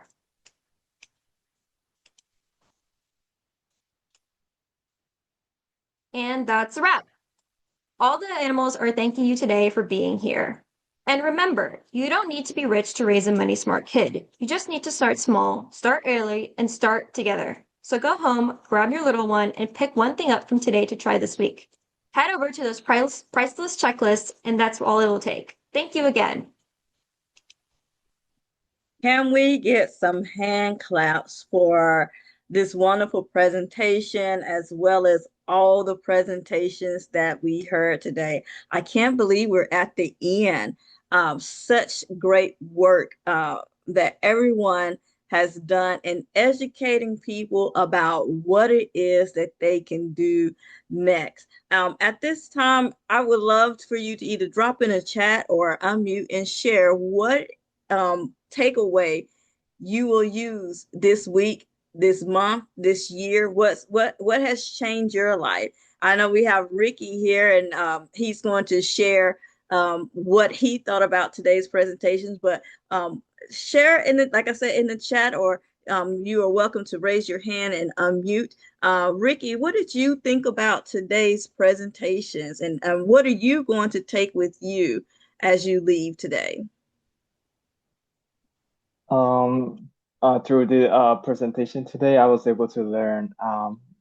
And that's a wrap. All the animals are thanking you today for being here. And remember, you don't need to be rich to raise a money smart kid. You just need to start small, start early, and start together. So go home, grab your little one, and pick one thing up from today to try this week. Head over to those priceless checklists, and that's all it will take. Thank you again.
Can we get some hand claps for this wonderful presentation, as well as all the presentations that we heard today? I can't believe we're at the end. Such great work that everyone has done in educating people about what it is that they can do next. At this time, I would love for you to either drop in a chat or unmute and share what takeaway you will use this week, this month, this year. What has changed your life? I know we have Ricky here, and he's going to share what he thought about today's presentations. But share in the, like I said, in the chat, or you are welcome to raise your hand and unmute. Ricky, what did you think about today's presentations, and what are you going to take with you as you leave today?
Through the presentation today, I was able to learn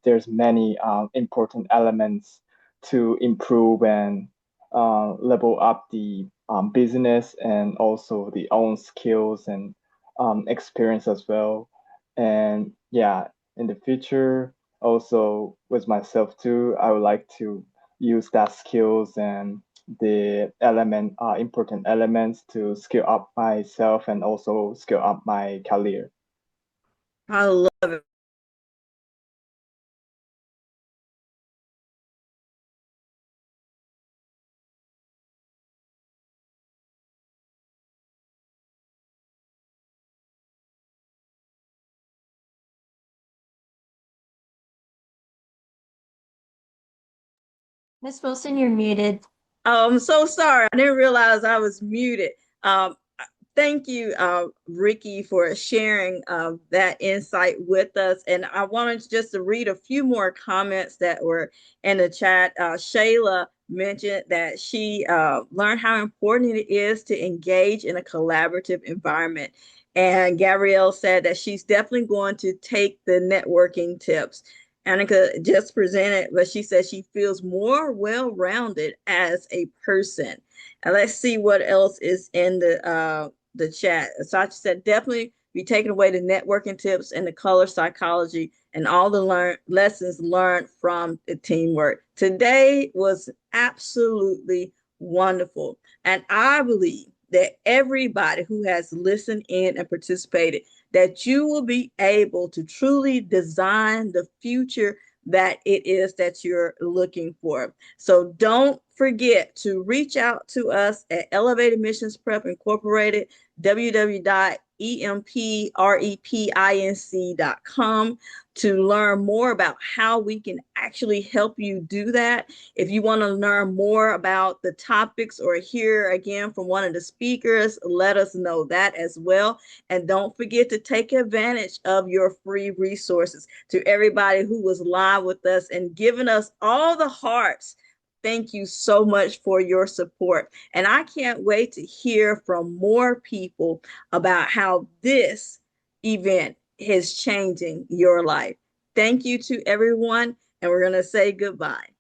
there's many important elements to improve and level up the business, and also the own skills and experience as well. And yeah, in the future, also with myself too, I would like to use that skills and the important elements to skill up myself and also skill up my career.
I love it.
Miss Wilson, you're muted.
Oh, I'm so sorry. I didn't realize I was muted. Thank you, Ricky, for sharing that insight with us. And I wanted just to read a few more comments that were in the chat. Shayla mentioned that she learned how important it is to engage in a collaborative environment. And Gabrielle said that she's definitely going to take the networking tips Annika just presented, but she said she feels more well-rounded as a person. And let's see what else is in the chat. Sachi said definitely be taking away the networking tips and the color psychology and all the lessons learned from the teamwork. Today was absolutely wonderful. And I believe that everybody who has listened in and participated, that you will be able to truly design the future that it is that you're looking for. So don't forget to reach out to us at Elevated Missions Prep Incorporated, www.emprepinc.com, to learn more about how we can actually help you do that. If you want to learn more about the topics or hear again from one of the speakers, let us know that as well. And don't forget to take advantage of your free resources. To everybody who was live with us and giving us all the hearts, thank you so much for your support. And I can't wait to hear from more people about how this event is changing your life. Thank you to everyone, and we're going to say goodbye.